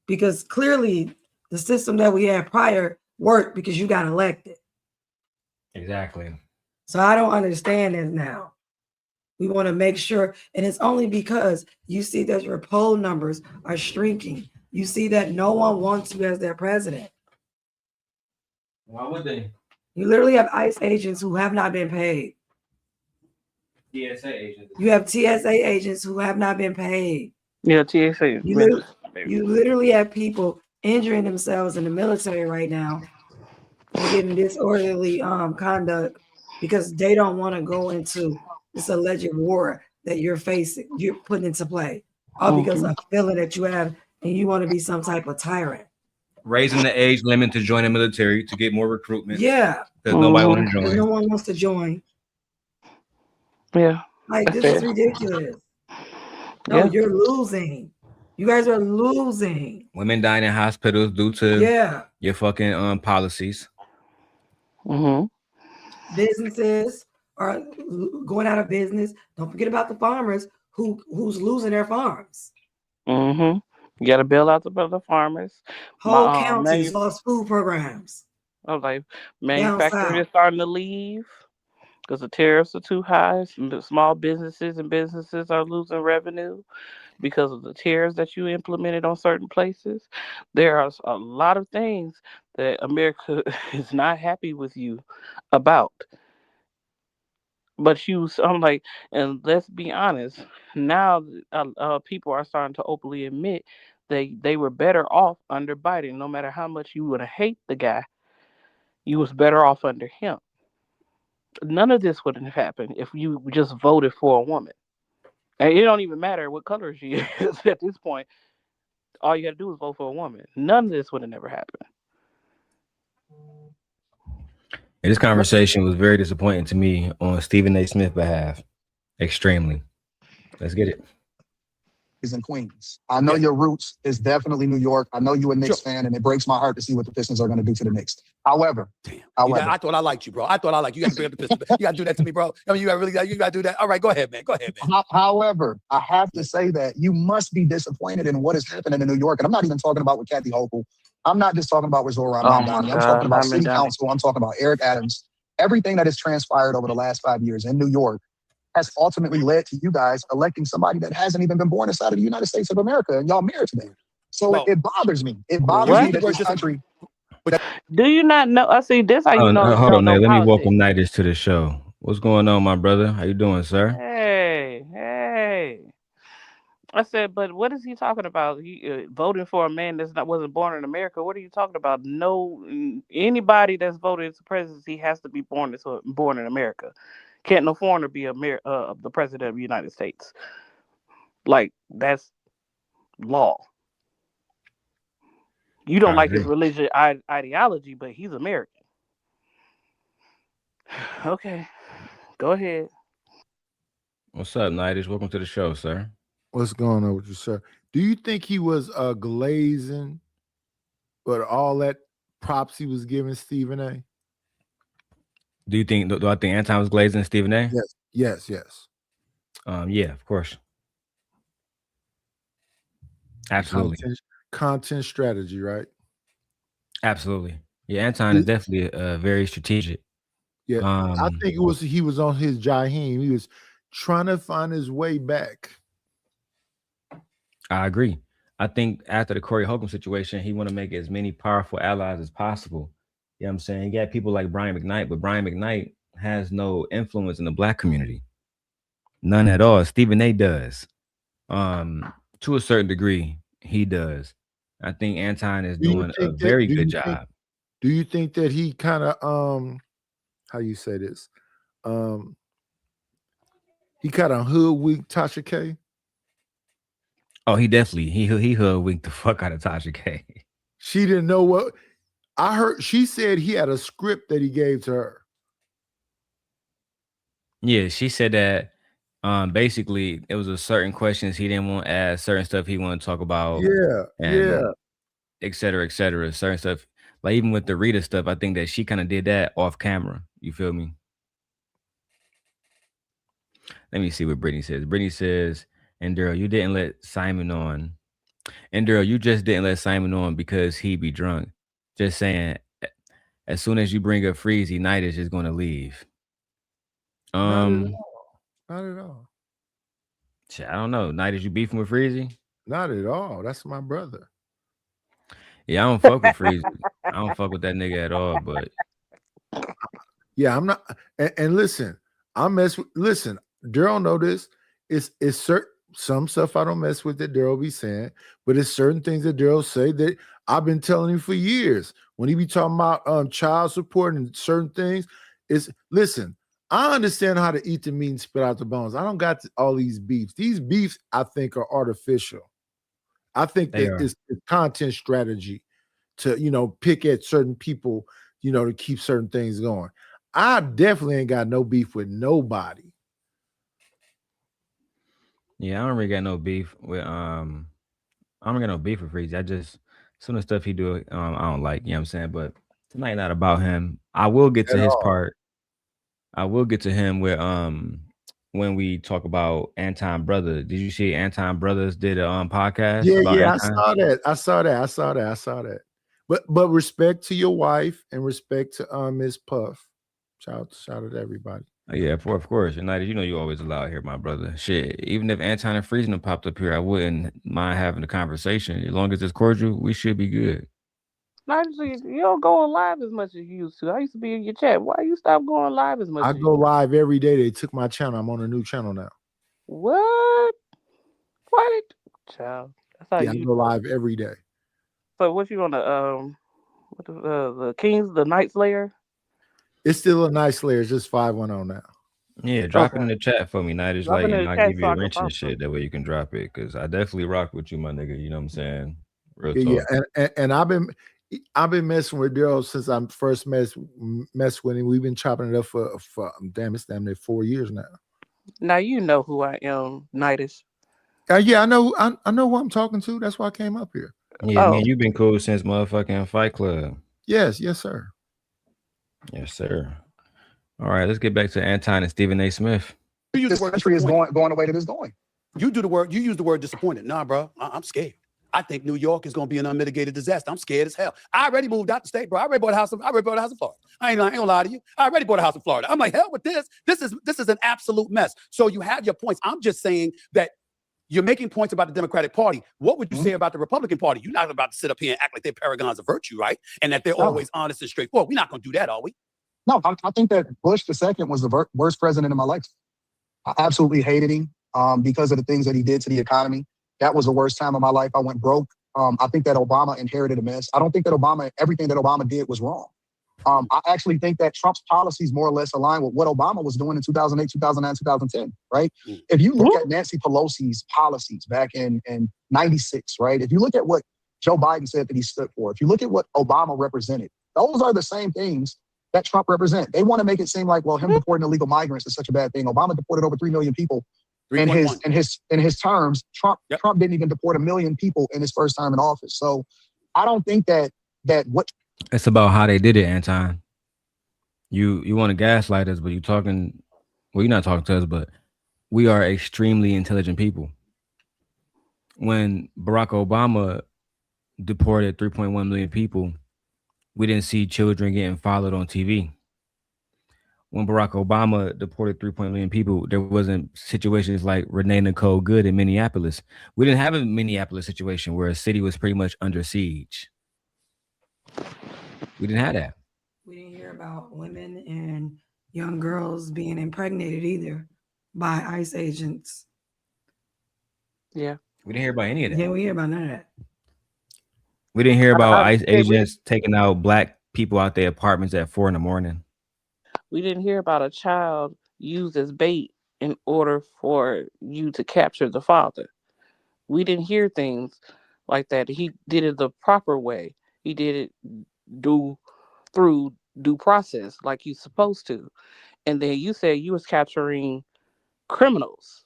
Because clearly the system that we had prior worked because you got elected. Exactly. So I don't understand this now. We want to make sure, and it's only because you see that your poll numbers are shrinking. You see that no one wants you as their president. Why would they? You literally have ICE agents who have not been paid. TSA agents. You have TSA agents who have not been paid. Yeah, TSA. You literally have people injuring themselves in the military right now and getting disorderly conduct because they don't want to go into this alleged war that you're putting into play, all because of a feeling that you have and you want to be some type of tyrant. Raising the age limit to join the military to get more recruitment. Yeah. Because nobody wants to join. No one wants to join. Yeah. Like, this is ridiculous. No, you're losing. You guys are losing. Women dying in hospitals due to your fucking policies. Businesses are going out of business. Don't forget about the farmers who's losing their farms. You got to bail out the farmers. Whole counties lost food programs. I was like, manufacturers are starting to leave because the tariffs are too high. Small businesses are losing revenue because of the tariffs that you implemented on certain places. There are a lot of things that America is not happy with you about. But I'm like, and let's be honest, now people are starting to openly admit they were better off under Biden. No matter how much you would hate the guy, you was better off under him. None of this wouldn't have happened if you just voted for a woman. And it don't even matter what color she is at this point. All you got to do is vote for a woman. None of this would have never happened. And this conversation was very disappointing to me on Stephen A. Smith's behalf. Extremely. Let's get it. In Queens. I know your roots is definitely New York. I know you're a Knicks fan, and it breaks my heart to see what the Pistons are going to do to the Knicks. However, I thought I liked you, bro. I thought I liked you. You got to bring up the Pistons. You got to do that to me, bro. I mean, you got to do that. All right, go ahead, man. However, I have to say that you must be disappointed in what is happening in New York, and I'm not even talking about with Kathy Hochul. I'm not just talking about with Zohran Mamdani. I'm talking about City Council. I'm talking about Eric Adams. Everything that has transpired over the last 5 years in New York has ultimately led to you guys electing somebody that hasn't even been born inside of the United States of America, and y'all married to them. So it bothers me. It bothers me that this country. Do you not know? I see this. How you know? Hold on, let me welcome Nidus to the show. What's going on, my brother? How you doing, sir? Hey. I said, but what is he talking about? He voting for a man wasn't born in America. What are you talking about? No, anybody that's voted to presidency has to be born in America. Can't no foreigner be the president of the United States. Like, that's law. You don't like his religious ideology, but he's American. Okay, go ahead. What's up, Nidus? Welcome to the show, sir. What's going on with you, sir? Do you think he was glazing, but all that props he was giving Stephen A? Do I think Anton was glazing Stephen A? Yes. Yeah, of course. Absolutely. Content strategy, right? Absolutely. Yeah, Anton is definitely very strategic. Yeah, I think he was on his Jaheim. He was trying to find his way back. I agree. I think after the Corey Holcomb situation, he want to make as many powerful allies as possible. You know what I'm saying? You got people like Brian McKnight, but Brian McKnight has no influence in the Black community. None at all. Stephen A. does. To a certain degree, he does. I think Anton is doing a very good job. Do you think that he kind of how you say this? He kind of hoodwinked Tasha K? Oh, he definitely he hoodwinked the fuck out of Tasha K. She didn't know what I heard. She said he had a script that he gave to her. Yeah, she said that basically it was a certain questions he didn't want to ask, certain stuff he wanted to talk about. Yeah, et cetera, certain stuff. Like even with the Rita stuff, I think that she kind of did that off camera. You feel me? Let me see what Brittany says. Brittany says, and Darrel, you didn't let Simon on. And Darrel, you just didn't let Simon on because he be drunk. Just saying, as soon as you bring up Freezy, Night is just gonna leave. Not at all. Not at all. Shit, I don't know. Night is you beefing with Freezy? Not at all. That's my brother. Yeah, I don't fuck with Freezy. I don't fuck with that nigga at all. But Yeah, I'm not. And listen, I mess with. Listen, Darrel know this. It's certain some stuff I don't mess with that Darrel be saying, but it's certain things that Darrel say that I've been telling him for years. When he be talking about child support and certain things, is listen. I understand how to eat the meat and spit out the bones. I don't got all these beefs. These beefs I think are artificial. I think they that are. it's the content strategy to pick at certain people, to keep certain things going. I definitely ain't got no beef with nobody. Yeah, I don't really got no beef with I don't got no beef with Freezy. I just some of the stuff he do I don't like, you know what I'm saying? But tonight not about him. I will get to At his all. part. I will get to him with when we talk about Anton Brother. Did you see Anton Brothers did a podcast Yeah, about yeah, I Anton? saw that. I saw that. I saw that. I saw that. But respect to your wife and respect to Miss Puff. Shout out to everybody. Yeah, of course. United, you know you always allowed here, my brother. Shit, even if Anton and Friesen popped up here, I wouldn't mind having a conversation. As long as it's cordial, we should be good. Actually, you don't go on live as much as you used to. I used to be in your chat. Why you stop going live as much I as you go used to? live every day. They took my channel. I'm on a new channel now. What? Why did child? That's how Yeah, I you go do it. live every day. So what you on what the Kings, the Knight Slayer? It's still a nice layer. It's just 510 now. Yeah, drop it Okay. in the chat for me, Night. It's Drop like, it in and the I'll chat give so you I a can wrench and follow. shit. That way you can drop it. Cause I definitely rock with you, my nigga. You know what I'm saying? Real Yeah, talk. and I've been messing with Darrel since I first messed with him. We've been chopping it up for it's damn near 4 years now. Now you know who I am, Knightish. Yeah, I know who I'm talking to. That's why I came up here. Yeah, Oh, man, you've been cool since motherfucking Fight Club. Yes, sir. Yes, sir. All right, let's get back to Anton and Stephen A. Smith. You use This the word country is disappointed. going the way that it's going. You use the word disappointed. Nah, bro, I'm scared. I think New York is going to be an unmitigated disaster. I'm scared as hell. I already moved out the state, bro. I already bought a house in Florida. I ain't gonna lie to you. I already bought a house in Florida. I'm like, hell with this. This is an absolute mess. So you have your points. I'm just saying that you're making points about the Democratic Party. What would you say about the Republican Party? You're not about to sit up here and act like they're paragons of virtue, right? And that they're No, always honest and straightforward. We're not going to do that, are we? no, I think that Bush the second was the worst president in my life. I absolutely hated him because of the things that he did to the economy. That was the worst time of my life. I went broke. I think that Obama inherited a mess. I don't think that everything that Obama did was wrong. I actually think that Trump's policies more or less align with what Obama was doing in 2008, 2009, 2010, right? If you look at Nancy Pelosi's policies back in 96, right? If you look at what Joe Biden said that he stood for, if you look at what Obama represented, those are the same things that Trump represent. They want to make it seem like, well, him deporting illegal migrants is such a bad thing. Obama deported over 3 million people in his terms. Trump didn't even deport 1 million people in his first time in office. So I don't think that what It's about how they did it, Anton. You want to gaslight us, but you talking. Well, you're not talking to us, but we are extremely intelligent people. When Barack Obama deported 3.1 million people, we didn't see children getting followed on TV. When Barack Obama deported 3.1 million people, there wasn't situations like Renee Nicole Good in Minneapolis. We didn't have a Minneapolis situation where a city was pretty much under siege. We didn't have that. We didn't hear about women and young girls being impregnated either by ICE agents. yeah. We didn't hear about any of that. Yeah, we hear about none of that. We didn't hear about ICE we agents taking out black people out their apartments at 4 a.m. we didn't hear about a child used as bait in order for you to capture the father. We didn't hear things like that. He did it the proper way. He did it through due process like you're supposed to. And then you said you was capturing criminals.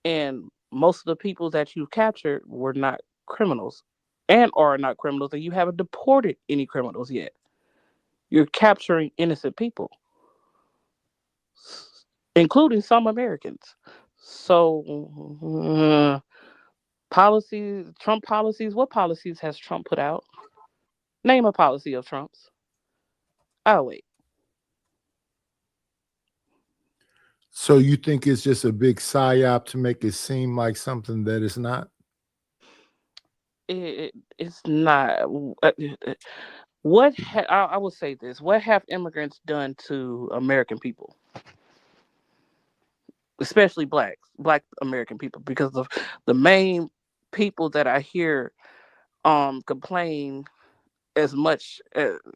And most of the people that you captured were not criminals. and are not criminals, and you haven't deported any criminals yet. You're capturing innocent people, including some Americans. So, policies, Trump policies, what policies has Trump put out? Name a policy of Trump's. Oh, wait. So you think it's just a big psyop to make it seem like something that it's not? It's not. What I will say this: what have immigrants done to American people, especially Black American people? Because of the main people that I hear complain as much,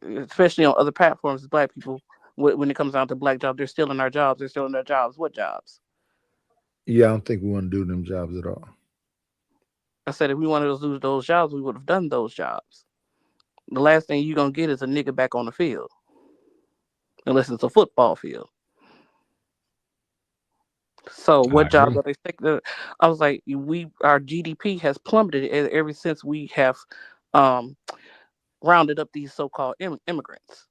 especially on other platforms, as Black people. When it comes down to Black jobs, they're still in our jobs. They're still in their jobs. What jobs? Yeah, I don't think we want to do them jobs at all. I said if we wanted to lose those jobs, we would have done those jobs. The last thing you're gonna get is a nigga back on the field, unless it's a football field. So I what jobs agree. are they taking? I was like, our GDP has plummeted ever since we have um, rounded up these so-called immigrants,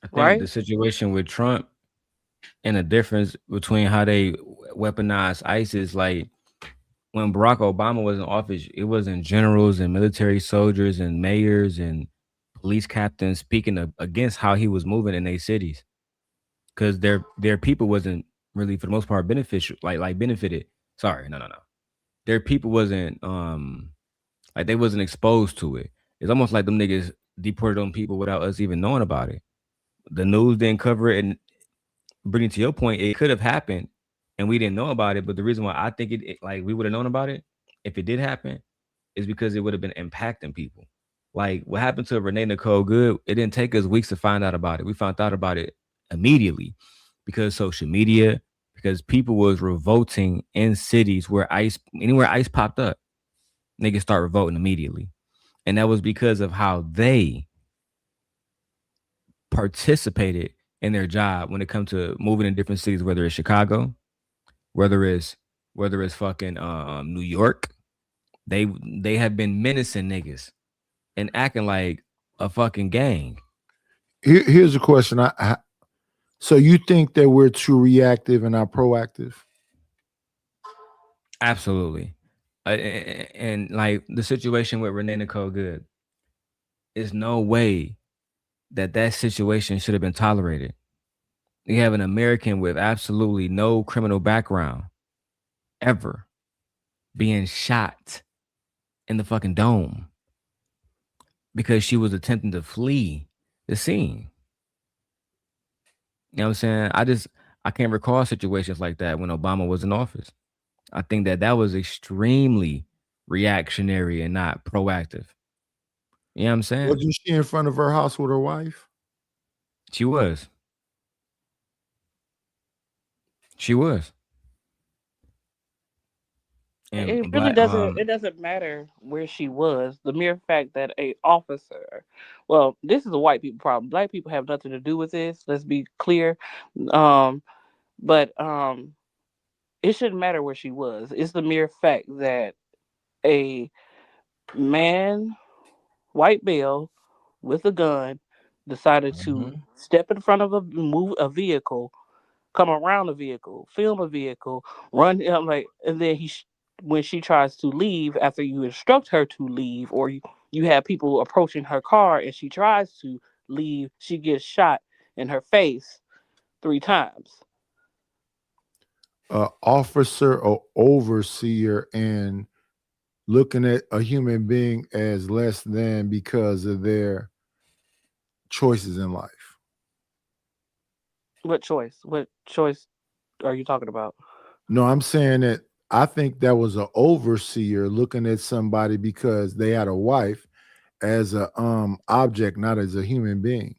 I think right? the situation with Trump and the difference between how they weaponize ISIS, like when Barack Obama was in office, it wasn't generals and military soldiers and mayors and police captains speaking against how he was moving in their cities, because their people wasn't really for the most part beneficial, like benefited. Sorry, no. Their people wasn't like they wasn't exposed to it. It's almost like them niggas deported on people without us even knowing about it. The news didn't cover it, and bringing to your point, it could have happened and we didn't know about it. But the reason why I think like we would have known about it if it did happen is because it would have been impacting people. Like what happened to Renee Nicole Good, it didn't take us weeks to find out about it. We found out about it immediately because social media, because people was revolting in cities where anywhere ICE popped up, niggas start revolting immediately. And that was because of how they participated in their job when it comes to moving in different cities, whether it's Chicago, whether it's fucking New York. They have been menacing niggas and acting like a fucking gang. Here's a question. So you think that we're too reactive and not proactive? Absolutely. And like the situation with Renee Nicole Good, is no way that situation should have been tolerated. You have an American with absolutely no criminal background ever being shot in the fucking dome because she was attempting to flee the scene. You know what I'm saying? I can't recall situations like that when Obama was in office. I think that was extremely reactionary and not proactive. You know what I'm saying? Wasn't she in front of her house with her wife? She was. She was. It And really black doesn't. It doesn't matter where she was. The mere fact that a officer, well, this is a white people problem. Black people have nothing to do with this. Let's be clear. Um, but it shouldn't matter where she was. It's the mere fact that a man, white male, with a gun, decided to step in front of a vehicle, come around a vehicle, film a vehicle, run. And then when she tries to leave after you instruct her to leave, or you have people approaching her car and she tries to leave, she gets shot in her face 3 times. Officer or overseer and looking at a human being as less than because of their choices in life. What choice? What choice are you talking about? No, I'm saying that I think that was an overseer looking at somebody because they had a wife as a object, not as a human being.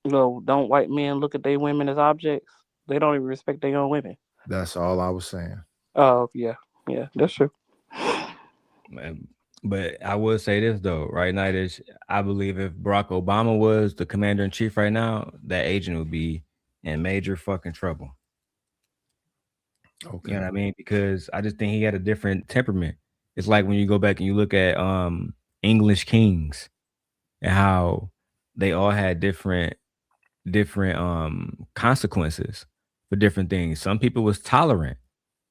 No, don't white men look at their women as objects? They don't even respect their own women. That's all I was saying. Oh yeah, that's true. But I will say this though, right now, I believe if Barack Obama was the commander in chief right now, that agent would be in major fucking trouble. Okay. You know what I mean? Because I just think he had a different temperament. It's like when you go back and you look at English kings and how they all had different consequences for different things. Some people was tolerant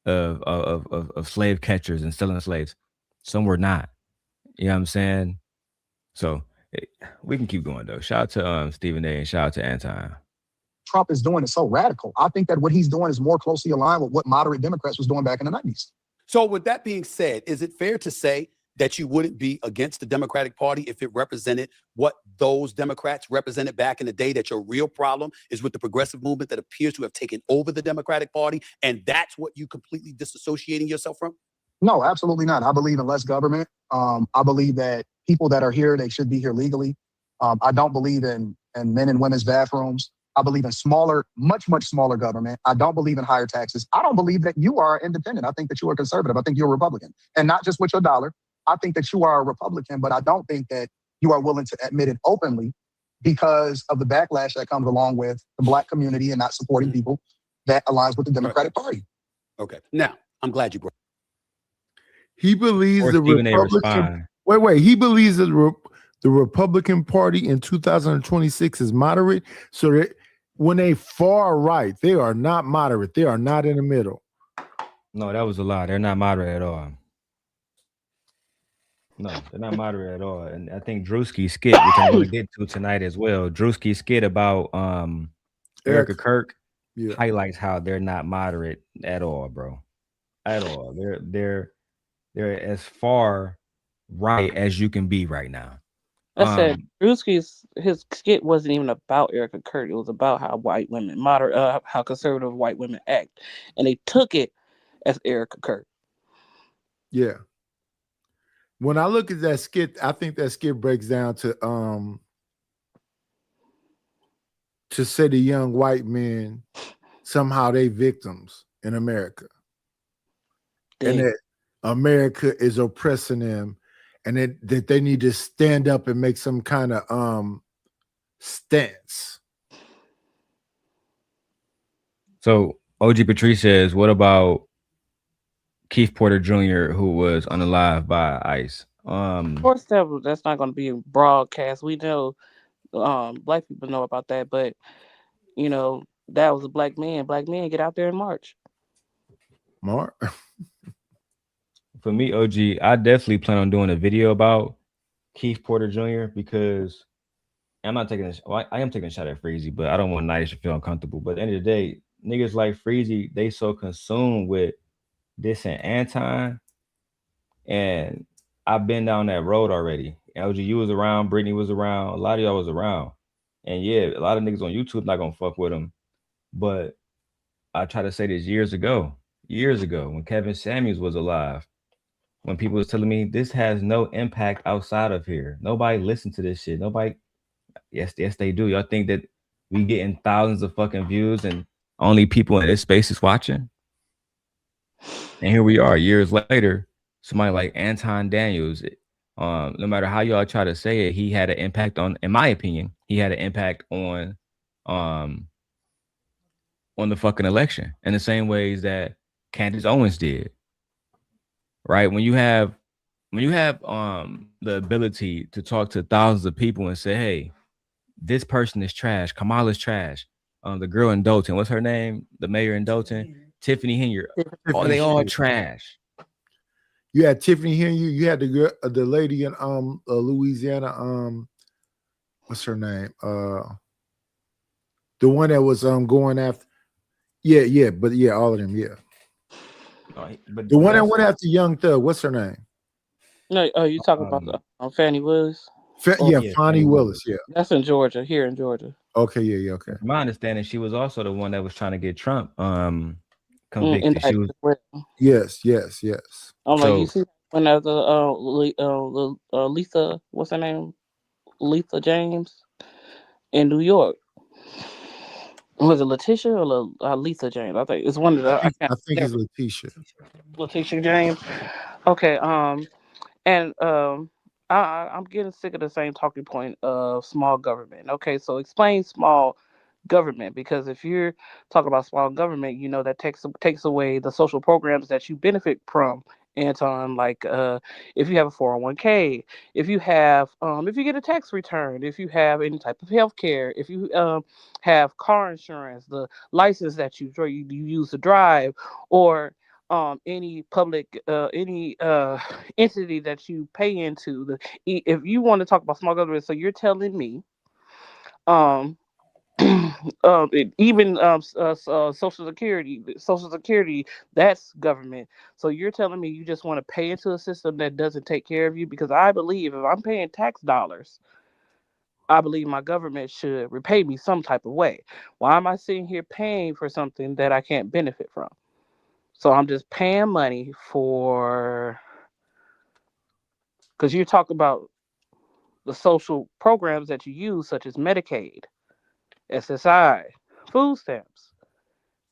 of slave catchers and selling slaves. Some were not. You know what I'm saying? So we can keep going though. Shout out to Stephen A. and shout out to Anton. Trump is doing is so radical. I think that what he's doing is more closely aligned with what moderate Democrats was doing back in the 90s. So with that being said, is it fair to say that you wouldn't be against the Democratic Party if it represented what those Democrats represented back in the day, that your real problem is with the progressive movement that appears to have taken over the Democratic Party, and that's what you completely disassociating yourself from? No, absolutely not. I believe in less government. I believe that people that are here, they should be here legally. I don't believe in men and women's bathrooms. I believe in smaller, much smaller government. I don't believe in higher taxes. I don't believe that you are independent. I think that you are conservative. I think you're a Republican. And not just with your dollar. I think that you are a Republican, but I don't think that you are willing to admit it openly because of the backlash that comes along with the Black community and not supporting people that aligns with the Democratic Party. Okay. Now, I'm glad you brought. He believes Or the Stephen A. Republican. respond. Wait. He believes that the Republican Party in 2026 is moderate. So that when they far right, they are not moderate. They are not in the middle. No, that was a lie. They're not moderate at all. No, they're not moderate at all. And I think Drewski's skit, which I'm going to get to tonight as well, Drewski's skit about Erica Kirk highlights how they're not moderate at all, bro. At all. They're as far right as you can be right now. I said Drewski's his skit wasn't even about Erica Kirk. It was about how white women how conservative white women act, and they took it as Erica Kirk. Yeah. When I look at that skit, I think that skit breaks down to say the young white men somehow they victims in America. Damn. And that America is oppressing them, and that they need to stand up and make some kind of stance. So OG Patrice says, what about Keith Porter Jr., who was unalived by ICE? Of course, that's not going to be broadcast. We know, Black people know about that, but you know that was a black man. Black men get out there and march. Mark. For me, OG, I definitely plan on doing a video about Keith Porter Jr. because I'm not taking I am taking a shot at Freezy, but I don't want Nice to feel uncomfortable. But at the end of the day, niggas like Freezy, they so consumed with this and Anton, and I've been down that road already. LG, you was around, Brittany was around, a lot of y'all was around, and yeah, a lot of niggas on YouTube not gonna fuck with him. But I tried to say this years ago when Kevin Samuels was alive. When people was telling me this has no impact outside of here, nobody listened to this shit. Nobody. Yes, they do. Y'all think that we getting thousands of fucking views and only people in this space is watching? And here we are, years later. Somebody like Anton Daniels, no matter how y'all try to say it, he had an impact on, in my opinion, he had an impact on the fucking election in the same ways that Candace Owens did. Right? When you have the ability to talk to thousands of people and say, hey, this person is trash, Kamala's trash. The girl in Dalton, what's her name? The mayor in Dalton, Tiffany Henyard. Oh, they all trash. You had Tiffany Henyard. You had the lady in Louisiana. What's her name? The one that was going after. Yeah, but yeah, all of them. Yeah. But the one that went after Young Thug. What's her name? No, you talking about Fannie Willis? Fannie Willis. Yeah, that's in Georgia. Here in Georgia. Okay, yeah, okay. From my understanding, she was also the one that was trying to get Trump convicted. She was. Yes. I'm like, you see when there's Lisa, what's her name? Lisa James in New York. Was it Letitia or Lisa James? I think it's one of the. I think it's Letitia. Letitia James. Okay. And I'm getting sick of the same talking point of small government. Okay, so explain small government, because if you're talking about small government, you know that takes away the social programs that you benefit from Anton, like if you have a 401k, if you get a tax return, if you have any type of health care, if you have car insurance, the license that you use to drive, or any public any entity that you pay into. If you want to talk about small government, so you're telling me um even social security, that's government. So you're telling me you just want to pay into a system that doesn't take care of you? Because I believe if I'm paying tax dollars, I believe my government should repay me some type of way. Why am I sitting here paying for something that I can't benefit from? So I'm just paying money for, because you talk about the social programs that you use, such as Medicaid, SSI, food stamps,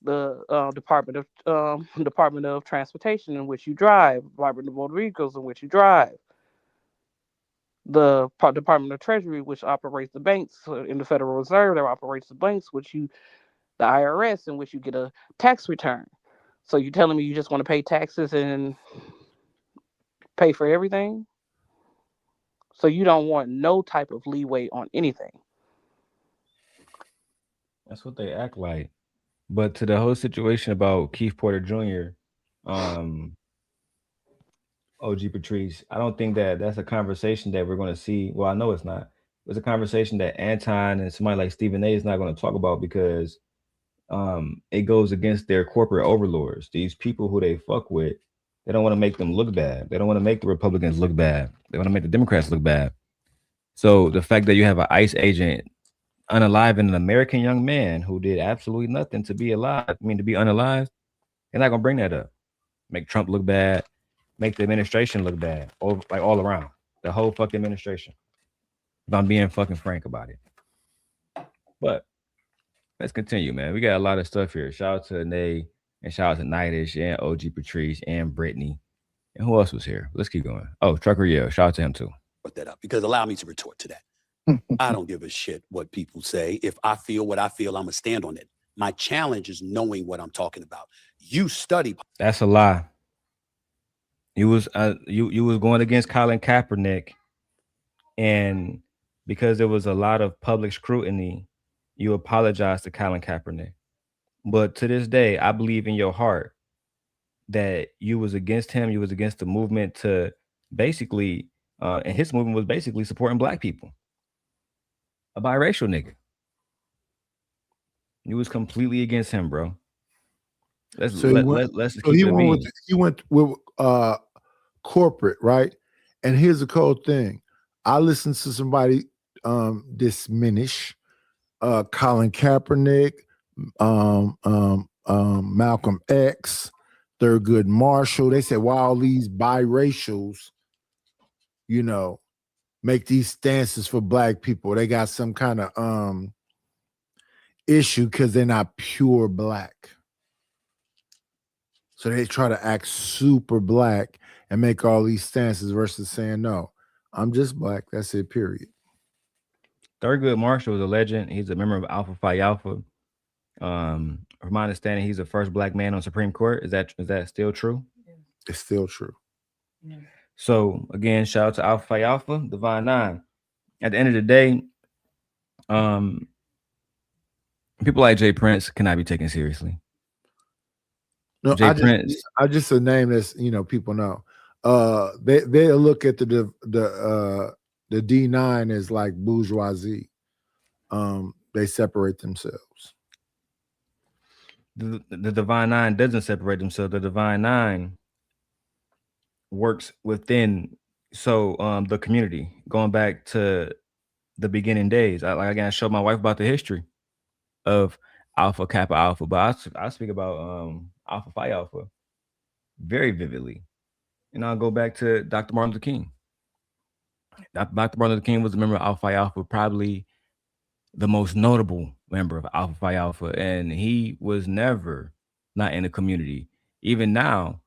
the Department of Transportation in which you drive, Department of Motor Vehicles in which you drive, the Department of Treasury, which operates the banks, in the Federal Reserve that operates the banks, the IRS, in which you get a tax return. So you're telling me you just want to pay taxes and pay for everything? So you don't want no type of leeway on anything? That's what they act like. But to the whole situation about Keith Porter Jr., OG Patrice, I don't think that that's a conversation that we're going to see. Well, I know it's not. It's a conversation that Anton and somebody like Stephen A is not going to talk about because it goes against their corporate overlords. These people who they fuck with, they don't want to make them look bad. They don't want to make the Republicans look bad. They want to make the Democrats look bad. So the fact that you have an ICE agent unaliving an American young man who did absolutely nothing to be alive, to be unalived, they're not gonna bring that up. Make Trump look bad, make the administration look bad, all around. The whole fucking administration. If I'm being fucking frank about it. But let's continue, man. We got a lot of stuff here. Shout out to Nay and shout out to Nightish and OG Patrice and Brittany. And who else was here? Let's keep going. Oh, Trucker Yell. Shout out to him too. Put that up because allow me to retort to that. I don't give a shit what people say. If I feel what I feel, I'm gonna stand on it. My challenge is knowing what I'm talking about. You study. That's a lie. You was you was going against Colin Kaepernick, and because there was a lot of public scrutiny, you apologized to Colin Kaepernick. But to this day, I believe in your heart that you was against him. You was against the movement to basically, and his movement was basically supporting black people. A biracial nigga. You was completely against him, bro. Let's keep it. He went with corporate, right? And here's the cold thing. I listened to somebody diminish Colin Kaepernick, Malcolm X, Thurgood Marshall. They said, why all these biracials, make these stances for black people? They got some kind of issue because they're not pure black. So they try to act super black and make all these stances versus saying, no, I'm just black. That's it, period. Thurgood Marshall is a legend. He's a member of Alpha Phi Alpha. From my understanding, he's the first black man on Supreme Court. Is that still true? Yeah. It's still true. Yeah. So again, shout out to Alpha Phi Alpha, Divine Nine. At the end of the day, people like Jay Prince cannot be taken seriously. No, I just a name that's people know. They'll look at the D9 as like bourgeoisie. They separate themselves. The Divine Nine doesn't separate themselves. The Divine Nine works within the community, going back to the beginning days. I showed my wife about the history of Alpha Kappa Alpha, but I speak about Alpha Phi Alpha very vividly. And I'll go back to Dr. Martin Luther King. Dr. Martin Luther King was a member of Alpha Phi Alpha, probably the most notable member of Alpha Phi Alpha, and he was never not in the community. Even now,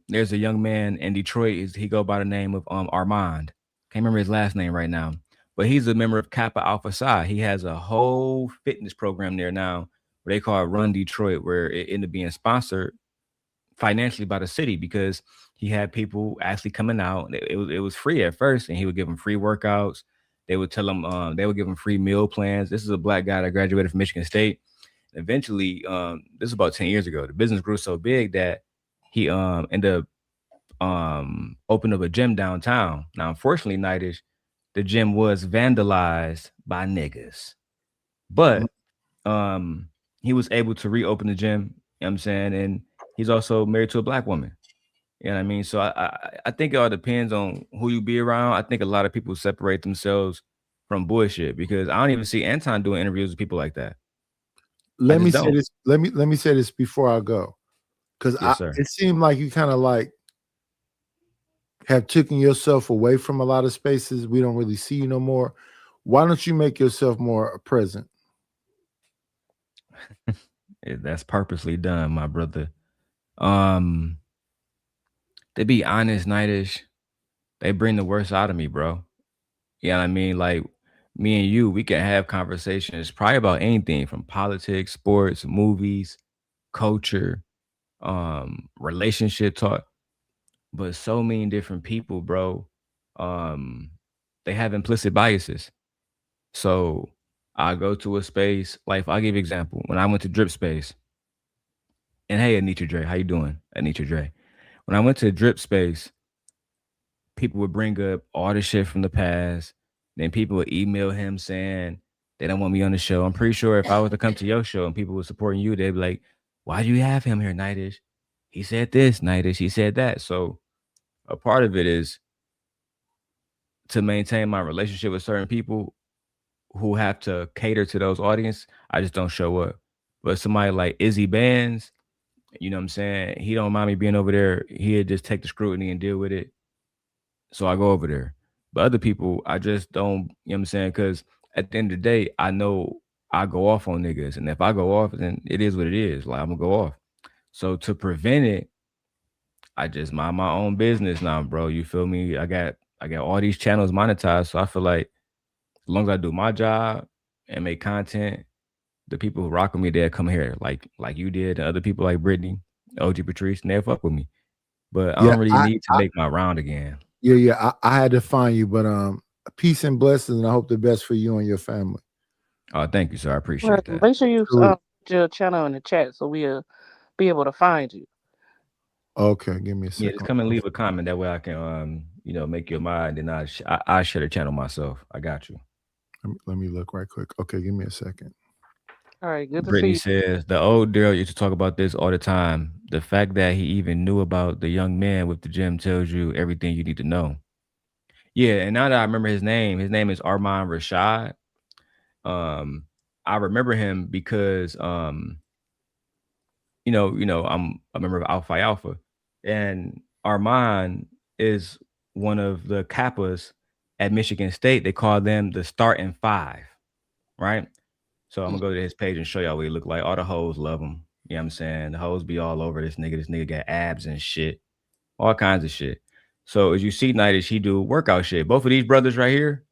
there's a young man in Detroit. He go by the name of Armand. Can't remember his last name right now, but he's a member of Kappa Alpha Psi. He has a whole fitness program there now, where they call it Run Detroit, where it ended up being sponsored financially by the city because he had people actually coming out. It was free at first, and he would give them free workouts. They would tell him they would give him free meal plans. This is a black guy that graduated from Michigan State. Eventually, this is about 10 years ago. The business grew so big that he ended up opening up a gym downtown. Now, unfortunately, Nightish, the gym was vandalized by niggas. But he was able to reopen the gym, you know what I'm saying? And he's also married to a black woman. You know what I mean? So I think it all depends on who you be around. I think a lot of people separate themselves from bullshit because I don't even see Anton doing interviews with people like that. Let me say this. Let me say this before I go. Because Yes, it seemed like you kind of like have taken yourself away from a lot of spaces. We don't really see you no more. Why don't you make yourself more present? That's purposely done, my brother. To be honest, Nightish, they bring the worst out of me, bro. You know what I mean? Like me and you, we can have conversations probably about anything from politics, sports, movies, culture, relationship talk. But so many different people, bro, they have implicit biases. So I go to a space, like if I give you example, when I went to Drip Space, and hey, Anitra Dre, how you doing? Anitra Dre. When I went to Drip Space, people would bring up all the shit from the past. Then people would email him saying they don't want me on the show. I'm pretty sure if I was to come to your show and people were supporting you, they'd be like, why do you have him here, Nightish? He said this, Nightish. He said that. So a part of it is to maintain my relationship with certain people who have to cater to those audience. I just don't show up. But somebody like Izzy Bands, you know what I'm saying? He don't mind me being over there. He'd just take the scrutiny and deal with it. So I go over there. But other people, I just don't, you know what I'm saying? Because at the end of the day, I know I go off on niggas. And if I go off, then it is what it is. Like I'm gonna go off. So to prevent it, I just mind my own business now, bro. You feel me? I got all these channels monetized. So I feel like as long as I do my job and make content, the people who rock with me, they'll come here. Like you did, and other people like Brittany, OG Patrice, and they'll fuck with me. But I don't really need to make my round again. Yeah. I had to find you, but peace and blessings, and I hope the best for you and your family. Oh, thank you, sir. I appreciate that. Make sure you put your channel in the chat so we'll be able to find you. Okay, give me a second. Yeah, just come and leave a comment. That way I can, make your mind, and I share the channel myself. I got you. Let me look right quick. Okay, give me a second. All right, good to Brittany see you. says the old Darrel used to talk about this all the time. The fact that he even knew about the young man with the gym tells you everything you need to know. Yeah, and now that I remember his name is Armand Rashad. I remember him because I'm a member of Alpha Alpha, and Armand is one of the Kappas at Michigan State. They call them the starting five, right? So I'm gonna go to his page and show y'all what he look like. All the hoes love him. You know what I'm saying? The hoes be all over this nigga. This nigga got abs and shit, all kinds of shit. So as you see, Nightish, he do workout shit. Both of these brothers right here,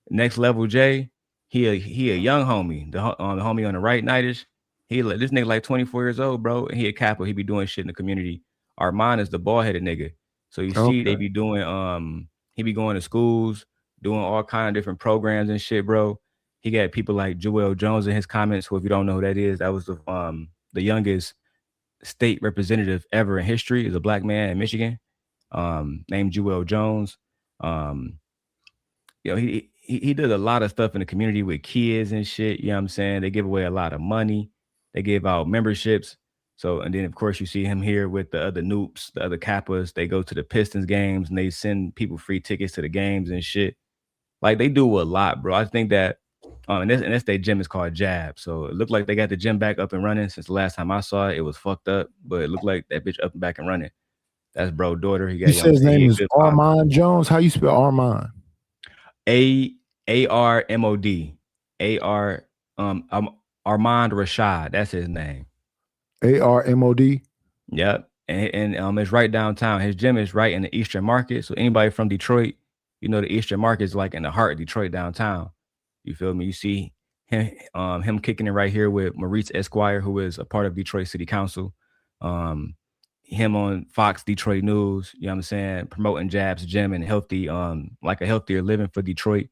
Next Level J, he a young homie. The homie on the right, Nightish, this nigga like 24 years old, bro. And he a capo. He be doing shit in the community. Armand is the bald headed nigga. So you see, they be doing he be going to schools, doing all kind of different programs and shit, bro. He got people like Joel Jones in his comments. Who, if you don't know who that is, that was the youngest state representative ever in history. Is a black man in Michigan, named Joel Jones. He did a lot of stuff in the community with kids and shit. You know what I'm saying? They give away a lot of money. They give out memberships. So, and then of course you see him here with the other Noops, the other Kappas. They go to the Pistons games and they send people free tickets to the games and shit. Like they do a lot, bro. I think that, and this their gym is called Jab. So it looked like they got the gym back up and running since the last time I saw it. It was fucked up, but it looked like that bitch up and back and running. That's bro daughter. He got. You said his name is Armand Jones. How you spell Armand? Armod. Armand Rashad. That's his name. Armod. Yep. And it's right downtown. His gym is right in the Eastern Market. So anybody from Detroit, the Eastern Market is like in the heart of Detroit downtown. You feel me? You see him kicking it right here with Maurice Esquire, who is a part of Detroit City Council. him on Fox Detroit News, you know what I'm saying, promoting Jab's Gym and healthy, like a healthier living for Detroit.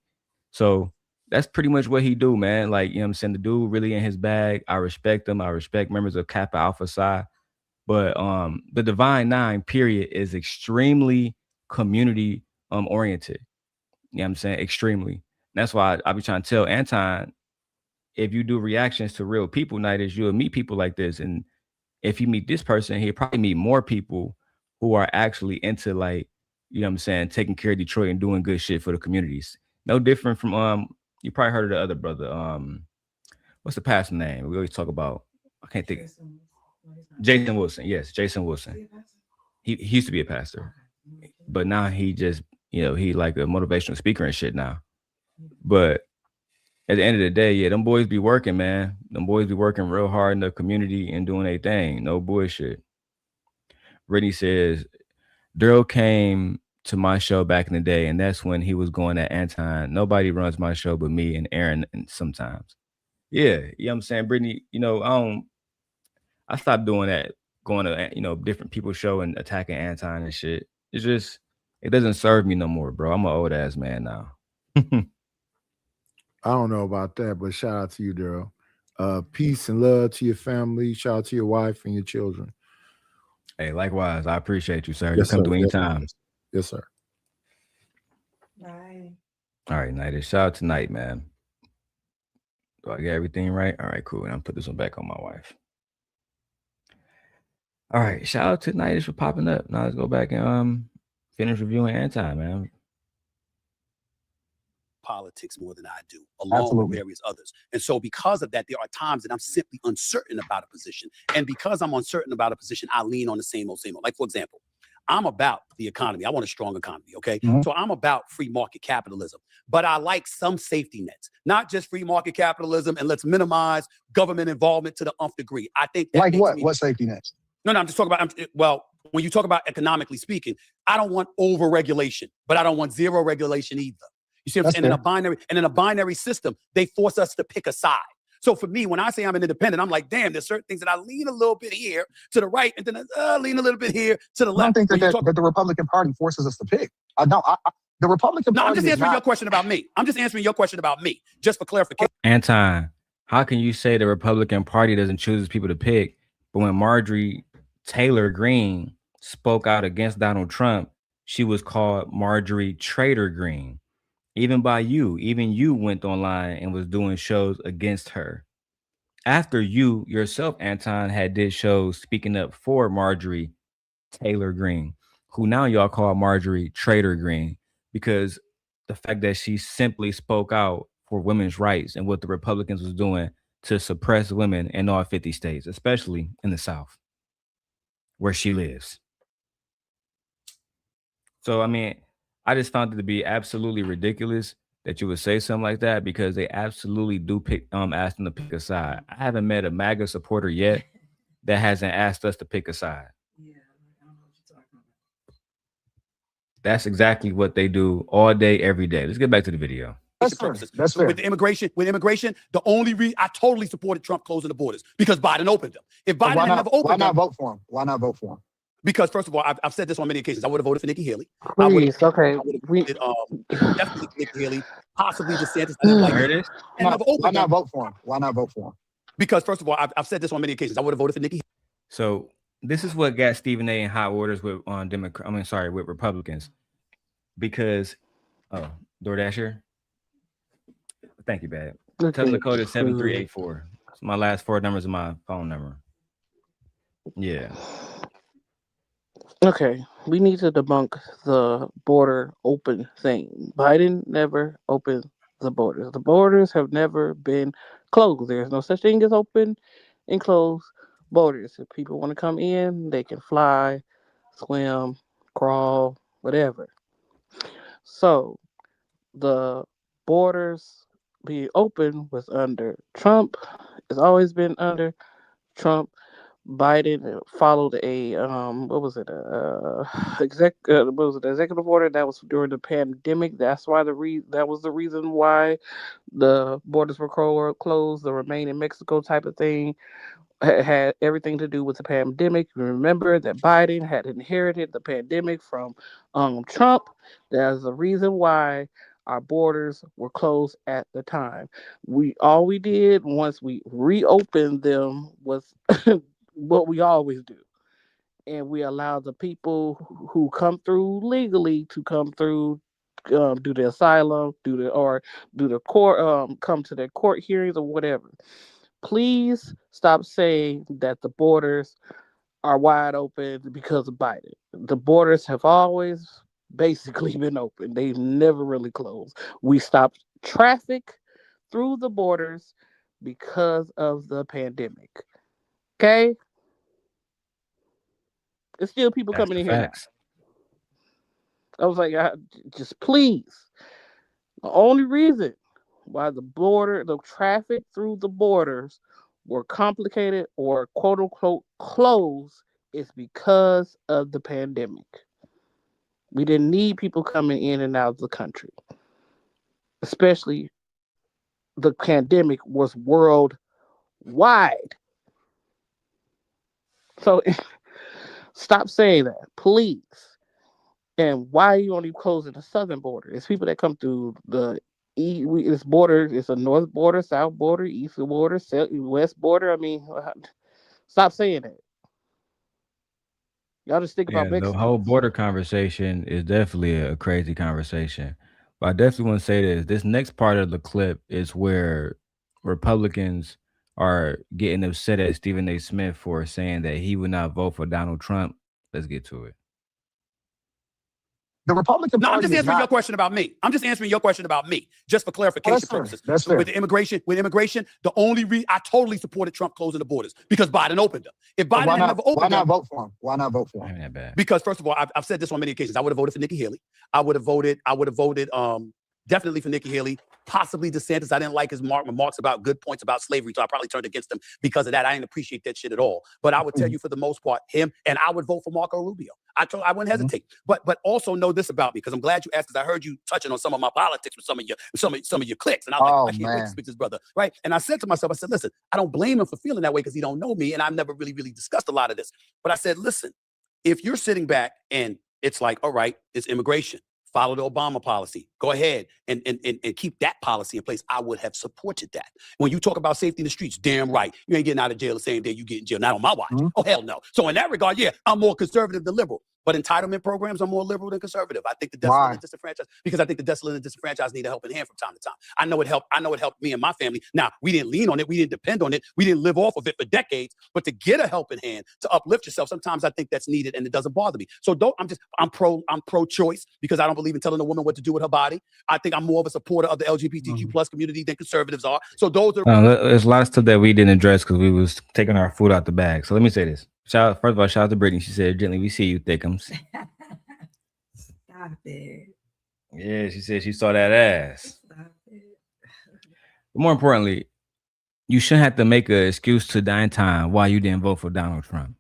So that's pretty much what he do, man. Like, you know what I'm saying? The dude really in his bag. I respect him. I respect members of Kappa Alpha Psi. But the Divine Nine, period, is extremely community oriented. You know what I'm saying? Extremely. That's why I be trying to tell Anton, if you do reactions to real people night, is you'll meet people like this. And if you meet this person, he'll probably meet more people who are actually into, like, you know what I'm saying, taking care of Detroit and doing good shit for the communities. No different from you probably heard of the other brother. What's the pastor name? We always talk about, I can't think. Jason Wilson. Yes, Jason Wilson. He used to be a pastor. But now he just, you know, he like a motivational speaker and shit now. But at the end of the day, yeah, them boys be working, man. Them boys be working real hard in the community and doing their thing. No bullshit. Brittany says, Darrel came to my show back in the day, and that's when he was going at Anton. Nobody runs my show but me and Aaron and sometimes. Yeah, you know what I'm saying? Brittany, you know, I stopped doing that, going to, you know, different people's show and attacking Anton and shit. It's just, it doesn't serve me no more, bro. I'm an old ass man now. I don't know about that, but shout out to you, Darrel. Peace and love to your family. Shout out to your wife and your children. Hey, likewise. I appreciate you, sir. Yes, You come sir. through anytime. Yes, sir. Bye. All right, Night. Shout out to Night, man. Do I get everything right? All right, cool. And I'll put this one back on my wife. All right. Shout out to Night for popping up. Now let's go back and finish reviewing Anton, man. Politics more than I do, along Absolutely. with various others. And so because of that, there are times that I'm simply uncertain about a position. And because I'm uncertain about a position, I lean on the same old, same old. Like, for example, I'm about the economy. I want a strong economy, okay? Mhm. So I'm about free market capitalism. But I like some safety nets, not just free market capitalism and let's minimize government involvement to the nth degree. I think that Like makes what? me- What safety nets? No, I'm just talking about, well, when you talk about economically speaking, I don't want over-regulation, but I don't want zero regulation either. You see what I'm saying? And in a binary system, they force us to pick a side. So for me, when I say I'm an independent, I'm like, damn, there's certain things that I lean a little bit here to the right, and then lean a little bit here to the I left. don't think that the Republican Party forces us to pick. I don't. The Republican No, Party I'm just is answering not- your question about me. I'm just answering your question about me, just for clarification. Anton, how can you say the Republican Party doesn't choose people to pick, but when Marjorie Taylor Greene spoke out against Donald Trump, she was called Marjorie Traitor Greene? Even by you, even you went online and was doing shows against her. After you yourself, Anton, had did shows speaking up for Marjorie Taylor Greene, who now y'all call Marjorie Traitor Greene, because the fact that she simply spoke out for women's rights and what the Republicans was doing to suppress women in all 50 states, especially in the South, where she lives. So, I mean, I just found it to be absolutely ridiculous that you would say something like that, because they absolutely do ask them to pick a side. I haven't met a MAGA supporter yet that hasn't asked us to pick a side. Yeah, I don't know what you're talking about. That's exactly what they do all day, every day. Let's get back to the video. That's fair. That's fair. With immigration, the only reason I totally supported Trump closing the borders because Biden opened them. If Biden had never opened why not them, vote for him? Why not vote for him? because first of all, I've said this on many occasions. I would have voted for Nikki Haley. Please, okay. I would have voted, definitely Nikki Haley, possibly DeSantis. I didn't like Heard it. it? And never Why opened not them vote for him? Why not vote for him? because first of all, I've said this on many occasions. I would have voted for Nikki. So this is what got Stephen A in hot waters with with Republicans, because DoorDasher. Thank you, babe. Tell them the code is 7384. It's my last four numbers of my phone number. Yeah. Okay, we need to debunk the border open thing. Biden never opened the borders. The borders have never been closed. There's no such thing as open and closed borders. If people want to come in, they can fly, swim, crawl, whatever. So the borders being open was under Trump. It's always been under Trump. Biden followed a executive order that was during the pandemic. That's why that was the reason why the borders were closed, the remain in Mexico type of thing. had everything to do with the pandemic. Remember that Biden had inherited the pandemic from Trump. There's a reason why our borders were closed at the time. All we did once we reopened them was what we always do, and we allow the people who come through legally to come through, do the asylum, do the court, come to their court hearings or whatever. Please stop saying that the borders are wide open because of Biden. The borders have always basically been open. They've never really closed. We stopped traffic through the borders because of the pandemic. Okay? There's still people That's coming the in here now. facts. I was like, just please. The only reason why the traffic through the borders were complicated or quote unquote closed is because of the pandemic. We didn't need people coming in and out of the country, especially the pandemic was worldwide. So stop saying that, please. And why are you only closing the southern border? It's people that come through it's border. It's a north border, south border, east border, west border. I mean, stop saying that. Y'all just think about Yeah, the whole Mexicans. border conversation is definitely a crazy conversation. But I definitely want to say this. This next part of the clip is where Republicans are getting upset at Stephen A. Smith for saying that he would not vote for Donald Trump. Let's get to it. The Republican No, I'm Party just is answering your not. question about me. I'm just answering your question about me, just for Oh, clarification that's fair. purposes. That's fair. With immigration, the only reason I totally supported Trump closing the borders because Biden opened them. If But Biden had never opened them, vote for him? Why not vote for him? Ain't that bad. because first of all, I've said this on many occasions. I would have voted for Nikki Haley. I would have voted definitely for Nikki Haley, possibly DeSantis. I didn't like his remarks about good points about slavery, so I probably turned against him because of that. I didn't appreciate that shit at all. But I would tell you for the most part, him, and I would vote for Marco Rubio. I wouldn't hesitate. But also know this about me, because I'm glad you asked, because I heard you touching on some of my politics with some of your cliques. And I was Oh like, I can't wait to man. speak to this brother. Right. And I said to myself, I said, listen, I don't blame him for feeling that way because he don't know me. And I've never really discussed a lot of this. But I said, listen, if you're sitting back and it's like, all right, it's immigration, follow the Obama policy, go ahead and keep that policy in place, I would have supported that. When you talk about safety in the streets, damn right, you ain't getting out of jail the same day you get in jail. Not on my watch. Mhm. Oh, hell no. So in that regard, yeah, I'm more conservative than liberal. But entitlement programs are more liberal than conservative. I think the desolate and disenfranchised, because I think the desolate and disenfranchised need a helping hand from time to time. I know it helped me and my family. Now, we didn't lean on it, we didn't depend on it, we didn't live off of it for decades. But to get a helping hand, to uplift yourself, sometimes I think that's needed, and it doesn't bother me. So I'm pro-choice, because I don't believe in telling a woman what to do with her body. I think I'm more of a supporter of the LGBTQ plus community than conservatives are. So those are There's a lot of stuff that we didn't address because we was taking our food out the bag. So let me say this. First of all, shout out to Brittany. She said, "Gently, we see you, thickums." Stop it. Yeah, she said she saw that ass. Stop it. But more importantly, you shouldn't have to make an excuse to die in time why you didn't vote for Donald Trump.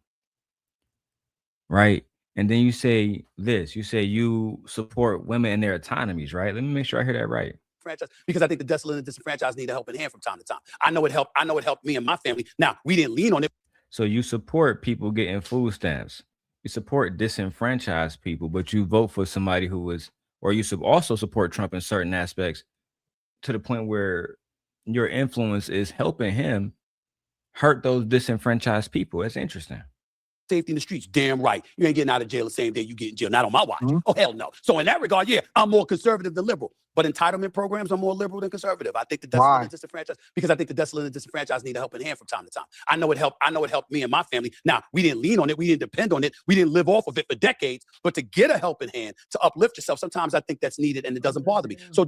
Right? And then you say this. You say you support women in their autonomies, right? Let me make sure I hear that right. franchise, because I think the desolate and disenfranchised need a helping hand from time to time. I know it helped me and my family. Now, we didn't lean on it. So you support people getting food stamps. You support disenfranchised people, but you vote for somebody who is, or you also support Trump in certain aspects to the point where your influence is helping him hurt those disenfranchised people. That's interesting. Safety in the streets, damn right. You ain't getting out of jail the same day you get in jail. Not on my watch. Oh, hell no. So in that regard, yeah, I'm more conservative than liberal. But entitlement programs are more liberal than conservative. I think the desolate and disenfranchised, because I think the desolate and disenfranchised need a helping hand from time to time. I know it helped me and my family. Now, we didn't lean on it, we didn't depend on it, we didn't live off of it for decades. But to get a helping hand, to uplift yourself, sometimes I think that's needed, and it doesn't bother me. So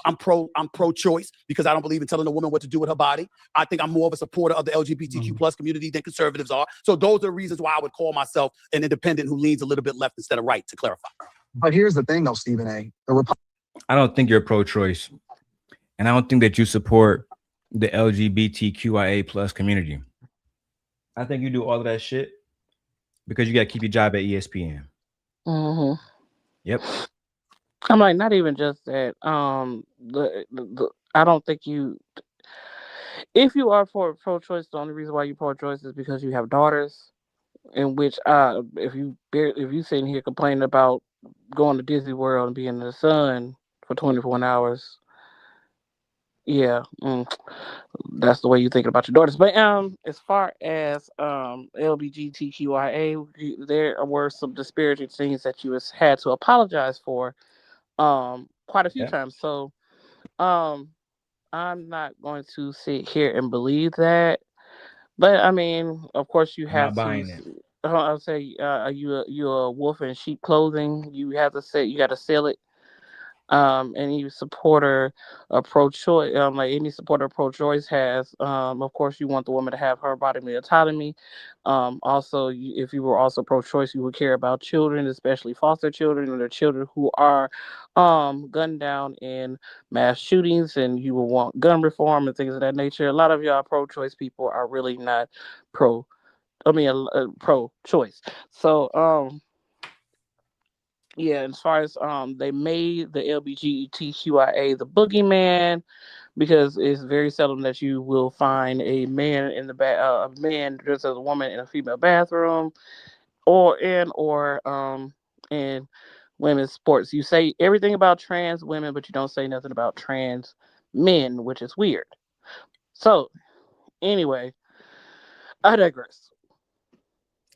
I'm pro-choice, because I don't believe in telling a woman what to do with her body. I think I'm more of a supporter of the LGBTQ plus community than conservatives are. So those are the reasons why I would call myself an independent who leans a little bit left instead of right, to clarify. But here's the thing, though, Stephen A. I don't think you're pro-choice, and I don't think that you support the LGBTQIA plus community. I think you do all of that shit because you got to keep your job at ESPN. Mm-hmm. Yep. I'm like, not even just that. I don't think If you are for pro-choice, the only reason why you're pro-choice is because you have daughters. In which, if you sitting here complaining about going to Disney World and being in the sun for 24 hours, yeah, that's the way you thinking about your daughters. But as far as LGBTQIA, there were some disparaging things that you had to apologize for quite a few times. So I'm not going to sit here and believe that. But I mean, of course, you I'm have not to. buying it. I'll say, you a wolf in sheep clothing. You have to say you got to sell it. Any supporter of pro-choice, like any supporter of pro-choice has, of course, you want the woman to have her bodily autonomy. Also, if you were also pro-choice, you would care about children, especially foster children or children who are gunned down in mass shootings, and you will want gun reform and things of that nature. A lot of y'all pro-choice people are really not pro. I mean, pro-choice. So, yeah, as far as they made the LGBTQIA the boogeyman, because it's very seldom that you will find a man in the a man dressed as a woman in a female bathroom, in women's sports. You say everything about trans women, but you don't say nothing about trans men, which is weird. So anyway, I digress.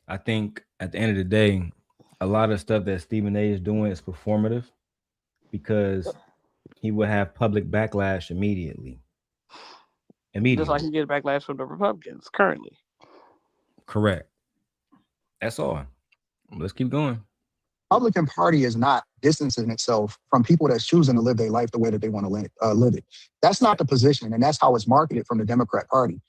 I think at the end of the day, a lot of stuff that Stephen A is doing is performative because he will have public backlash immediately. Just like Immediately. you get backlash from the Republicans currently. Correct. That's all. Let's keep going. Republican Party is not distancing itself from people that's choosing to live their life the way that they want to live it. That's not the position, and that's how it's marketed from the Democrat Party.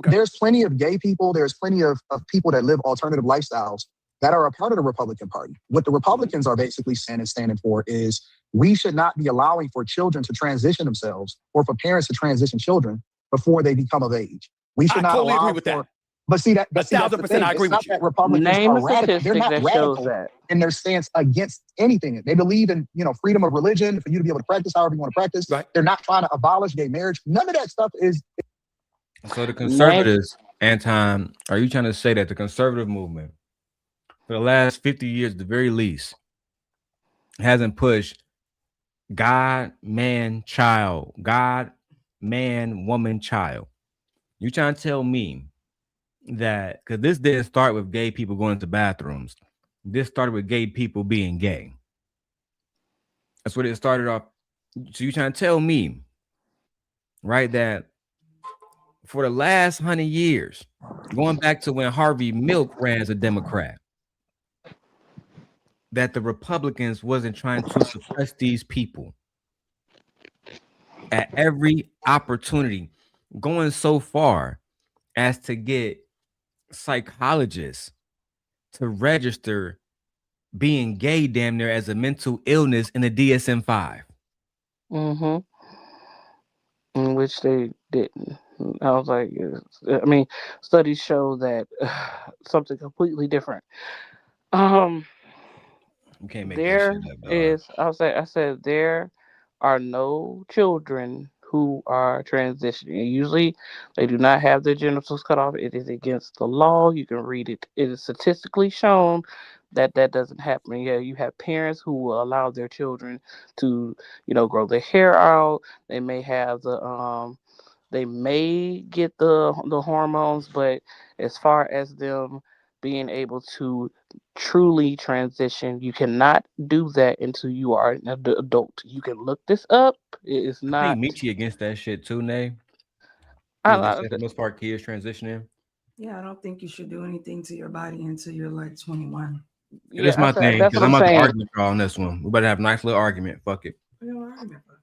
Okay. There's plenty of gay people. There's plenty of people that live alternative lifestyles that are a part of the Republican Party. What the Republicans are basically saying and standing for is we should not be allowing for children to transition themselves or for parents to transition children before they become of age. We should not totally allow agree with for. that. But see that's the 1,000% thing. I agree It's not with you. that Republicans Name are a radical. They're statistic not that shows radical that. in their stance against anything. They believe in freedom of religion for you to be able to practice however you want to practice. Right. They're not trying to abolish gay marriage. None of that stuff is. So the conservatives, Anton, are you trying to say that the conservative movement for the last 50 years, at the very least, hasn't pushed God, man, child, God, man, woman, child? You trying to tell me that because this didn't start with gay people going into bathrooms, this started with gay people being gay. That's what it started off. So you trying to tell me, right, that for the last 100 years, going back to when Harvey Milk ran as a Democrat, that the Republicans wasn't trying to suppress these people at every opportunity, going so far as to get psychologists to register being gay damn near as a mental illness in the DSM-5. Mm-hmm. In which they didn't. I was like, I mean, studies show that something completely different. You can't make that There shit up, dog. is, I said there are no children who are transitioning. Usually, they do not have their genitals cut off. It is against the law. You can read it. It is statistically shown that that doesn't happen. Yeah, you have parents who will allow their children to, grow their hair out. They may have they may get the hormones, but as far as them being able to truly transition, you cannot do that until you are an adult. You can look this up. It is I think not. Michi against that shit too, Nay. I, He against I, that for the most part, kids transitioning. Yeah, I don't think you should do anything to your body until you're like 21. Yeah, that's my thing, that's because what I'm I'm about to saying. argue with y'all on this one. We better have a nice little argument. Fuck it. What are you arguing for?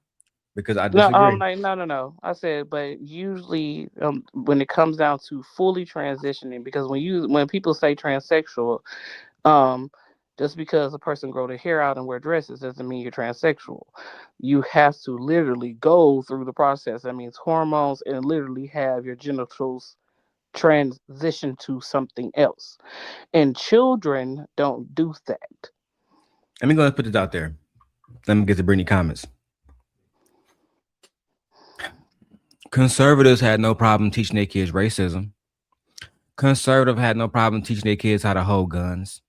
Because I No, disagree. like no. I said, but usually, when it comes down to fully transitioning, because when people say transsexual, just because a person grow their hair out and wear dresses doesn't mean you're transsexual. You have to literally go through the process. That means hormones and literally have your genitals transition to something else. And children don't do that. Let me go and put this out there. Let me get to Brittany comments. Conservatives had no problem teaching their kids racism. Conservative had no problem teaching their kids how to hold guns.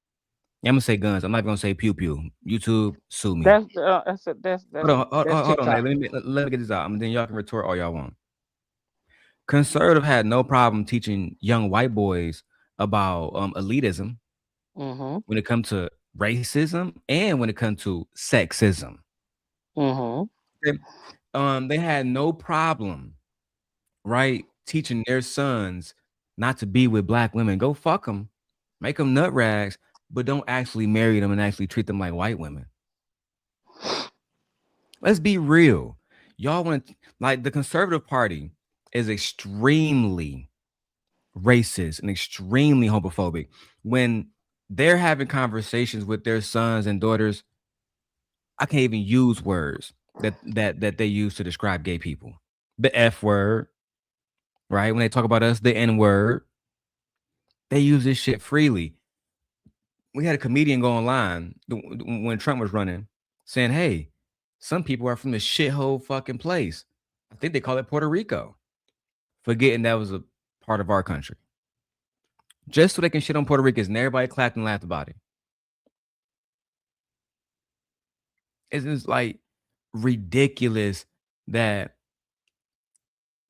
I'm gonna say guns. I'm not gonna say pew pew. YouTube, sue me. That's Hold on. TikTok. Let me get this out. Then y'all can retort all y'all want. Conservative had no problem teaching young white boys about elitism Mm-hmm. when it comes to racism and when it comes to sexism. Mm-hmm. Okay? They had no problem, right, teaching their sons not to be with black women. Go fuck them, make them nut rags, but don't actually marry them and actually treat them like white women. Let's be real. Y'all want, like, the conservative party is extremely racist and extremely homophobic. When they're having conversations with their sons and daughters, I can't even use words that they use to describe gay people. The F word, right? When they talk about us, the N word. They use this shit freely. We had a comedian go online when Trump was running saying, hey, some people are from this shithole fucking place. I think they call it Puerto Rico, forgetting that was a part of our country. Just so they can shit on Puerto Ricans, and everybody clapped and laughed about it. It's like ridiculous that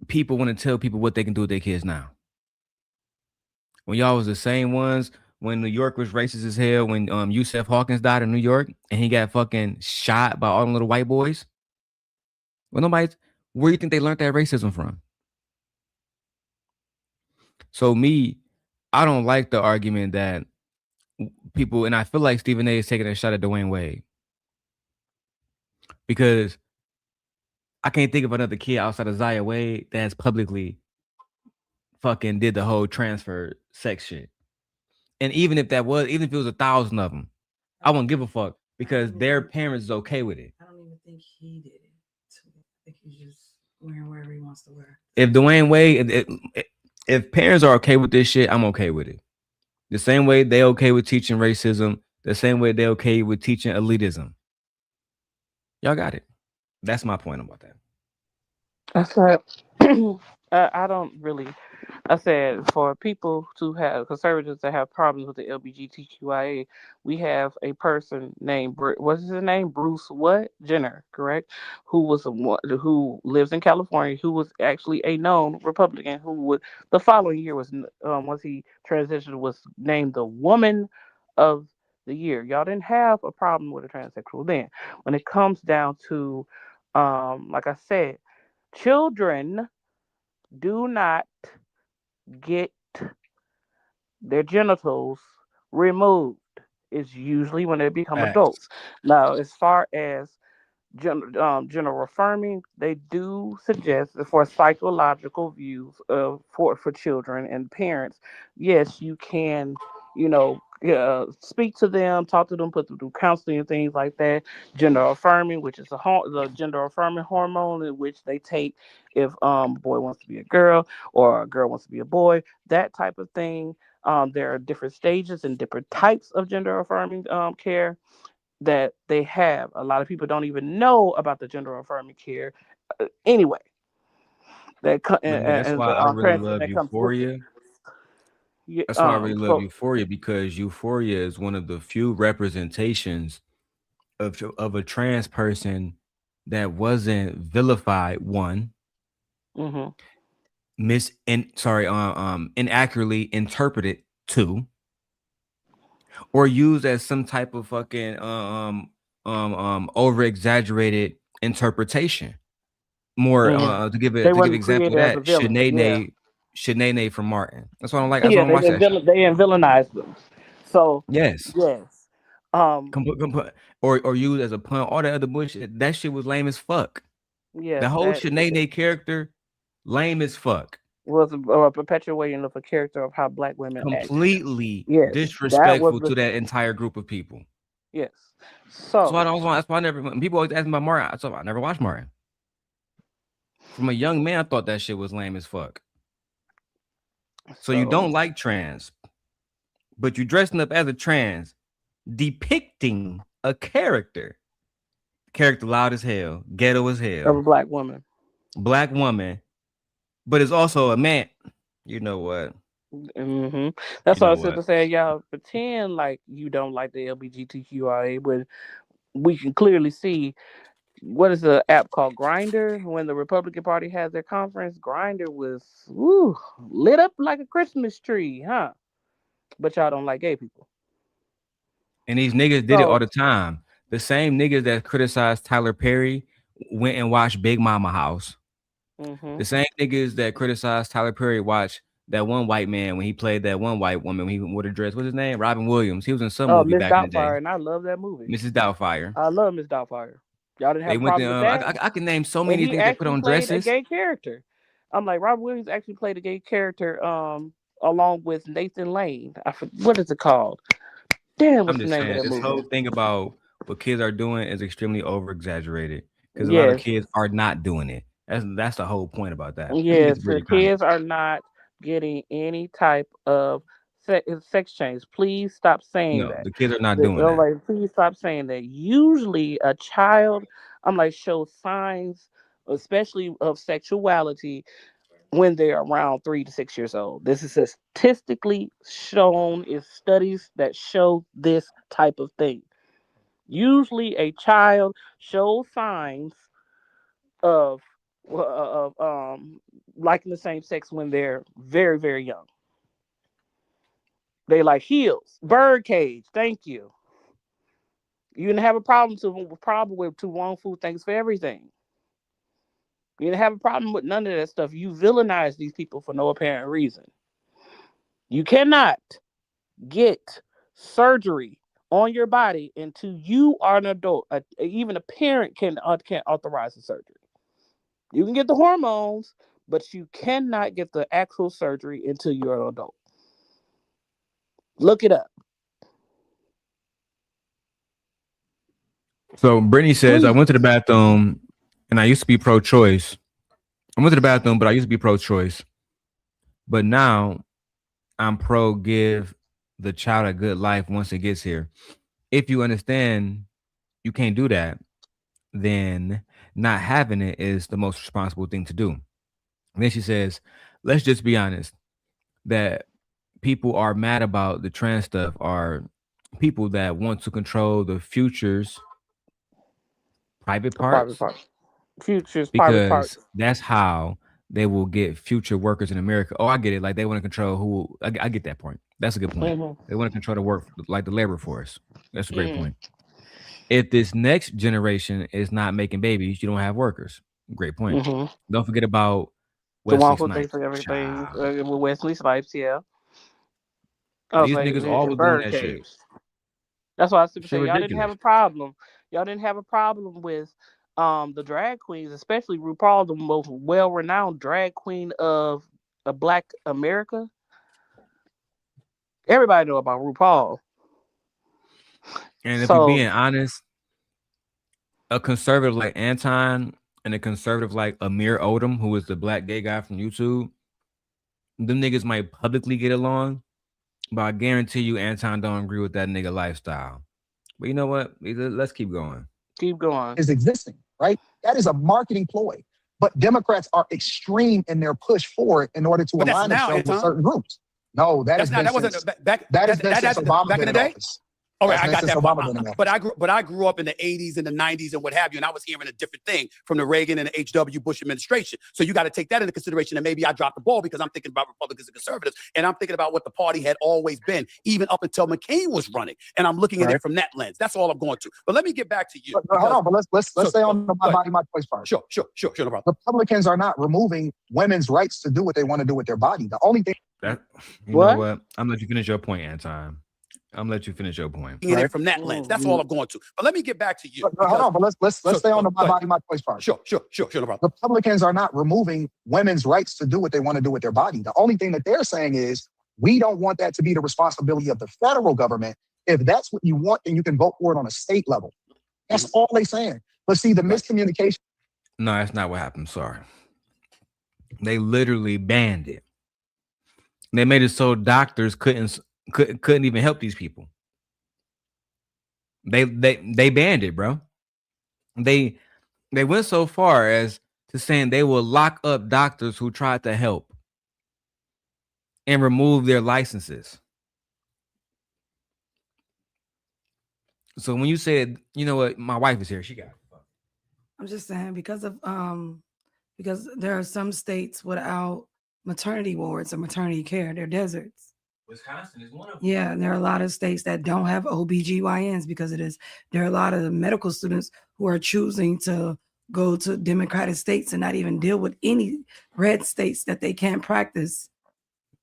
people want to tell people what they can do with their kids now. When y'all was the same ones when New York was racist as hell, when Yusef Hawkins died in New York and he got fucking shot by all them little white boys. Well, nobody's, where do you think they learned that racism from? So I don't like the argument that people, and I feel like Stephen A is taking a shot at Dwayne Wade, because I can't think of another kid outside of Zaya Wade that's publicly fucking did the whole transfer sex shit. And even if it was 1,000 of them, I wouldn't give a fuck because their parents is okay with it. I don't even think he did it. I think he's just wearing wherever he wants to wear. If Dwayne Wade, if parents are okay with this shit, I'm okay with it. The same way they okay with teaching racism, the same way they okay with teaching elitism. Y'all got it. That's my point about that. That's right. I don't really. I said for people to have conservatives that have problems with the LGBTQIA, we have a person named what's his name, Bruce what Jenner, correct? Who lives in California, who was actually a known Republican, who would the following year was once he transitioned was named the Woman of the Year. Y'all didn't have a problem with a transsexual then. When it comes down to, like I said, children do not get their genitals removed. It's usually when they become adults. Now, as far as general affirming, they do suggest that for psychological views for children and parents, yes, you can, speak to them, talk to them, put them through counseling and things like that. Gender affirming, which is the gender affirming hormone, in which they take if a boy wants to be a girl or a girl wants to be a boy, that type of thing. There are different stages and different types of gender affirming care that they have. A lot of people don't even know about the gender affirming care. Anyway, That's why I really love Euphoria. That's why I really love Euphoria, because Euphoria is one of the few representations of a trans person that wasn't vilified. One, inaccurately interpreted. Two, or used as some type of fucking over exaggerated interpretation. More to give example of that, Shanae from Martin. That's what I'm like. That's what I'm watching. They didn't villainize them. So yes. Or used as a pun. All that other bullshit. That shit was lame as fuck. Yeah, the whole Shanae character, lame as fuck. Was a perpetuating of a character of how black women completely disrespectful to that entire group of people. Yes. So I don't want. That's why I never. When people always ask me about Martin, so I never watched Martin. From a young man, I thought that shit was lame as fuck. So you don't like trans, but you're dressing up as a trans, depicting a character loud as hell, ghetto as hell, of a black woman, but it's also a man. You know what? Mm-hmm. That's You why I know said to what? say, y'all pretend like you don't like the LGBTQIA, but we can clearly see what is the app called Grinder. When the Republican Party had their conference, Grinder was lit up like a Christmas tree, huh? But y'all don't like gay people. And these niggas did it all So, the time. The same niggas that criticized Tyler Perry went and watched Big Mama House. mm-hmm. The same niggas that criticized Tyler Perry watched that one white man when he played that one white woman when he wore the dress. What's his name? Robin Williams. He was in some movie Miss back in the day. Doubtfire, and I love that movie. Mrs. Doubtfire. I love Miss Doubtfire. Y'all didn't have They a went problem to. with that, I can name so and many he things they put actually on played a dresses. gay character. I'm like, Robert Williams actually played a gay character, along with Nathan Lane. What is it called? Damn, I'm what's the just name of saying that this movie? whole thing about what kids are doing is extremely over exaggerated because a lot of Yes, kids are not doing it. That's the whole point about that. We can get to yes. The Brittany Connie. kids are not getting any type of sex change. Please stop saying No, that. the kids are not doing I'm that. like, please stop saying that. Usually, a child, I'm like, shows signs, especially of sexuality, when they're around 3 to 6 years old. This is statistically shown in studies that show this type of thing. Usually, a child shows signs of liking the same sex when they're very, very young. They like heels, bird cage. Thank you. You didn't have a problem with to wrong food things for everything. You didn't have a problem with none of that stuff. You villainize these people for no apparent reason. You cannot get surgery on your body until you are an adult. Even a parent can't authorize the surgery. You can get the hormones, but you cannot get the actual surgery until you're an adult. Look it up, So Brittany says, I went to the please. bathroom and I used to be pro-choice. I went to the bathroom, but I used to be pro-choice. But now I'm pro give the child a good life once it gets here. If you understand you can't do that, then not having it is the most responsible thing to do. And then she says, let's just be honest that people are mad about the trans stuff are people that want to control the future's private Private parts parts, futures, private because parts. that's how they will get future workers in America. Oh, I get it. Like they want to control who. I get that point. That's a good point. Mm-hmm. They want to control the work, like the labor force. That's a great Mm-hmm. point. If this next generation is not making babies, you don't have workers. Great point. Mm-hmm. Don't forget about The Wesley wrongful things Snipes. for everything Child. with Wesley Snipes. Yeah, I was These like, niggas always doing that shit. Birdcage. That's why I was Shit say y'all didn't have ridiculous. a problem. Y'all didn't have a problem with the drag queens, especially RuPaul, the most well renowned drag queen of Black America. Everybody know about RuPaul. And if you're So being honest, a conservative like Anton and a conservative like Amir Odom, who is the black gay guy from YouTube, them niggas might publicly get along, but I guarantee you Anton don't agree with that nigga lifestyle. But you know what? Let's keep going. keep going. Is existing, right? That is a marketing ploy. But Democrats are extreme in their push for it in order to But that's align now, themselves with Anton. certain groups. No, that That's has not. been That wasn't since back. that has been since Obama Back been in the in day. office. All right, That's I been got since that Obama part. been in But office. I grew up in the 80s and the 90s and what have you, and I was hearing a different thing from the Reagan and the H.W. Bush administration. So you got to take that into consideration. And maybe I dropped the ball because I'm thinking about Republicans and conservatives, and I'm thinking about what the party had always been, even up until McCain was running. And I'm looking at Right. it from that lens. That's all I'm going to. But let me get back to you. But hold on, but let's So- stay on the go my ahead. body, my choice part. Sure, no problem. Republicans are not removing women's rights to do what they want to do with their body. The only thing That you What? know what? I'm gonna let you finish your point, Anton. I'm gonna let you finish your point. Looking at Right. it from that lens. That's all I'm going to. But let me get back to you. but hold on, but let's So- stay on the go my ahead. body, my choice part. Sure, no problem. Republicans are not removing women's rights to do what they want to do with their body. The only thing that they're saying is we don't want that to be the responsibility of the federal government. If that's what you want, then you can vote for it on a state level. That's all they're saying. But see, the miscommunication. No, that's not what happened. Sorry. They literally banned it. They made it so doctors couldn't even help these people. They banned it, bro. They went so far as to saying they will lock up doctors who tried to help and remove their licenses. So when you said, you know what, my wife is here, she got it. I'm just saying because there are some states without maternity wards or maternity care. They're deserts. Wisconsin is one of them. Yeah, and there are a lot of states that don't have OBGYNs because of this. There are a lot of medical students who are choosing to go to Democratic states and not even deal with any red states that they can't practice.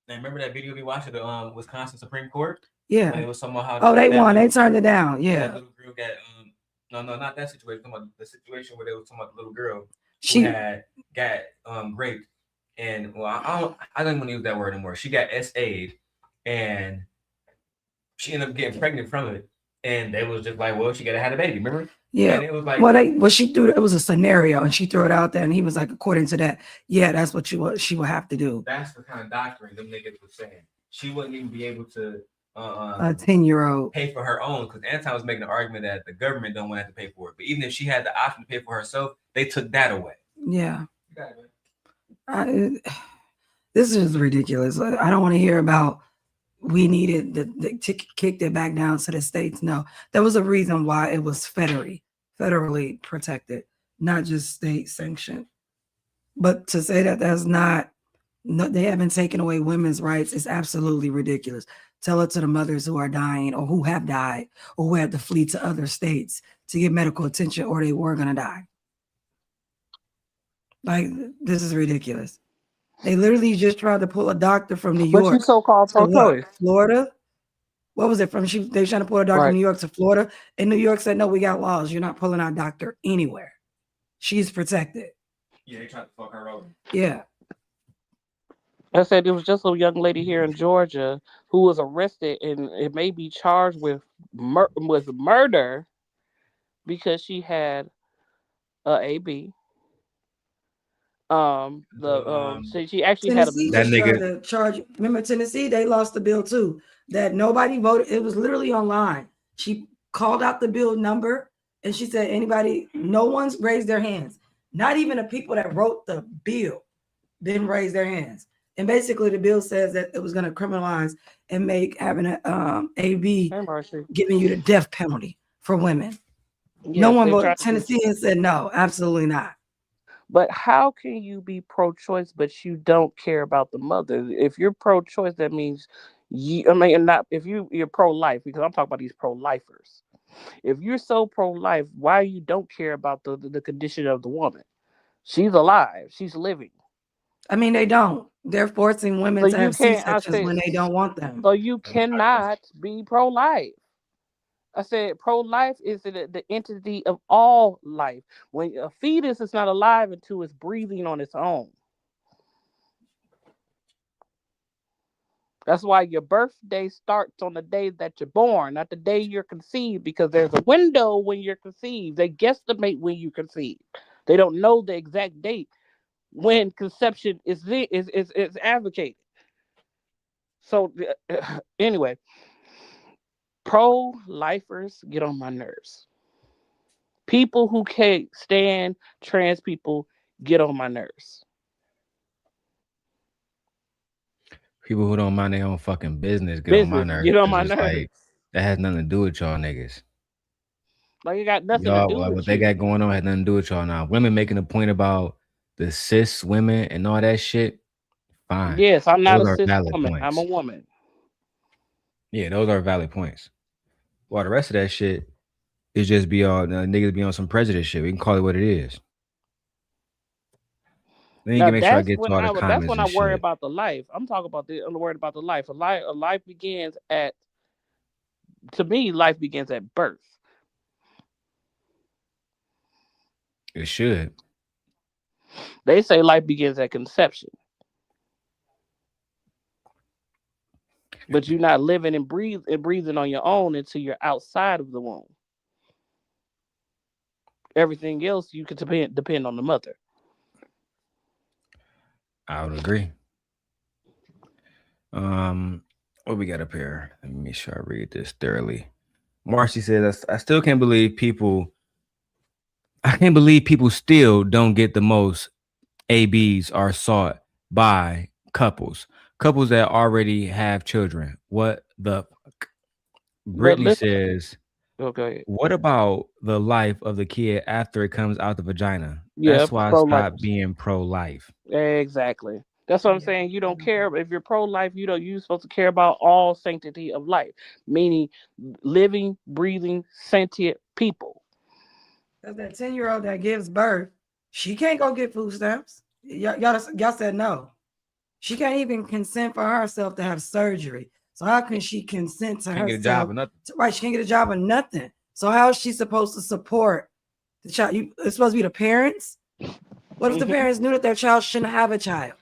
And remember that video we watched at the Wisconsin Supreme Court? Yeah. When it was somehow how oh, they won. They turned it down. Yeah. That little girl got no, not that situation. I'm talking about the situation where they was talking about the little girl She had got raped, and well, I don't even use that word anymore. She got SA'd, and she ended up getting pregnant from it. And they was just like, well, she gotta have a baby, remember? Yeah. And it was like, she threw it was a scenario, and she threw it out there, and he was like, according to that, yeah, that's what she will have to do. That's the kind of doctrine them niggas was saying. She wouldn't even be able to a 10-year-old pay for her own, because Anton was making the argument that the government don't want to have to pay for it. But even if she had the option to pay for herself, they took that away. Yeah. This is ridiculous. I don't want to hear about we needed to kick it back down to the states. No, there was a reason why it was federally protected, not just state sanctioned. But to say that they haven't taken away women's rights is absolutely ridiculous. Tell it to the mothers who are dying or who have died or who had to flee to other states to get medical attention or they were going to die. Like, this is ridiculous. They literally just tried to pull a doctor from New York. But you so-called pro-choice. Florida? What was it from? They were trying to pull a doctor from New York to Florida. And New York said, no, we got laws. You're not pulling our doctor anywhere. She's protected. Yeah, they tried to fuck her over. Yeah. I said there was just a young lady here in Georgia who was arrested and it may be charged with murder because she had a AB. So she actually Tennessee had just tried to charge. Remember Tennessee? They lost the bill too. That nobody voted. It was literally online. She called out the bill number and she said, no one's raised their hands. Not even the people that wrote the bill didn't raise their hands. And basically the bill says that it was going to criminalize and make having an AB giving you the death penalty for women. Yes, no one voted. Tennessee and said no, absolutely not. But how can you be pro-choice but you don't care about the mother? If you're pro-choice, that means if you're pro-life, because I'm talking about these pro-lifers. If you're so pro-life, why you don't care about the condition of the woman? She's alive. She's living. I mean, they don't. They're forcing women to have C-sections when they don't want them. So you cannot be pro-life. I said pro-life is the entity of all life. When a fetus is not alive until it's breathing on its own. That's why your birthday starts on the day that you're born, not the day you're conceived, because there's a window when you're conceived. They guesstimate when you conceive. They don't know the exact date when conception is advocated. So anyway, pro-lifers get on my nerves. People who can't stand trans people get on my nerves. People who don't mind their own fucking business get on my nerves. Get on my nerves. Like, that has nothing to do with y'all niggas. Like, it got nothing to do with what they got going on has nothing to do with y'all now. Women making a point about the cis women and all that shit. Fine. Yes, I'm not a cis woman. I'm a woman. Yeah, those are valid points. Well, the rest of that shit is just niggas be on some prejudice shit. We can call it what it is. Then you can make sure I get to all the comments. That's when I worry about the life. I'm talking about I'm worried about the life. A life begins to me, life begins at birth. It should. They say life begins at conception. But you're not living and breathing on your own until you're outside of the womb. Everything else you can depend on the mother. I would agree. What we got up here? Let me make sure I read this thoroughly. Marcy says, I still can't believe people still don't get the most ABs are sought by couples that already have children. What the fuck? But Brittany listen, says, okay, what about the life of the kid after it comes out the vagina? yeah, That's why I pro-life. stopped being pro-life. Exactly. That's what I'm saying. You don't care if you're pro-life. You're supposed to care about all sanctity of life, meaning living, breathing, sentient people. Because that 10-year-old that gives birth, she can't go get food stamps. Y'all said no. She can't even consent for herself to have surgery. So how can she consent to Can't get a job or herself? nothing. Right, she can't get a job or nothing. So how is she supposed to support the child? It's supposed to be the parents. What if the parents knew that their child shouldn't have a child?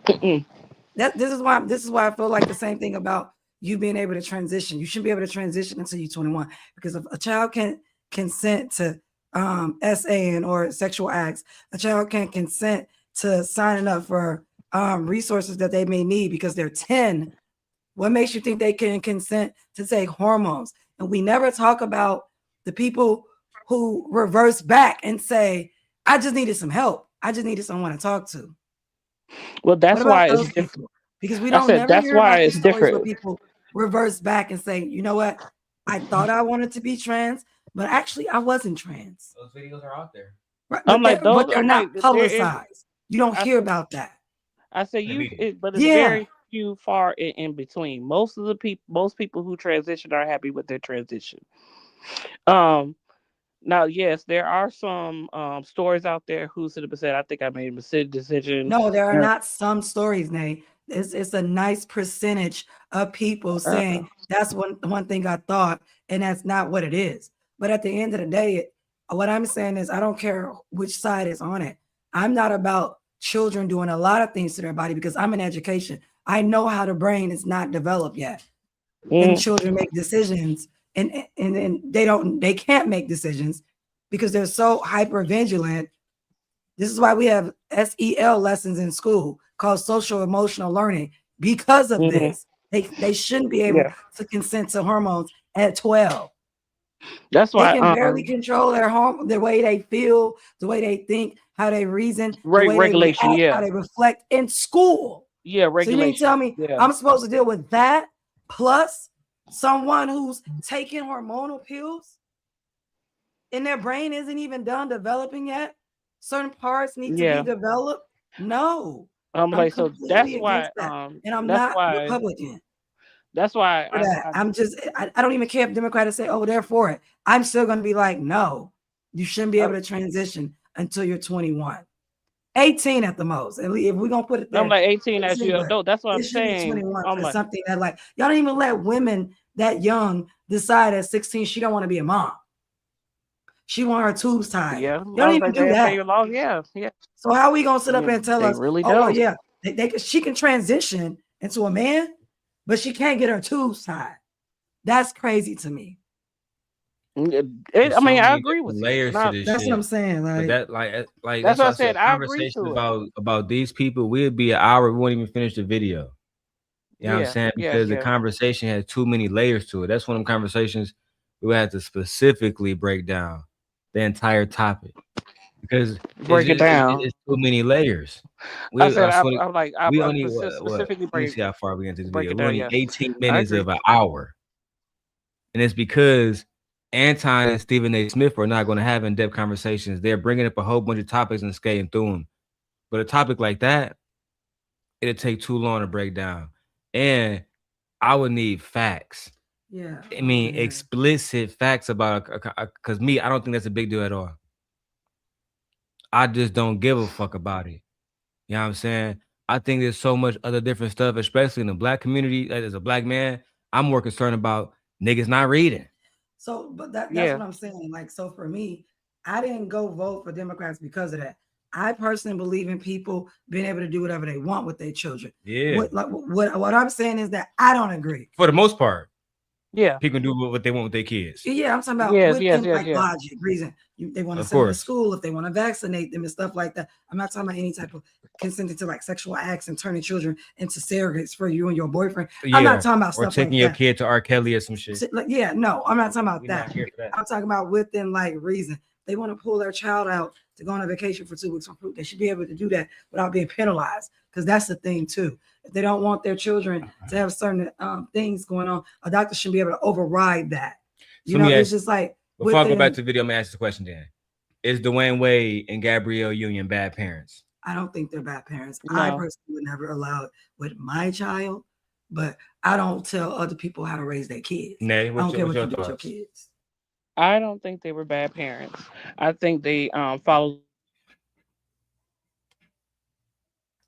This is why I feel like the same thing about you being able to transition. You shouldn't be able to transition until you're 21, because if a child can't consent to SAing or sexual acts, a child can't consent to signing up for resources that they may need because they're 10. What makes you think they can consent to take hormones? And we never talk about the people who reverse back and say, I just needed some help. I just needed someone to talk to. Well, that's What about why it's those different. people? Because we I don't said never that's hear why about the it's stories where different. people reverse back and say, you know what? I thought I wanted to be trans, but actually I wasn't trans. Those videos are out there. Right? I'm like those. But they're I'm not like there is. publicized. You don't I hear said, about that. but it's Yeah. very few far in between. Most people who transition are happy with their transition. Now, yes, there are some stories out there who should have said, I think I made a decision. No, there are not some stories, Nate. It's a nice percentage of people saying that's one thing I thought, and that's not what it is. But at the end of the day, what I'm saying is I don't care which side is on it. I'm not about children doing a lot of things to their body because I'm in education. I know how the brain is not developed yet. And children make decisions and they can't make decisions because they're so hyper vigilant. This is why we have SEL lessons in school called social emotional learning because of this. They shouldn't be able to consent to hormones at 12. That's why they can barely control the way they feel, the way they think, how they reason, the way regulation, they react, how they reflect in school. Yeah, regulation. So you mean to tell me I'm supposed to deal with that plus someone who's taking hormonal pills and their brain isn't even done developing yet? Certain parts need to be developed. No, I'm like, so that's why, that. And I'm not Republican. That's why I don't even care if Democrats say, oh, they're for it. I'm still going to be like, no, you shouldn't be able to transition until you're 21. 18 at the most. And if we're going to put it there. I'm like 18 as you adult. That's what I'm saying. 21 for like, something that like, y'all don't even let women that young decide at 16 she don't want to be a mom. She want her tubes tied. Yeah. They don't even do that. Yeah. So how are we going to sit up and tell us, really oh, well, yeah, she can transition into a man, but she can't get her tubes tied. That's crazy to me. I agree with layers you. To this that's shit. what I'm saying. Like that's what I said. I agree to about these people. We'd be an hour. We won't even finish the video. You know what I'm saying? Because the conversation has too many layers to it. That's one of the conversations we have to specifically break down the entire topic because it's too many layers. I'm like, we only specifically let me see how far we get into the video. We're only 18 minutes of an hour. And it's because Anton and Stephen A. Smith are not going to have in-depth conversations. They're bringing up a whole bunch of topics and skating through them. But a topic like that, it'll take too long to break down. And I would need facts. Yeah. I mean, explicit facts about because I don't think that's a big deal at all. I just don't give a fuck about it. You know what I'm saying? I think there's so much other different stuff, especially in the black community. As a black man, I'm more concerned about niggas not reading. So, but that's what I'm saying. Like, so for me, I didn't go vote for Democrats because of that. I personally believe in people being able to do whatever they want with their children. Yeah. What I'm saying is that I don't agree. For the most part. Yeah. People can do what they want with their kids. Yeah, I'm talking about logic, reason. They want to Of send them to course. school, if they want to vaccinate them and stuff like that. I'm not talking about any type of consenting to like sexual acts and turning children into surrogates for you and your boyfriend. I'm not talking about or stuff taking like your that. kid to R. Kelly or some shit. Like, yeah, no, I'm not talking about We that. not here for that. I'm talking about within like reason. They want to pull their child out to go on a vacation for 2 weeks on fruit. They should be able to do that without being penalized, because that's the thing too. If they don't want their children to have certain things going on, a doctor should be able to override that. You know, it's just like before I go back to the video, I'm gonna ask the question then. Is Dwayne Wade and Gabrielle Union bad parents? I don't think they're bad parents. No. I personally would never allow it with my child, but I don't tell other people how to raise their kids. Nay, I don't care what you do with your kids. I don't think they were bad parents. I think they followed.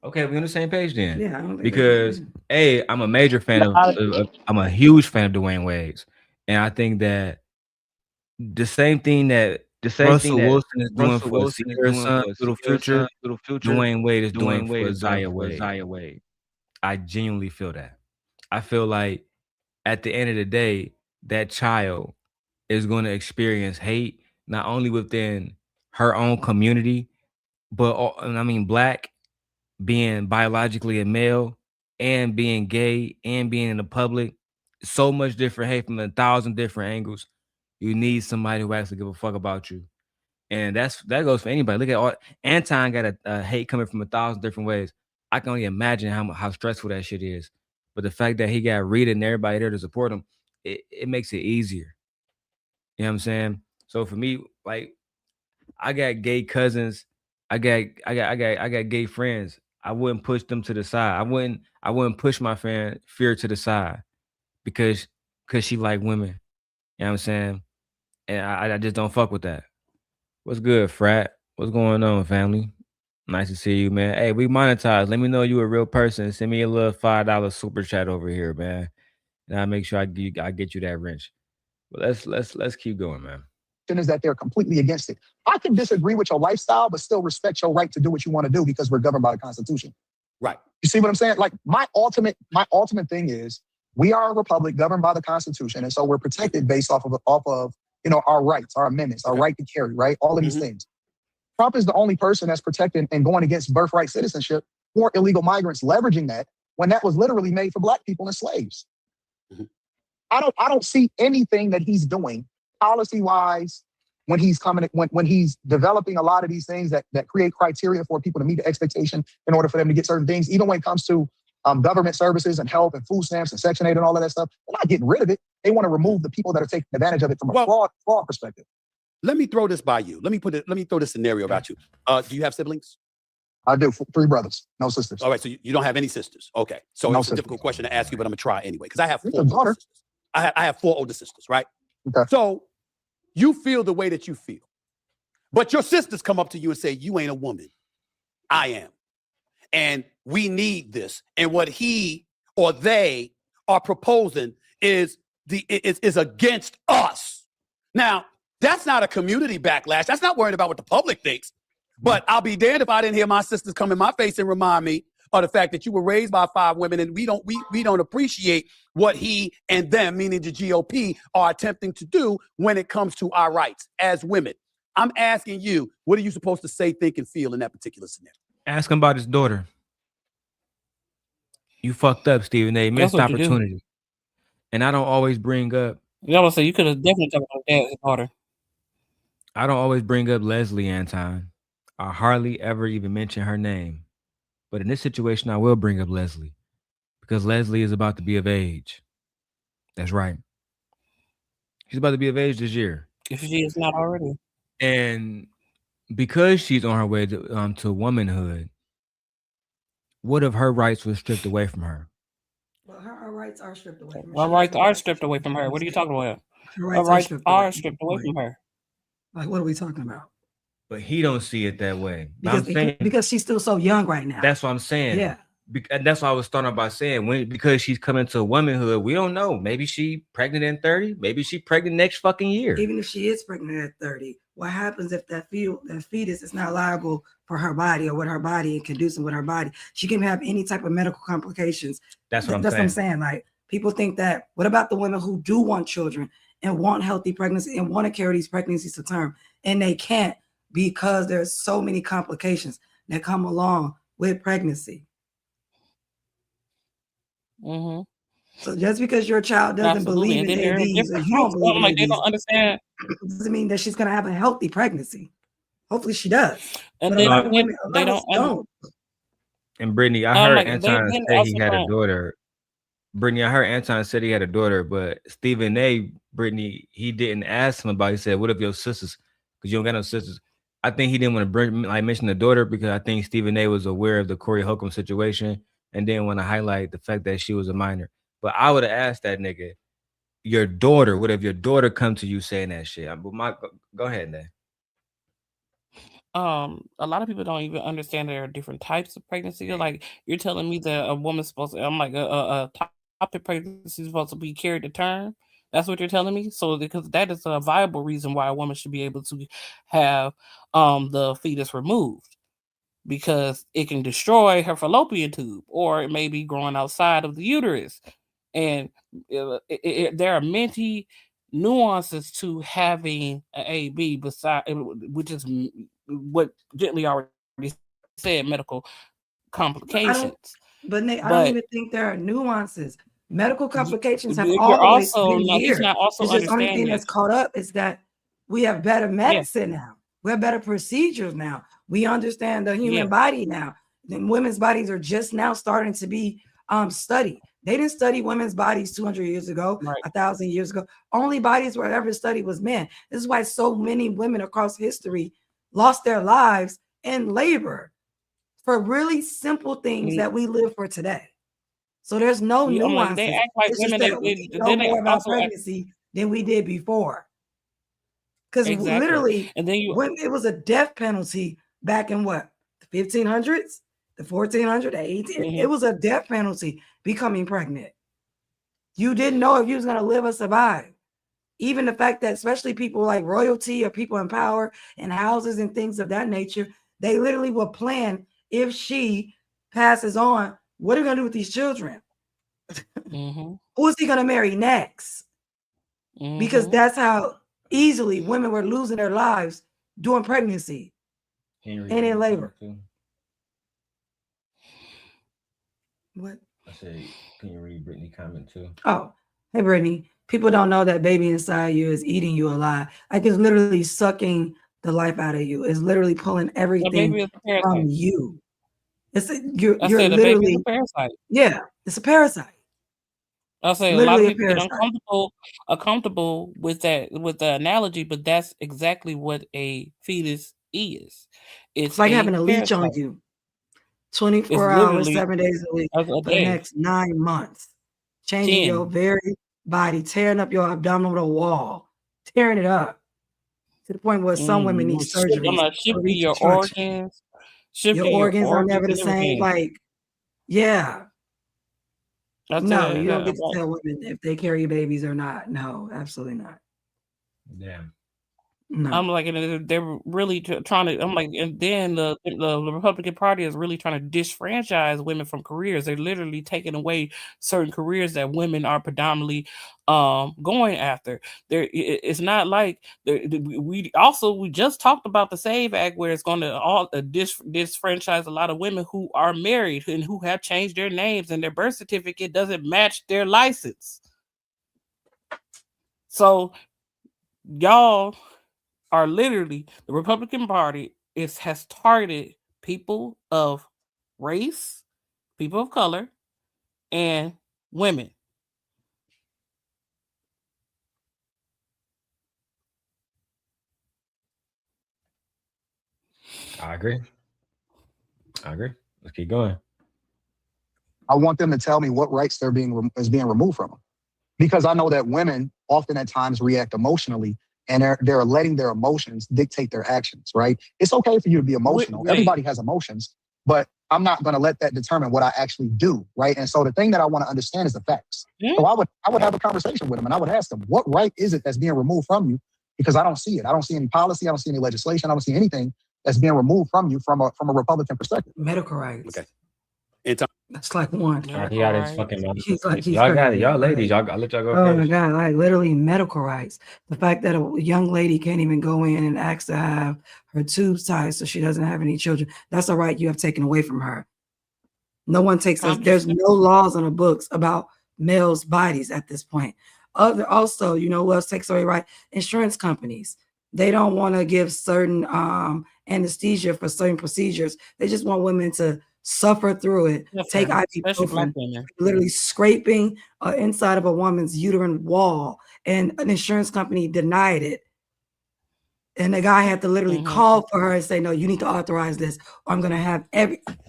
Okay, we're on the same page then. Yeah, I don't think because I'm a major fan I'm a huge fan of Dwayne Wade's, and I think that the same thing that Russell Wilson is doing for Sierra's son, Little Future, Dwayne Wade is doing for Zaya Wade. I genuinely feel that. I feel like at the end of the day, that child is going to experience hate not only within her own community, but Black, being biologically a male and being gay and being in the public. So much different hate from 1,000 different angles. You need somebody who actually give a fuck about you. And that goes for anybody. Look at all Anton got a hate coming from 1,000 different ways. I can only imagine how stressful that shit is. But the fact that he got Rita and everybody there to support him, it makes it easier. You know what I'm saying? So for me, like, I got gay cousins, I got gay friends. I wouldn't push them to the side. I wouldn't push my friend Fear to the side because she like women. You know what I'm saying? And I just don't fuck with that. What's good, frat? What's going on, family? Nice to see you, man. Hey, we monetize. Let me know you a real person. Send me a little $5 super chat over here, man. And I'll make sure I get you that wrench. But let's keep going, man. Is that they're completely against it. I can disagree with your lifestyle, but still respect your right to do what you want to do because we're governed by the Constitution. Right. You see what I'm saying? Like my ultimate thing is we are a republic governed by the Constitution, and so we're protected based off of our rights, our amendments, our right to carry, right? All of these things. Trump is the only person that's protecting and going against birthright citizenship for illegal migrants, leveraging that when that was literally made for Black people and slaves. I don't see anything that he's doing policy-wise when he's developing a lot of these things that create criteria for people to meet the expectation in order for them to get certain things, even when it comes to government services and health and food stamps and Section 8 and all of that stuff. They're not getting rid of it. They want to remove the people that are taking advantage of it from a fraud perspective. Let me throw this by you. Let me throw this scenario about you. Do you have siblings? I do. 3 brothers, no sisters. All right, so you don't have any sisters. Okay, so it's a difficult question to ask you, but I'm gonna try anyway because I have 4 older sisters. I have 4 older sisters, right? Okay. So you feel the way that you feel, but your sisters come up to you and say, "You ain't a woman, I am, and we need this." And what he or they are proposing is against us. Now, that's not a community backlash. That's not worrying about what the public thinks. But I'll be damned if I didn't hear my sisters come in my face and remind me of the fact that you were raised by 5 women, and we don't appreciate what he and them, meaning the GOP, are attempting to do when it comes to our rights as women. I'm asking you, what are you supposed to say, think, and feel in that particular scenario? Ask him about his daughter. You fucked up, Stephen A. Missed opportunity. And I don't always bring up. Yeah, I was say you could have definitely talked about dad's daughter. I don't always bring up Leslie, Anton. I hardly ever even mention her name. But in this situation, I will bring up Leslie because Leslie is about to be of age. That's right. She's about to be of age this year. If she is not already. And because she's on her way to womanhood, what if her rights were stripped away from her? Well, her rights are stripped away from her. Her rights are stripped away from her. What are you talking about? Her rights are stripped away from her. Like, what are we talking about? But he don't see it that way. Because she's still so young right now. That's what I'm saying. Yeah. That's why I was starting by saying because she's coming to womanhood, we don't know. Maybe she pregnant in 30. Maybe she pregnant next fucking year. Even if she is pregnant at 30, what happens if that fetus is not liable for her body or what her body and conducive with her body? She can have any type of medical complications. That's what I'm saying. That's what I'm saying. Like, people think that, what about the women who do want children and want healthy pregnancy and want to carry these pregnancies to term, and they can't because there's so many complications that come along with pregnancy. Mm-hmm. So just because your child doesn't Absolutely. believe And in then there are ABs or different you don't groups. believe in Like they ABs, don't understand. doesn't mean that she's going to have a healthy pregnancy. Hopefully she does. And But then a lot of women, a they lot of us don't. And Brittany, I heard like Anton they say also he had a don't. daughter. Brittany, I heard Anton said he had a daughter, but Stephen A. Brittany, he didn't ask him about it. He said, "What if your sisters? Because you don't got no sisters." I think he didn't want to mention the daughter because I think Stephen A. was aware of the Corey Holcomb situation and didn't want to highlight the fact that she was a minor. But I would have asked that nigga, your daughter. What if your daughter come to you saying that shit? But go ahead, man. A lot of people don't even understand there are different types of pregnancy. Like you're telling me that a woman's supposed to, I'm like a topic pregnancy is supposed to be carried to term. That's what you're telling me. So because that is a viable reason why a woman should be able to have the fetus removed, because it can destroy her fallopian tube, or it may be growing outside of the uterus. And there are many nuances to having an AB beside, which is what Gently already said, medical complications. But Nate, I don't even think there are nuances. Medical complications have you're always also been here. he's not also It's just the only thing understanding. that's caught up is that we have better medicine now. We have better procedures now. We understand the human body now. And women's bodies are just now starting to be studied. They didn't study women's bodies 200 years ago, 1,000 years ago. Only bodies were ever studied was men. This is why so many women across history lost their lives in labor for really simple things that we live for today. So there's no nuances. They act like it's women. just that we know more about pregnancy than we did before. Because literally, and then when it was a death penalty back in what, the 1500s, the 1400s, the 1800s, it was a death penalty becoming pregnant. You didn't know if you was going to live or survive. Even the fact that especially people like royalty or people in power and houses and things of that nature, they literally will plan, if she passes on, what are we going to do with these children? Who is he going to marry next? Because that's how easily women were losing their lives during pregnancy and in labor. What? I said, can you read Brittany comment too? Oh, hey, Brittany. People don't know that baby inside you is eating you alive. Like it's literally sucking the life out of you. It's literally pulling everything from you. You're literally a parasite. Yeah, it's a parasite. I'll say a lot of people get uncomfortable with the analogy, but that's exactly what a fetus is. It's like having a leech on you 24 hours, 7 days a week for the next 9 months, changing your very body, tearing up your abdominal wall, tearing it up to the point where some women need surgery. Your organs. Your organs are never the same. Like, yeah. No, you don't get to tell women if they carry babies or not. No, absolutely not. Damn. No. I'm like, they're really trying to. I'm like, and then the Republican Party is really trying to disfranchise women from careers. They're literally taking away certain careers that women are predominantly going after. It's not like we just talked about the SAVE Act, where it's going to disfranchise a lot of women who are married and who have changed their names and their birth certificate doesn't match their license. So y'all are literally, the Republican Party has targeted people of race, people of color, and women. I agree. Let's keep going. I want them to tell me what rights is being removed from them, because I know that women often at times react emotionally, and they're letting their emotions dictate their actions. Right? It's okay for you to be emotional. Everybody has emotions, but I'm not going to let that determine what I actually do. Right? And so the thing that I want to understand is the facts. So I would have a conversation with them, and I would ask them, what right is it that's being removed from you? Because I don't see it. I don't see any policy. I don't see any legislation. I don't see anything that's being removed from you from a Republican perspective. Medical rights. Okay. That's like one. He out his fucking mouth. He's Y'all got it. crazy. Y'all ladies, Like, I'll let y'all go oh my first. God, like literally medical rights. The fact that a young lady can't even go in and ask to have her tubes tied so she doesn't have any children, that's a right you have taken away from her. No one takes us. There's no laws on the books about males' bodies at this point. Also, you know what else takes away right? Insurance companies. They don't want to give certain anesthesia for certain procedures. They just want women to suffer through it, take ibuprofen, literally scraping inside of a woman's uterine wall, and an insurance company denied it. And the guy had to literally call for her and say, no, you need to authorize this, or I'm going to have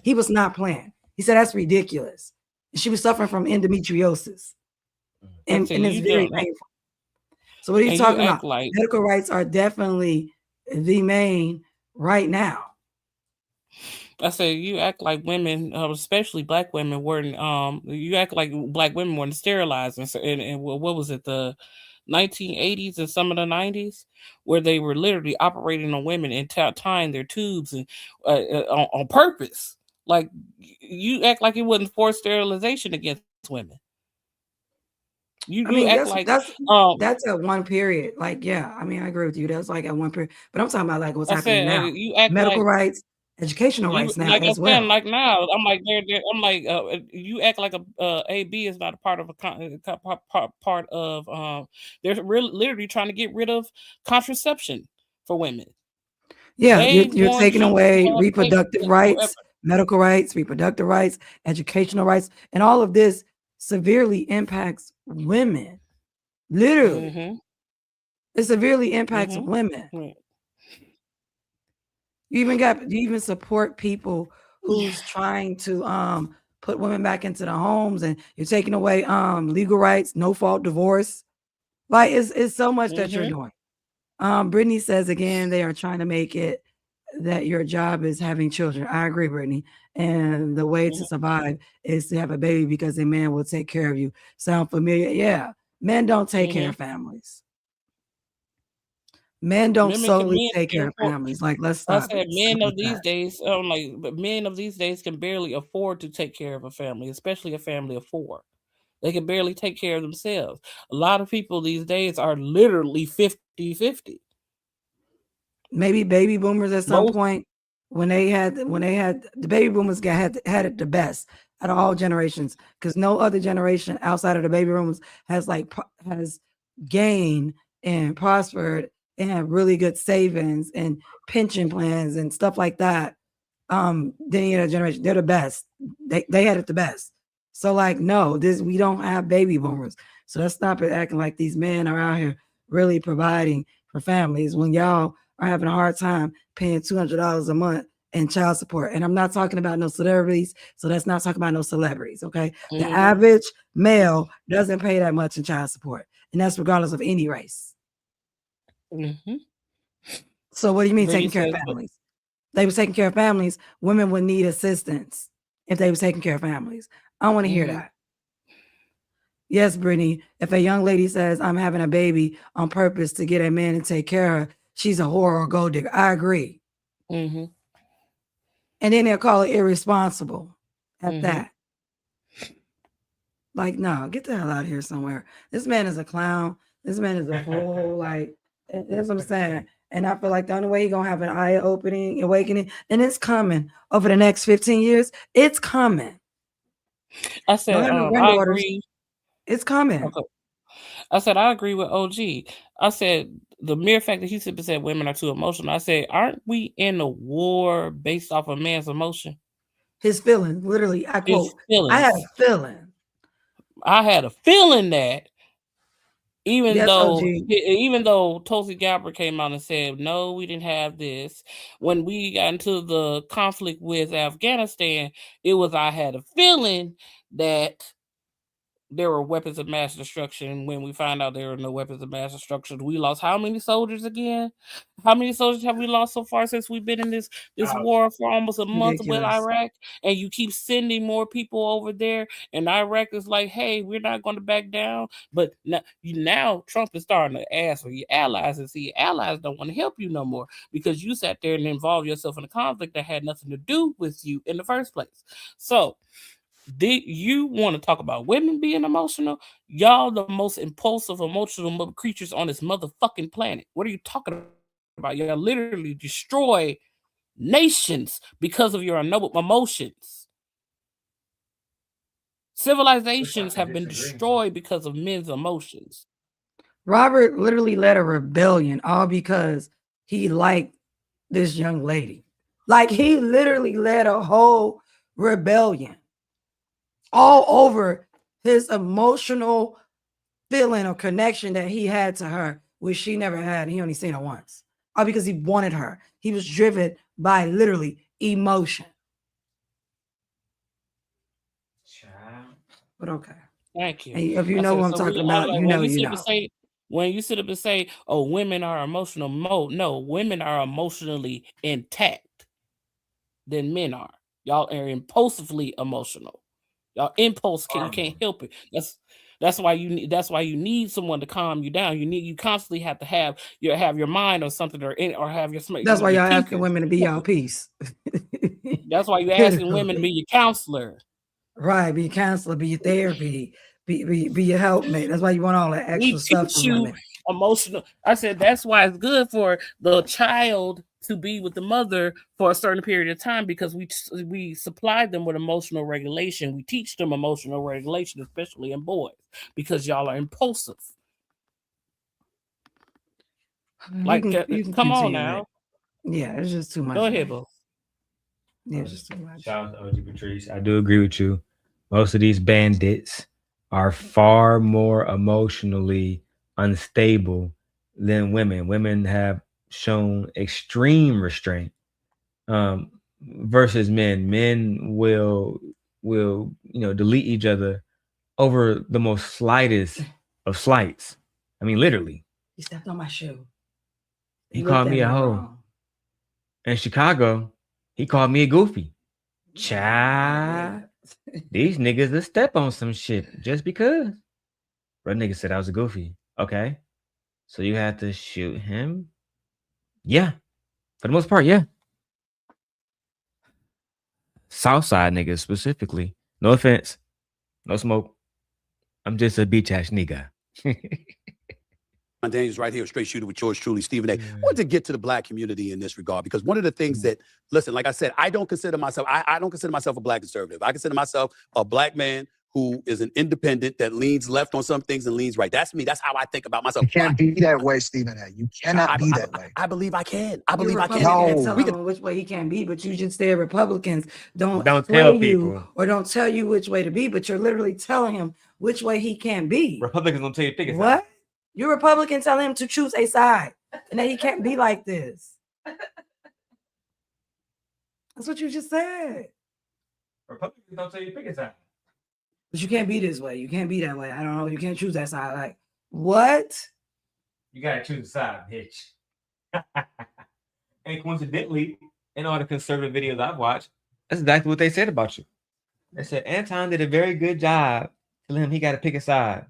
he was not playing. He said, that's ridiculous. She was suffering from endometriosis. And it's very painful. So what are you talking about? Medical rights are definitely the main right now. I said you act like women, especially black women, weren't. You act like black women weren't sterilized, and what was it, the 1980s and some of the 90s, where they were literally operating on women and tying their tubes and on purpose. Like you act like it wasn't forced sterilization against women. You act like that's at one period. Like, yeah, I mean, I agree with you. That's like at one period, but I'm talking about like what's happening now. You act medical like, rights, educational rights now like as well. Like now, I'm like I'm like you act like a AB is not a part of part of they're literally trying to get rid of contraception for women. Yeah, you're taking away reproductive rights, medical rights, reproductive rights, educational rights, and all of this severely impacts women. Literally, it severely impacts women. You even support people who's trying to put women back into the homes, and you're taking away legal rights, no fault divorce. Like it's so much that you're doing. Brittany says again, they are trying to make it that your job is having children. I agree, Brittany. And the way to survive is to have a baby because a man will take care of you. Sound familiar? Yeah. Men don't take care of families. Men don't solely take care of families. Like, let's stop. I said men of these days, men of these days can barely afford to take care of a family, especially a family of 4. They can barely take care of themselves. A lot of people these days are literally 50-50. Maybe baby boomers at some point when they had the baby boomers had it the best out of all generations, because no other generation outside of the baby boomers has gained and prospered and have really good savings and pension plans and stuff like that. Than any other generation. They're the best. They had it the best. So like, no, we don't have baby boomers. So let's stop it acting like these men are out here really providing for families when y'all are having a hard time paying $200 a month in child support. And I'm not talking about no celebrities. So let's not talk about no celebrities. Okay. The average male doesn't pay that much in child support. And that's regardless of any race. So what do you mean taking care of families? They were taking care of families. Women would need assistance if they were taking care of families. I want to hear that. Yes, Brittany, if a young lady says, I'm having a baby on purpose to get a man to take care of her, she's a whore or gold digger. I agree. And then they'll call it irresponsible at that. Like, no, get the hell out of here somewhere. This man is a clown. This man is a fool. Like, that's what I'm saying. And I feel like the only way he's going to have an eye-opening, awakening, and it's coming over the next 15 years. It's coming. I said, I agree. It's coming. Okay. I said, I agree with OG. I said, the mere fact that he said women are too emotional. I said, aren't we in a war based off a man's emotion? His feeling, literally, I quote, I had a feeling. I had a feeling that even though Tulsi Gabbard came out and said, no, we didn't have this. When we got into the conflict with Afghanistan, it was, I had a feeling that there were weapons of mass destruction. When we find out there were no weapons of mass destruction, we lost how many soldiers again? How many soldiers have we lost so far since we've been in this war for almost a month with Iraq? And you keep sending more people over there, and Iraq is like, hey, we're not going to back down. But now Trump is starting to ask for your allies, and see, allies don't want to help you no more because you sat there and involved yourself in a conflict that had nothing to do with you in the first place. So You want to talk about women being emotional? Y'all the most impulsive, emotional creatures on this motherfucking planet. What are you talking about? Y'all literally destroy nations because of your emotions. Civilizations have been destroyed because of men's emotions. Robert literally led a rebellion all because he liked this young lady. Like he literally led a whole rebellion all over his emotional feeling or connection that he had to her, which she never had. He only seen her once. All because he wanted her. He was driven by literally emotion. But okay. Thank you. And if you know what I'm talking about, you know, you know. When you sit up and say, oh, women are emotional, no, women are emotionally intact than men are. Y'all are impulsively emotional. Y'all impulse you can't help it. That's why you need someone to calm you down. You constantly have to have your mind or something or have your. That's why y'all asking women to be y'all peace. That's why you're asking women to be your counselor. Right, be your counselor, be your therapy, be your helpmate. That's why you want all that extra stuff from women. Emotional. I said that's why it's good for the child to be with the mother for a certain period of time, because we supply them with emotional regulation. We teach them emotional regulation, especially in boys, because y'all are impulsive. Like, you can come on now. Yeah, it's just too much. Go ahead, Bo. Yeah, it's just too much. Shout out to OG Patrice. I do agree with you. Most of these bandits are far more emotionally unstable than women. Women have shown extreme restraint versus men. Men will delete each other over the most slightest of slights. I mean, literally. He stepped on my shoe. He called me a hoe. In Chicago, he called me a goofy. Child, these niggas will step on some shit just because. Bro, nigga said I was a goofy. Okay. So you had to shoot him? Yeah. For the most part, yeah. Southside niggas specifically. No offense. No smoke. I'm just a beach ass nigga. Anton Daniels right here, straight shooter with yours truly, Stephen A. I want to get to the black community in this regard, because one of the things that, listen, like I said, I don't consider myself a black conservative. I consider myself a black man who is an independent that leans left on some things and leans right. That's me. That's how I think about myself. You can't be that way, Stephen A. You cannot be that way. I believe I can. I believe I can. No. Tell him which way he can be, but you just say Republicans don't tell people or don't tell you which way to be, but you're literally telling him which way he can be. Republicans don't tell you to pick a side. What? You're Republican telling him to choose a side and that he can't be like this. That's what you just said. Republicans don't tell you to pick a side. But you can't be this way. You can't be that way. I don't know. You can't choose that side. Like, what? You gotta choose a side, bitch. And coincidentally, in all the conservative videos I've watched, that's exactly what they said about you. They said Anton did a very good job telling him he got to pick a side,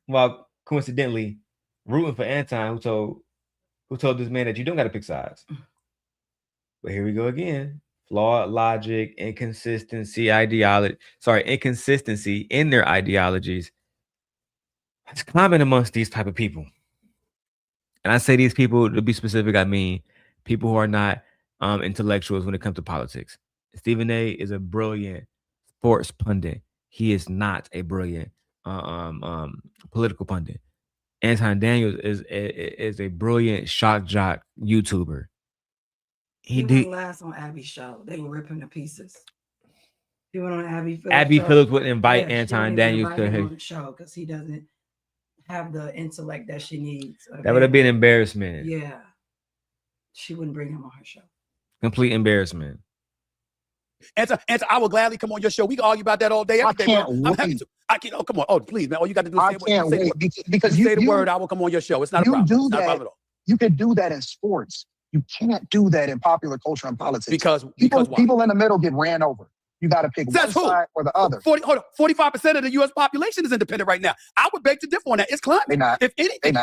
while coincidentally rooting for Anton, who told this man that you don't got to pick sides. But here we go again. Flawed logic, inconsistency in their ideologies. It's common amongst these type of people. And I say these people, to be specific, I mean people who are not intellectuals when it comes to politics. Stephen A. is a brilliant sports pundit. He is not a brilliant political pundit. Anton Daniels is a brilliant shock jock YouTuber. He did last on Abby's show. They were ripping to pieces. He went on Abby Phillips would invite Anton Daniels to her show because he doesn't have the intellect that she needs. That would have been embarrassment. Yeah. She wouldn't bring him on her show. Complete embarrassment. Anton, I will gladly come on your show. We can argue about that all day, every day, bro. I'm happy to. I can't. Oh, come on. Oh, please, man. All you got to do is because you say the word. I will come on your show. It's not a problem. It's not a problem at all. You can do that in sports. You can't do that in popular culture and politics. Because people in the middle get ran over. You got to pick one side or the other. 45% of the U.S. population is independent right now. I would beg to differ on that. It's climbing. They're not. If anything,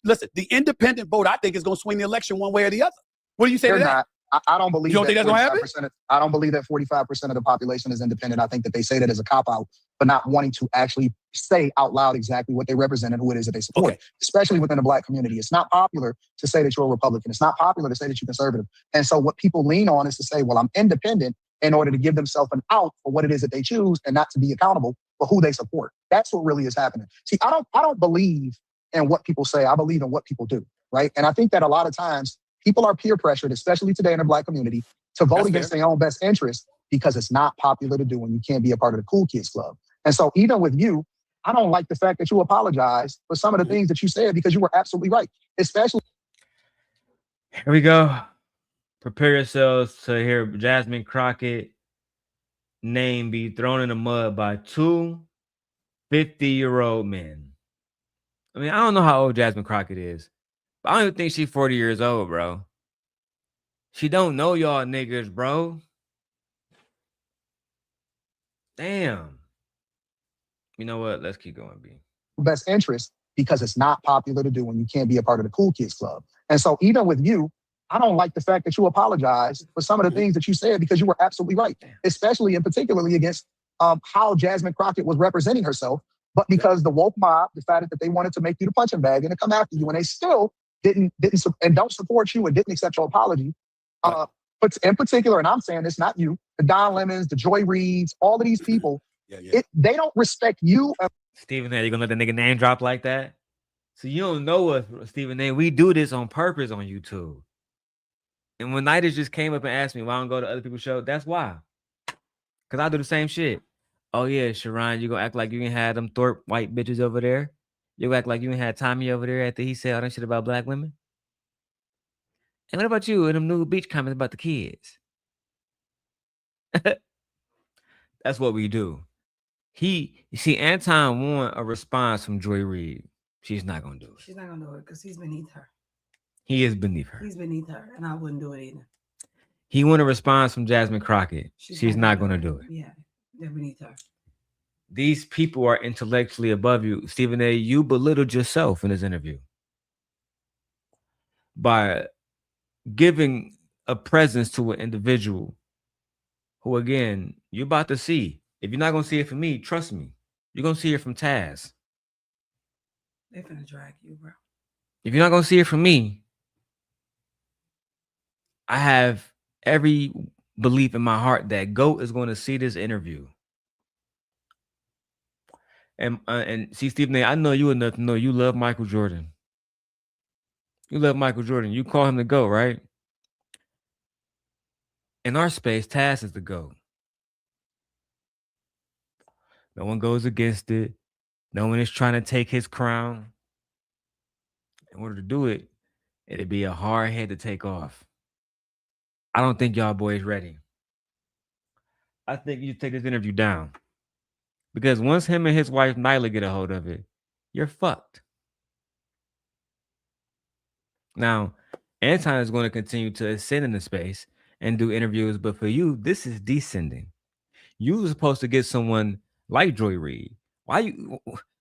listen, the independent vote, I think, is going to swing the election one way or the other. What do you say to that? I don't believe You don't that think that's gonna happen? 45% I don't believe that 45% of the population is independent. I think that they say that as a cop-out, but not wanting to actually say out loud exactly what they represent and who it is that they support, especially within the Black community. It's not popular to say that you're a Republican. It's not popular to say that you're conservative. And so what people lean on is to say, well, I'm independent, in order to give themselves an out for what it is that they choose and not to be accountable for who they support. That's what really is happening. See, I don't believe in what people say. I believe in what people do, right? And I think that a lot of times people are peer pressured, especially today in the Black community, to vote against their own best interest because it's not popular to do and you can't be a part of the cool kids club. And so even with you, I don't like the fact that you apologize for some of the things that you said because you were absolutely right, especially. Here we go. Prepare yourselves to hear Jasmine Crockett name be thrown in the mud by two 50-year-old men. I mean, I don't know how old Jasmine Crockett is, but I don't even think she's 40 years old, bro. She don't know y'all niggas, bro. Damn. You know what? Let's keep going, B. Best interest because it's not popular to do and you can't be a part of the cool kids club. And so even with you, I don't like the fact that you apologize for some of the things that you said because you were absolutely right, especially and particularly against how Jasmine Crockett was representing herself. But because the woke mob decided that they wanted to make you the punching bag and to come after you, and they still didn't and don't support you and didn't accept your apology. But in particular, and I'm saying this, not you, the Don Lemons, the Joy Reids, all of these people, they don't respect you. Stephen A., you gonna let the nigga name drop like that? So you don't know us, Stephen A. We do this on purpose on YouTube. And when Nighters just came up and asked me why I don't go to other people's show, that's why. Because I do the same shit. Oh, yeah, Sharon, you gonna act like you ain't had them Thorpe white bitches over there? You gonna act like you ain't had Tommy over there after he said all that shit about Black women? And what about you and them Nude Beach comments about the kids? That's what we do. You see, Anton want a response from Joy Reid. She's not gonna do it. She's not gonna do it because he's beneath her. He is beneath her. He's beneath her, and I wouldn't do it either. He want a response from Jasmine Crockett. She's not gonna do it. Yeah, they're beneath her. These people are intellectually above you. Stephen A., you belittled yourself in this interview by giving a presence to an individual who, again, you're about to see. If you're not going to see it from me, trust me, you're going to see it from Taz. They're finna drag you, bro. If you're not going to see it from me, I have every belief in my heart that GOAT is going to see this interview. And see, Stephen A., I know you enough to know you love Michael Jordan. You love Michael Jordan. You call him the GOAT, right? In our space, Taz is the GOAT. No one goes against it. No one is trying to take his crown. In order to do it, it'd be a hard head to take off. I don't think y'all boys ready. I think you take this interview down. Because once him and his wife Nyla get a hold of it, you're fucked. Now, Anton is going to continue to ascend in the space and do interviews, but for you, this is descending. You were supposed to get someone like Joy Reid. Why you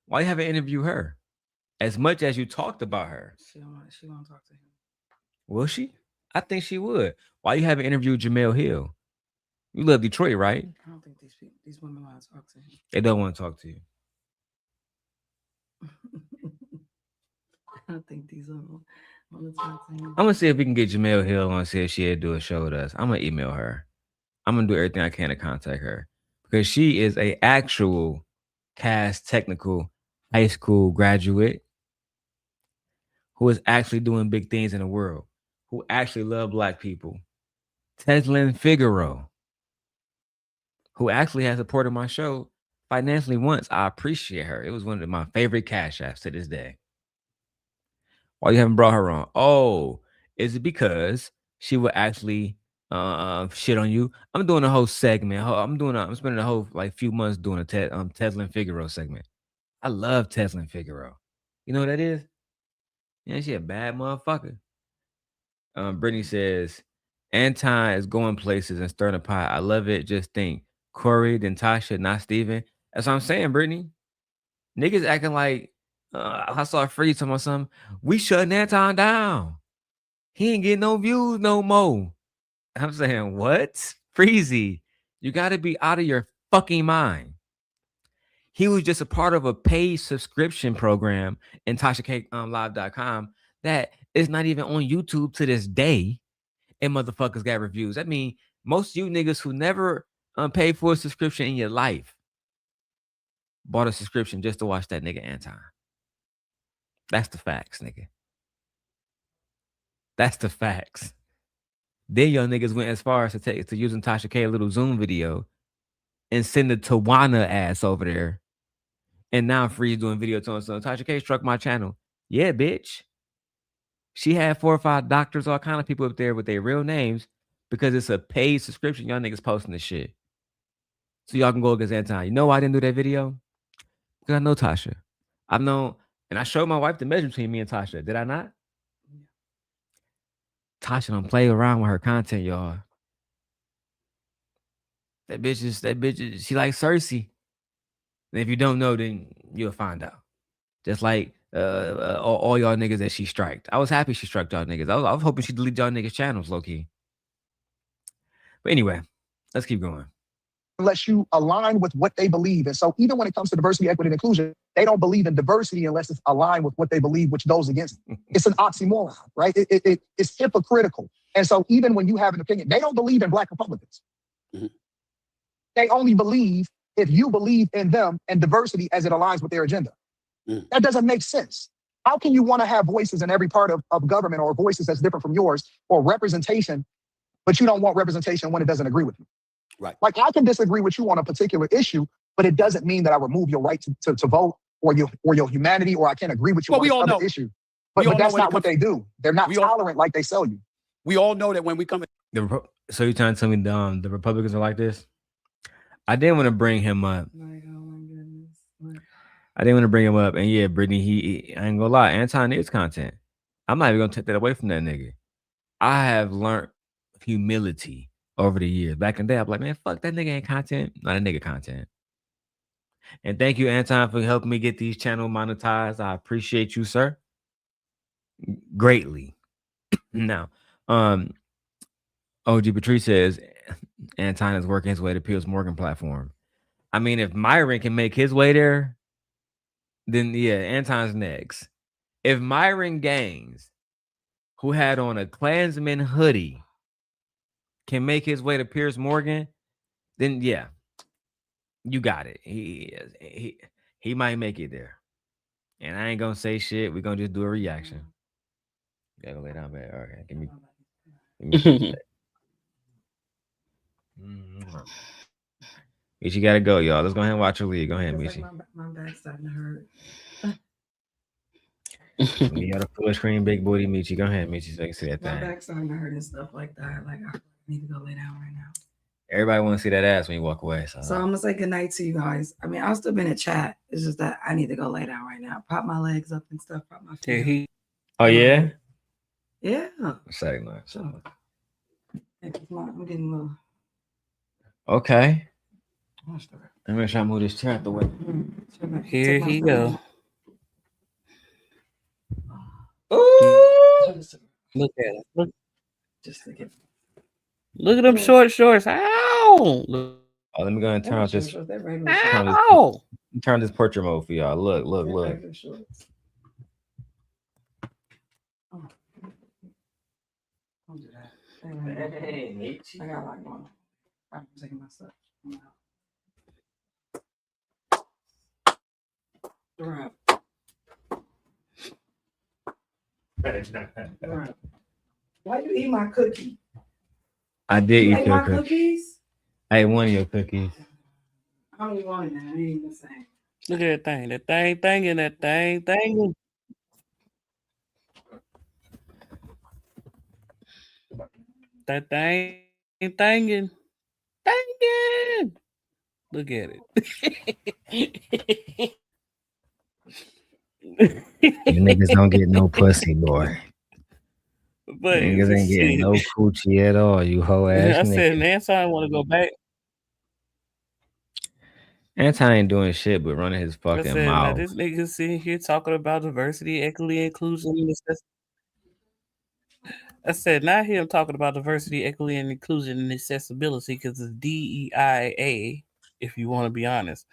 haven't interviewed her? As much as you talked about her. She won't talk to him. Will she? I think she would. Why you haven't interviewed Jamel Hill? You love Detroit, right? I don't think these women want to talk to him. They don't want to talk to you. I don't think these women want to talk to him. I'm gonna see if we can get Jamel Hill on, see if she'll do a show with us. I'm gonna email her. I'm gonna do everything I can to contact her because she is a actual cast technical high school graduate who is actually doing big things in the world, who actually love Black people. Teslin Figaro, who actually has supported my show financially once. I appreciate her. It was one of my favorite cash apps to this day. Why you haven't brought her on? Oh, is it because she will actually shit on you? I'm doing a whole segment. I'm spending a whole few months doing a Teslin Figaro segment. I love Teslin Figaro. You know what that is? Yeah, she a bad motherfucker. Brittany says, Anton is going places and stirring a pot. I love it. Just think. Corey, then Tasha, not Steven. That's what I'm saying, Brittany. Niggas acting like I saw Free talking about something. We shutting Anton down. He ain't getting no views no more. I'm saying, what? Freezy, you got to be out of your fucking mind. He was just a part of a paid subscription program in TashaCakeLive.com that is not even on YouTube to this day. And motherfuckers got reviews. I mean, most of you niggas who never paid for a subscription in your life bought a subscription just to watch that nigga Anton. That's the facts, nigga. That's the facts. Then y'all niggas went as far as to using Tasha K a little Zoom video and send the Tawana ass over there. And now Free's doing video telling so Tasha K struck my channel. Yeah, bitch. She had 4 or 5 doctors, all kind of people up there with their real names because it's a paid subscription. Y'all niggas posting this shit. So y'all can go against Anton. You know why I didn't do that video? Because I know Tasha. I've known, and I showed my wife the measure between me and Tasha. Did I not? Tasha don't play around with her content, y'all. That bitch is, she like Cersei. And if you don't know, then you'll find out. Just like all y'all niggas that she striked. I was happy she struck y'all niggas. I was hoping she deleted y'all niggas' channels, low-key. But anyway, let's keep going. Unless you align with what they believe. And so even when it comes to diversity, equity, and inclusion, they don't believe in diversity unless it's aligned with what they believe, which goes against it. It's an oxymoron, right? It's hypocritical. And so even when you have an opinion, they don't believe in Black Republicans. Mm-hmm. They only believe if you believe in them and diversity as it aligns with their agenda. Mm. That doesn't make sense. How can you want to have voices in every part of government or voices that's different from yours or representation, but you don't want representation when it doesn't agree with you? Right. Like I can disagree with you on a particular issue, but it doesn't mean that I remove your right to vote or your humanity, or I can't agree with you on another issue. But that's not what they do. They're not tolerant like they sell you. We all know that when we come in. So you're trying to tell me the Republicans are like this? I didn't want to bring him up. Like, oh my goodness. I didn't want to bring him up. And yeah, Brittany, I ain't gonna lie, Anton is content. I'm not even gonna take that away from that nigga. I have learned humility over the years. Back in the day, I'm like, man, fuck that nigga ain't content. Not a nigga content. And thank you, Anton, for helping me get these channels monetized. I appreciate you, sir. Greatly. Now, OG Patrice says Anton is working his way to Piers Morgan platform. I mean, if Myron can make his way there, then yeah, Anton's next. If Myron Gaines, who had on a Klansman hoodie, can make his way to Piers Morgan, then yeah, you got it. He might make it there. And I ain't gonna say shit. We're gonna just do a reaction. Gotta lay down, man. Okay, give me Michi gotta go, y'all. Let's go ahead and watch your league. Go ahead, Michi. Like my back's starting to hurt. You got a full screen, big booty, Michi. Go ahead, Michi, so I can see that thing. My back's starting to hurt and stuff like that. Like I need to go lay down right now. Everybody want to see that ass when you walk away. So I'm gonna say good night to you guys. I mean, I'll still be in a chat. It's just that I need to go lay down right now. Prop my legs up and stuff. Prop my feet. Oh yeah. Yeah. Second night. So. I'm getting a little. Okay. Let me try to move this chair out the way. Here he go. Ooh. Look at it. Look. Just to get. Look at them short shorts. Ow! Oh, let me go and turn off this. Ow! Turn this portrait mode for y'all. Look. Oh. Don't do that. Hey, I got a lot going on. I'm taking my stuff. Right. Why you eat my cookie? I did you eat your cookies. I ate one of your cookies. I don't even want it now. It ain't the same. Look at that thing. That thing, and that thing. That thing, thingin'. Look at it. You niggas don't get no pussy, boy. But niggas ain't getting no coochie at all, you hoe ass. I said, Anton want to go back. Anton ain't doing shit but running his fucking mouth. This nigga sitting here talking about diversity, equity, inclusion, I said, not him talking about diversity, equity, and inclusion and accessibility, because it's DEIA, if you want to be honest.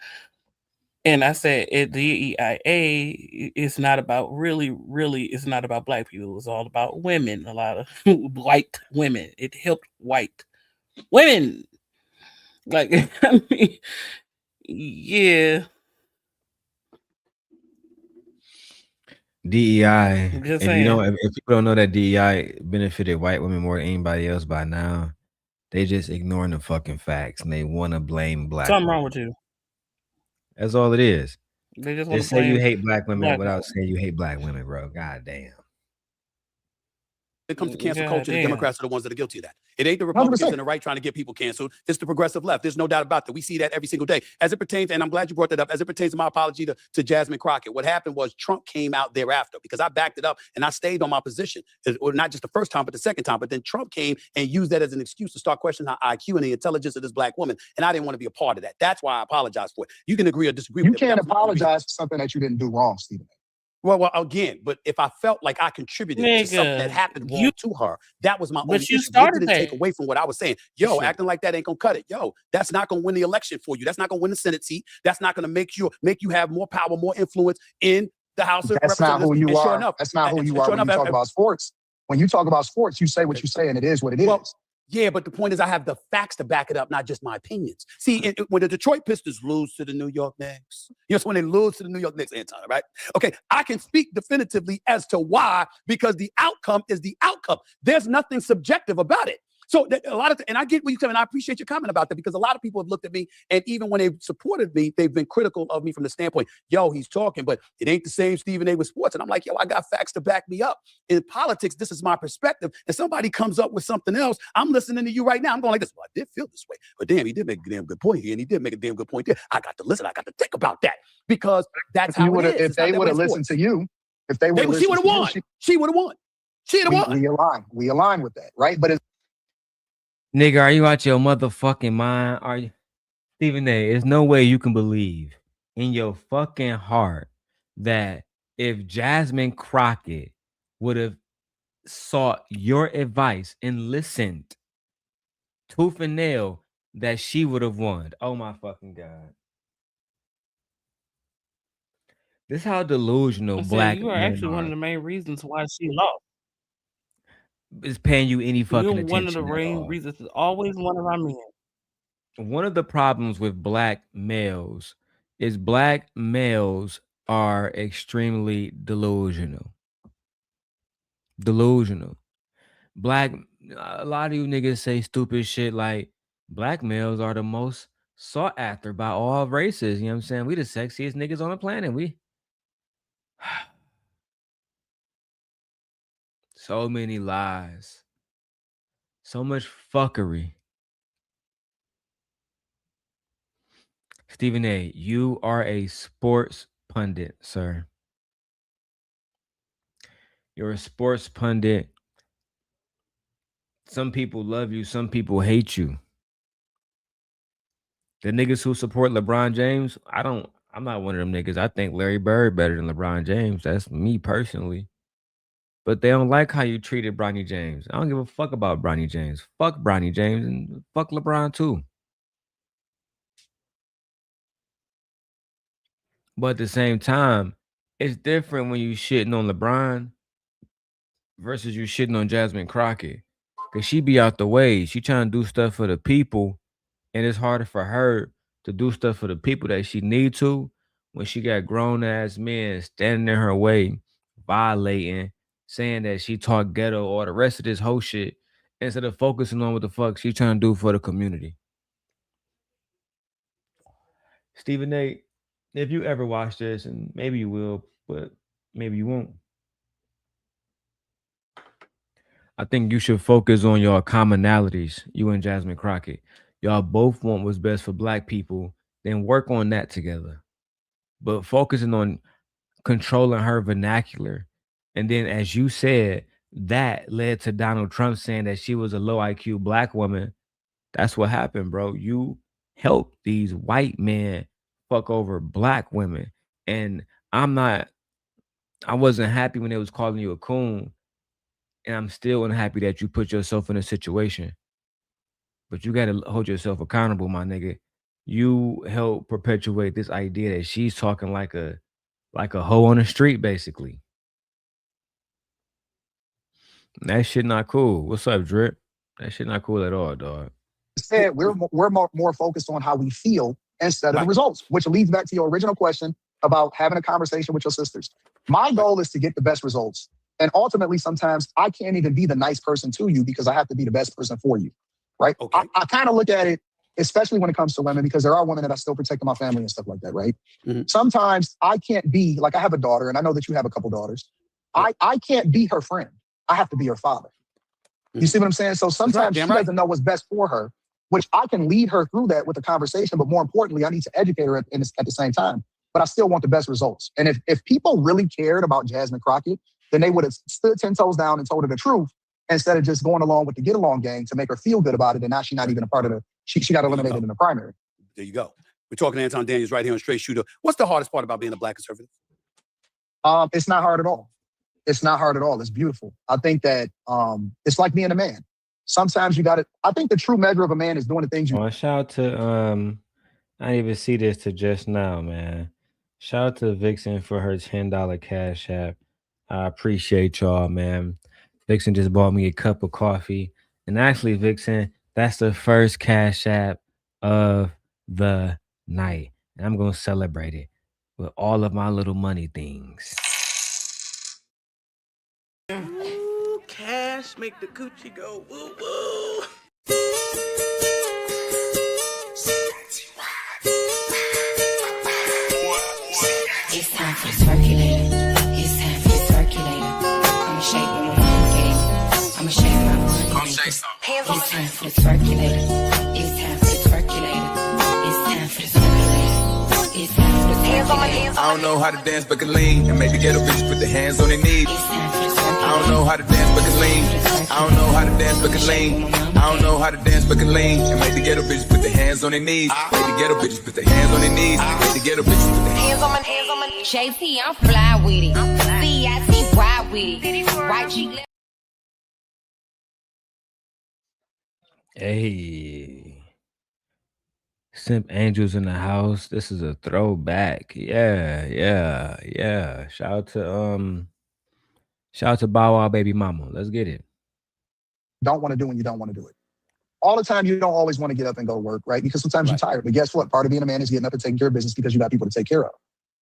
And I said, DEIA is not about really, it's not about black people. It's all about women, a lot of white women. It helped white women. Like, I mean, yeah. DEI. Just If you don't, saying. if people don't know that DEI benefited white women more than anybody else by now, they just ignoring the fucking facts and they want to blame black Something women. wrong with you. That's all it is. They just want to say you blame hate black women black without women. saying you hate black women, bro. God damn. When it comes to cancel culture, the damn. Democrats are the ones that are guilty of that. It ain't the Republicans 100%. and the right trying to get people canceled. It's the progressive left. There's no doubt about that. We see that every single day. As it pertains, and I'm glad you brought that up, as it pertains to my apology to Jasmine Crockett, what happened was Trump came out thereafter because I backed it up and I stayed on my position. Or not just the first time, but the second time. But then Trump came and used that as an excuse to start questioning her IQ and the intelligence of this black woman. And I didn't want to be a part of that. That's why I apologize for it. You can agree or disagree You with it. can't apologize for something that you didn't do wrong, Stephen. Well, again, but if I felt like I contributed to something that happened wrong to her, that was my only issue. It didn't take away from what I was saying. Yo, acting like that ain't gonna cut it. Yo, that's not gonna win the election for you. That's not gonna win the Senate seat. That's not gonna make you have more power, more influence in the House of Representatives. That's not who you and are. Sure enough, That's not who you and are sure when you enough, talk about sports. When you talk about sports, you say what you say, and it is what it is. Yeah, but the point is I have the facts to back it up, not just my opinions. See, when the Detroit Pistons lose to the New York Knicks, you know, when they lose to the New York Knicks, Anton, right? Okay, I can speak definitively as to why, because the outcome is the outcome. There's nothing subjective about it. So a lot of, and I get what you said, and I appreciate your comment about that, because a lot of people have looked at me, and even when they've supported me, they've been critical of me from the standpoint, yo, he's talking, but it ain't the same Stephen A. with sports. And I'm like, yo, I got facts to back me up. In politics, this is my perspective. And somebody comes up with something else, I'm listening to you right now. I'm going like this. Well, I did feel this way, but damn, he did make a damn good point here, and he did make a damn good point there. I got to listen. I got to think about that, because that's how it is. If they would have listened to you, she would have won. She would have won. She'd have won. We align with that, right? But Nigga, are you out your motherfucking mind? Are you, Stephen A? There's no way you can believe in your fucking heart that if Jasmine Crockett would have sought your advice and listened tooth and nail, that she would have won. Oh my fucking God. This is how delusional black you are men actually one of the main reasons why she lost. Is paying you any fucking You're attention. one of the main reasons. It's always one of our men. One of the problems with black males is black males are extremely delusional. Black, a lot of you niggas say stupid shit like black males are the most sought after by all races. You know what I'm saying? We the sexiest niggas on the planet. We so many lies. So much fuckery. Stephen A., you are a sports pundit, sir. You're a sports pundit. Some people love you, some people hate you. The niggas who support LeBron James, I'm not one of them niggas. I think Larry Bird better than LeBron James. That's me personally. But they don't like how you treated Bronny James. I don't give a fuck about Bronny James. Fuck Bronny James and fuck LeBron too. But at the same time, it's different when you shitting on LeBron versus you shitting on Jasmine Crockett. Cause she be out the way. She trying to do stuff for the people. And it's harder for her to do stuff for the people that she need to when she got grown ass men standing in her way, violating, saying that she talk ghetto or the rest of this whole shit, instead of focusing on what the fuck she trying to do for the community. Stephen A., if you ever watch this, and maybe you will, but maybe you won't, I think you should focus on your commonalities, you and Jasmine Crockett. Y'all both want what's best for black people, then work on that together. But focusing on controlling her vernacular. And then, as you said, that led to Donald Trump saying that she was a low IQ black woman. That's what happened, bro. You helped these white men fuck over black women. And I wasn't happy when they was calling you a coon. and I'm still unhappy that you put yourself in a situation. But you got to hold yourself accountable, my nigga. You help perpetuate this idea that she's talking like a hoe on the street, basically. That shit not cool. What's up, Drip? That shit not cool at all, dog. Instead, we're more focused on how we feel instead of the Right. results, which leads back to your original question about having a conversation with your sisters. My goal is to get the best results. And ultimately, sometimes I can't even be the nice person to you because I have to be the best person for you. Right. Okay. I kind of look at it, especially when it comes to women, because there are women that I still protect my family and stuff like that. Right. Mhm. Sometimes I can't be like, I have a daughter and I know that you have a couple daughters. I can't be her friend. I have to be her father. You see what I'm saying? So sometimes she doesn't know what's best for her, which I can lead her through that with a conversation. But more importantly, I need to educate her at the same time. But I still want the best results. And if people really cared about Jasmine Crockett, then they would have stood 10 toes down and told her the truth instead of just going along with the get along game to make her feel good about it. And now she's not even a part of she got eliminated in the primary. There you go. We're talking to Anton Daniels right here on Straight Shooter. What's the hardest part about being a Black conservative? It's not hard at all. It's not hard at all. It's beautiful. I think that it's like being a man. Sometimes you got to, I think the true measure of a man is doing the things you. Well, shout out to I didn't even see this to just now, man. Shout out to Vixen for her $10 cash app. I appreciate y'all, man. Vixen just bought me a cup of coffee. And actually, Vixen, that's the first cash app of the night. And I'm gonna celebrate it with all of my little money things. Ooh, cash make the coochie go woo woo. It's time for the circulator. It's time for the circulator. I'ma shake my money game. I'ma shake my money game. It's time for the circulator. It's time for the circulator. It's time for the circulator. It's time for the circulator. I don't know how to dance but can lean and make the ghetto bitch put their hands on their knees. I don't know how to dance but can lean. I don't know how to dance but can lean. I don't know how to dance but can lean and make the ghetto bitches put their hands on their knees. Make the ghetto bitches put their hands on their knees. Make the ghetto bitches put their hands on my hands on my knees. JT, I'm fly with it. CIT, ride with it. Right cheek, left. Hey. Simp Angels in the house. This is a throwback. Yeah. Shout out to Bow Wow Baby Mama. Let's get it. Don't want to do when you don't want to do it. All the time, you don't always want to get up and go to work, right? Because sometimes you're tired. But guess what? Part of being a man is getting up and taking care of business because you got people to take care of.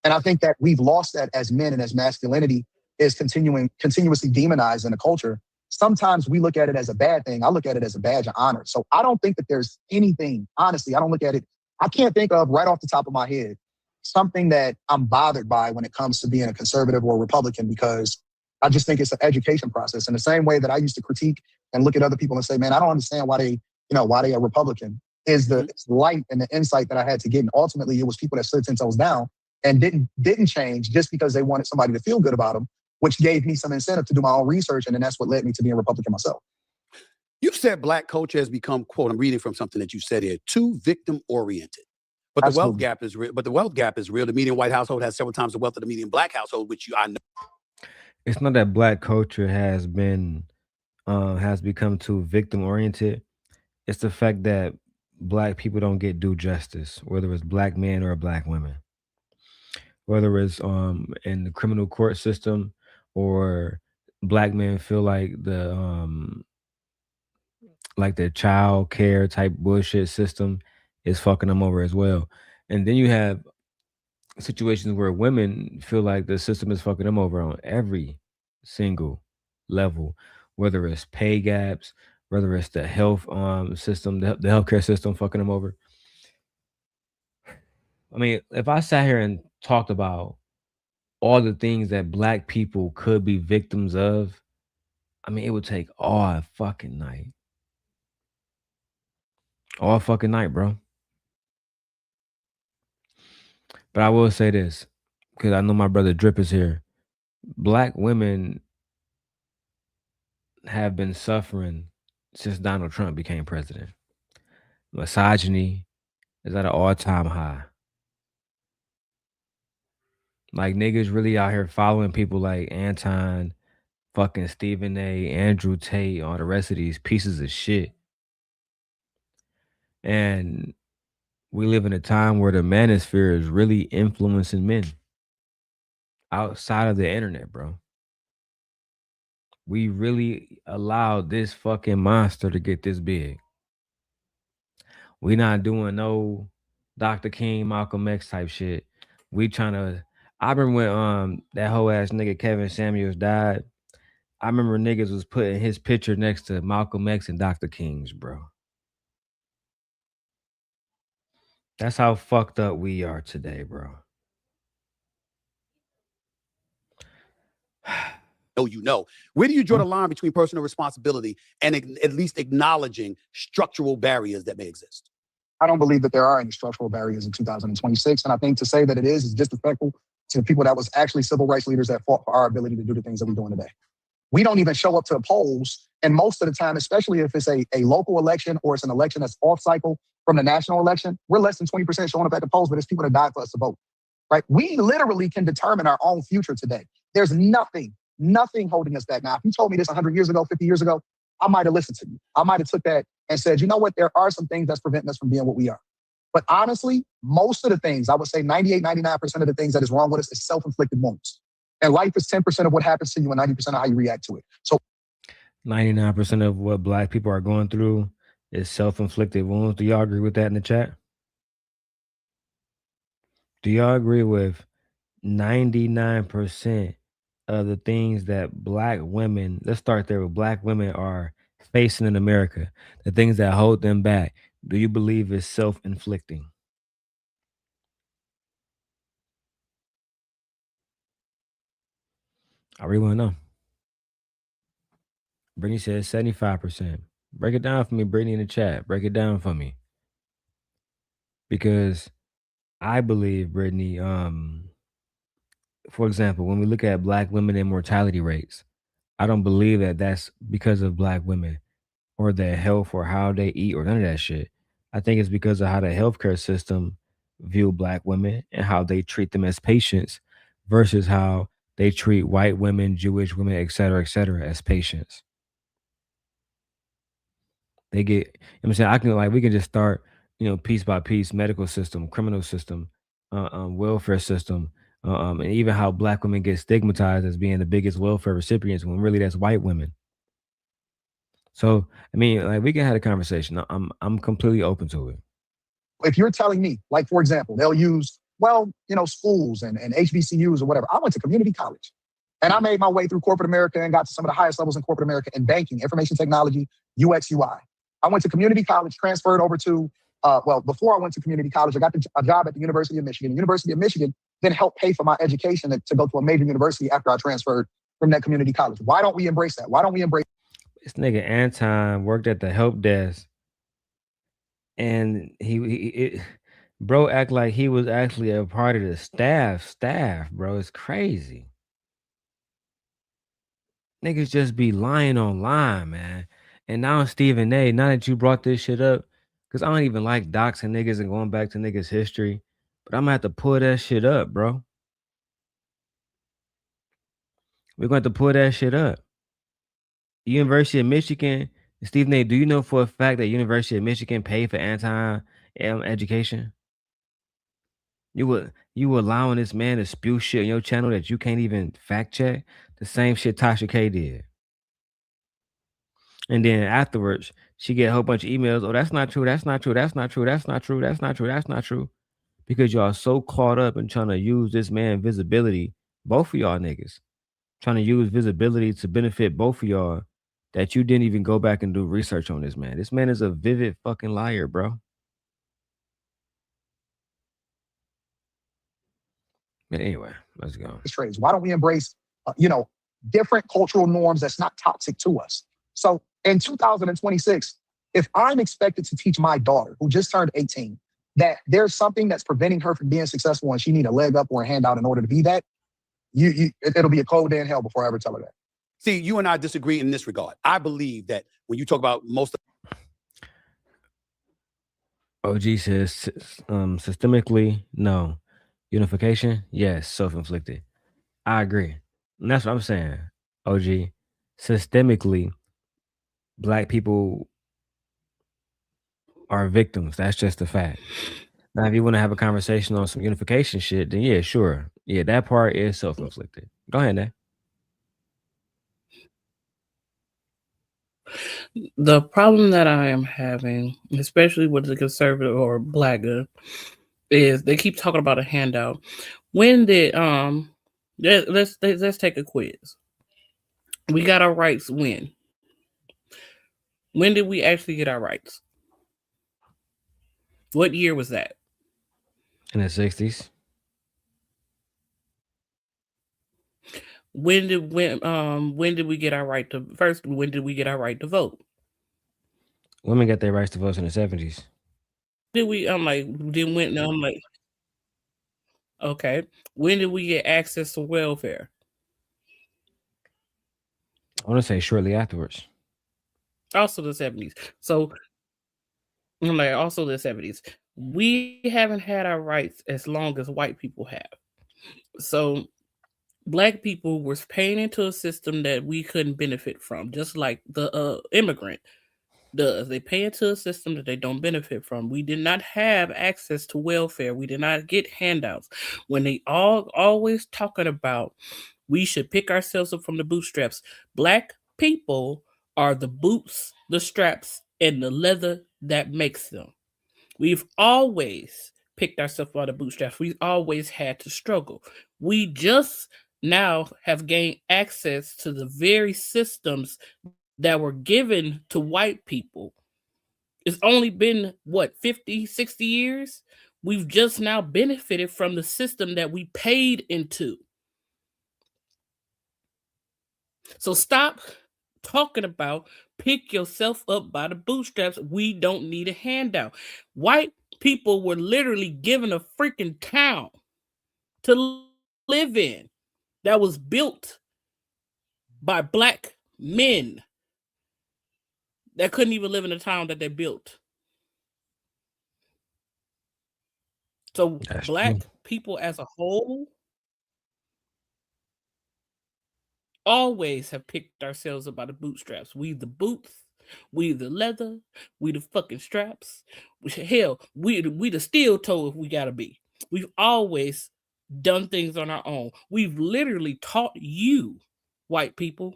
And I think that we've lost that as men, and as masculinity is continuously demonized in the culture. Sometimes we look at it as a bad thing. I look at it as a badge of honor. So I don't think that there's anything, honestly, I don't look at it. I can't think of right off the top of my head something that I'm bothered by when it comes to being a conservative or a Republican, because I just think it's an education process. In the same way that I used to critique and look at other people and say, man, I don't understand why they are Republican, is the light and the insight that I had to get. And ultimately, it was people that stood 10 toes down and didn't change just because they wanted somebody to feel good about them, which gave me some incentive to do my own research. And then that's what led me to being a Republican myself. You've said Black culture has become, quote, I'm reading from something that you said here, too victim-oriented. But the wealth gap is real. But the wealth gap is real. The median white household has several times the wealth of the median Black household, which I know. It's not that Black culture has become too victim oriented. It's the fact that Black people don't get due justice, whether it's Black men or Black women, whether it's in the criminal court system, or Black men feel like the child care type bullshit system is fucking them over as well. And then you have situations where women feel like the system is fucking them over on every single level, whether it's pay gaps, whether it's the health system, the healthcare system fucking them over. I mean, if I sat here and talked about all the things that Black people could be victims of, I mean, it would take all fucking night. All fucking night, bro. But I will say this, because I know my brother Drip is here. Black women have been suffering since Donald Trump became president. Misogyny is at an all-time high. Like, niggas really out here following people like Anton fucking Stephen A, Andrew Tate, all the rest of these pieces of shit. And we live in a time where the manosphere is really influencing men outside of the internet, bro. We really allowed this fucking monster to get this big. We not doing no Dr. King, Malcolm X type shit. We trying to. I remember when that whole ass nigga Kevin Samuels died. I remember niggas was putting his picture next to Malcolm X and Dr. King's, bro. That's how fucked up we are today, bro. Where do you draw the line between personal responsibility and at least acknowledging structural barriers that may exist? I don't believe that there are any structural barriers in 2026. And I think to say that it is disrespectful to the people that was actually civil rights leaders that fought for our ability to do the things that we're doing today. We don't even show up to the polls. And most of the time, especially if it's a local election or it's an election that's off cycle from the national election, we're less than 20% showing up at the polls, but it's people that died for us to vote, right? We literally can determine our own future today. There's nothing holding us back. Now, if you told me this 100 years ago, 50 years ago, I might have listened to you. I might have took that and said, you know what? There are some things that's preventing us from being what we are. But honestly, most of the things, I would say 98, 99% of the things that is wrong with us is self-inflicted wounds. And life is 10% of what happens to you and 90% of how you react to it. So 99% of what black people are going through is self-inflicted wounds. Do y'all agree with that in the chat? Do y'all agree with 99% of the things that black women, let's start there with black women are facing in America, the things that hold them back, do you believe is self-inflicting? I really want to know. Brittany says 75%. Break it down for me, Brittany, in the chat. Break it down for me. Because I believe, Brittany, for example, when we look at black women and mortality rates, I don't believe that that's because of black women or their health or how they eat or none of that shit. I think it's because of how the healthcare system view black women and how they treat them as patients versus how they treat white women, Jewish women, et cetera, as patients. They get, you know what I'm saying? I can we can just start, piece by piece, medical system, criminal system, welfare system, and even how black women get stigmatized as being the biggest welfare recipients when really that's white women. So, I mean, we can have a conversation. I'm completely open to it. If you're telling me, like, for example, they'll use, schools and HBCUs or whatever. I went to community college and I made my way through corporate America and got to some of the highest levels in corporate America in banking, information technology, UX, UI. I went to community college, transferred over to, before I went to community college, I got a job at the University of Michigan. The University of Michigan then helped pay for my education to go to a major university after I transferred from that community college. Why don't we embrace that? Why don't we embrace this nigga Anton worked at the help desk and bro act like he was actually a part of the staff, bro. It's crazy. Niggas just be lying online, man. And now Stephen A, now that you brought this shit up, because I don't even like doxing niggas and going back to niggas' history, but I'm gonna have to pull that shit up, bro. We're going to pull that shit up. University of Michigan, Stephen A, do you know for a fact that University of Michigan paid for Anton education? You allowing this man to spew shit on your channel that you can't even fact check? The same shit Tasha K did. And then afterwards, she get a whole bunch of emails. Oh, that's not true. That's not true. That's not true. That's not true. That's not true. That's not true. Because y'all so caught up in trying to use this man visibility, both of y'all niggas, trying to use visibility to benefit both of y'all, that you didn't even go back and do research on this man. This man is a vivid fucking liar, bro. But anyway, let's go. Trades. Why don't we embrace, different cultural norms that's not toxic to us? So in 2026, if I'm expected to teach my daughter, who just turned 18, that there's something that's preventing her from being successful and she need a leg up or a handout in order to be that, it'll be a cold day in hell before I ever tell her that. See, you and I disagree in this regard. I believe that when you talk about most of OG says systemically, no. Unification, yes, self-inflicted. I agree. And that's what I'm saying, OG. systemically, black people are victims. That's just a fact. Now, if you want to have a conversation on some unification shit, then yeah, sure. Yeah, that part is self-inflicted. Go ahead, Nat. The problem that I am having, especially with the conservative or blagger, is they keep talking about a handout. When did let's take a quiz. We got our rights when? When did we actually get our rights? What year was that? In the 60s. When did we get our right to first? When did we get our right to vote? Women got their rights to vote in the 70s. Did we? I'm like, then when? I'm like, okay. When did we get access to welfare? I want to say shortly afterwards. Also the 70s. So I'm like, also the 70s. We haven't had our rights as long as white people have. So black people were paying into a system that we couldn't benefit from, just like the immigrant does. They pay into a system that they don't benefit from. We did not have access to welfare. We did not get handouts. When they always talking about we should pick ourselves up from the bootstraps, black people are the boots, the straps, and the leather that makes them. We've always picked ourselves out of bootstraps. We've always had to struggle. We just now have gained access to the very systems that were given to white people. It's only been, 50, 60 years? We've just now benefited from the system that we paid into. So stop talking about pick yourself up by the bootstraps. We don't need a handout. White people were literally given a freaking town to live in that was built by black men that couldn't even live in the town that they built. So That's black true. people as a whole always have picked ourselves up by the bootstraps. We the boots, we the leather, we the fucking straps. Hell, we the steel toe if we gotta be. We've always done things on our own. We've literally taught you, white people.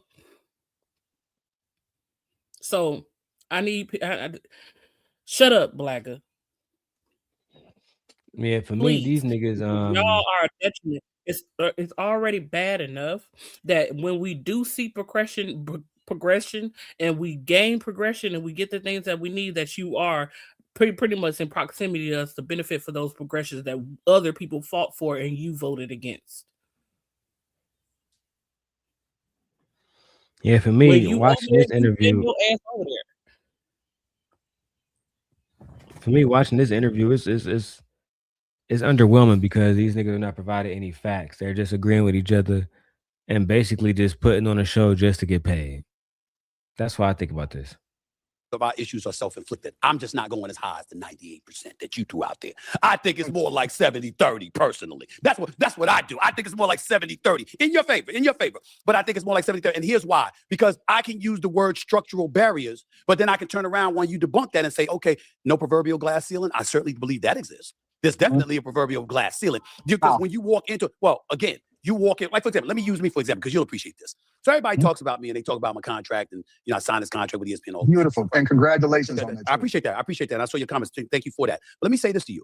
So I need shut up, blagger. Yeah, for me, Please. these niggas, Y'all are a detriment. It's already bad enough that when we do see progression and we gain progression and we get the things that we need, that you are pretty much in proximity to us to benefit for those progressions that other people fought for and you voted against. yeah, for When me, you watching over this there, you bend interview, your ass over there. it's underwhelming because these niggas are not providing any facts. They're just agreeing with each other and basically just putting on a show just to get paid. That's why I think about this. Of our issues are self-inflicted. I'm just not going as high as the 98% that you threw out there. I think it's more like 70-30 personally. That's what I do. I think it's more like 70-30 in your favor. But I think it's more like 70-30. And here's why. Because I can use the word structural barriers, but then I can turn around when you debunk that and say, okay, no proverbial glass ceiling. I certainly believe that exists. There's definitely a proverbial glass ceiling. Because when you walk into, well, again, you walk in, like, for example, let me use me for example, because you'll appreciate this. So everybody talks about me and they talk about my contract and, I signed this contract with ESPN. Beautiful. And congratulations on that. I appreciate that. I saw your comments. Thank you for that. But let me say this to you.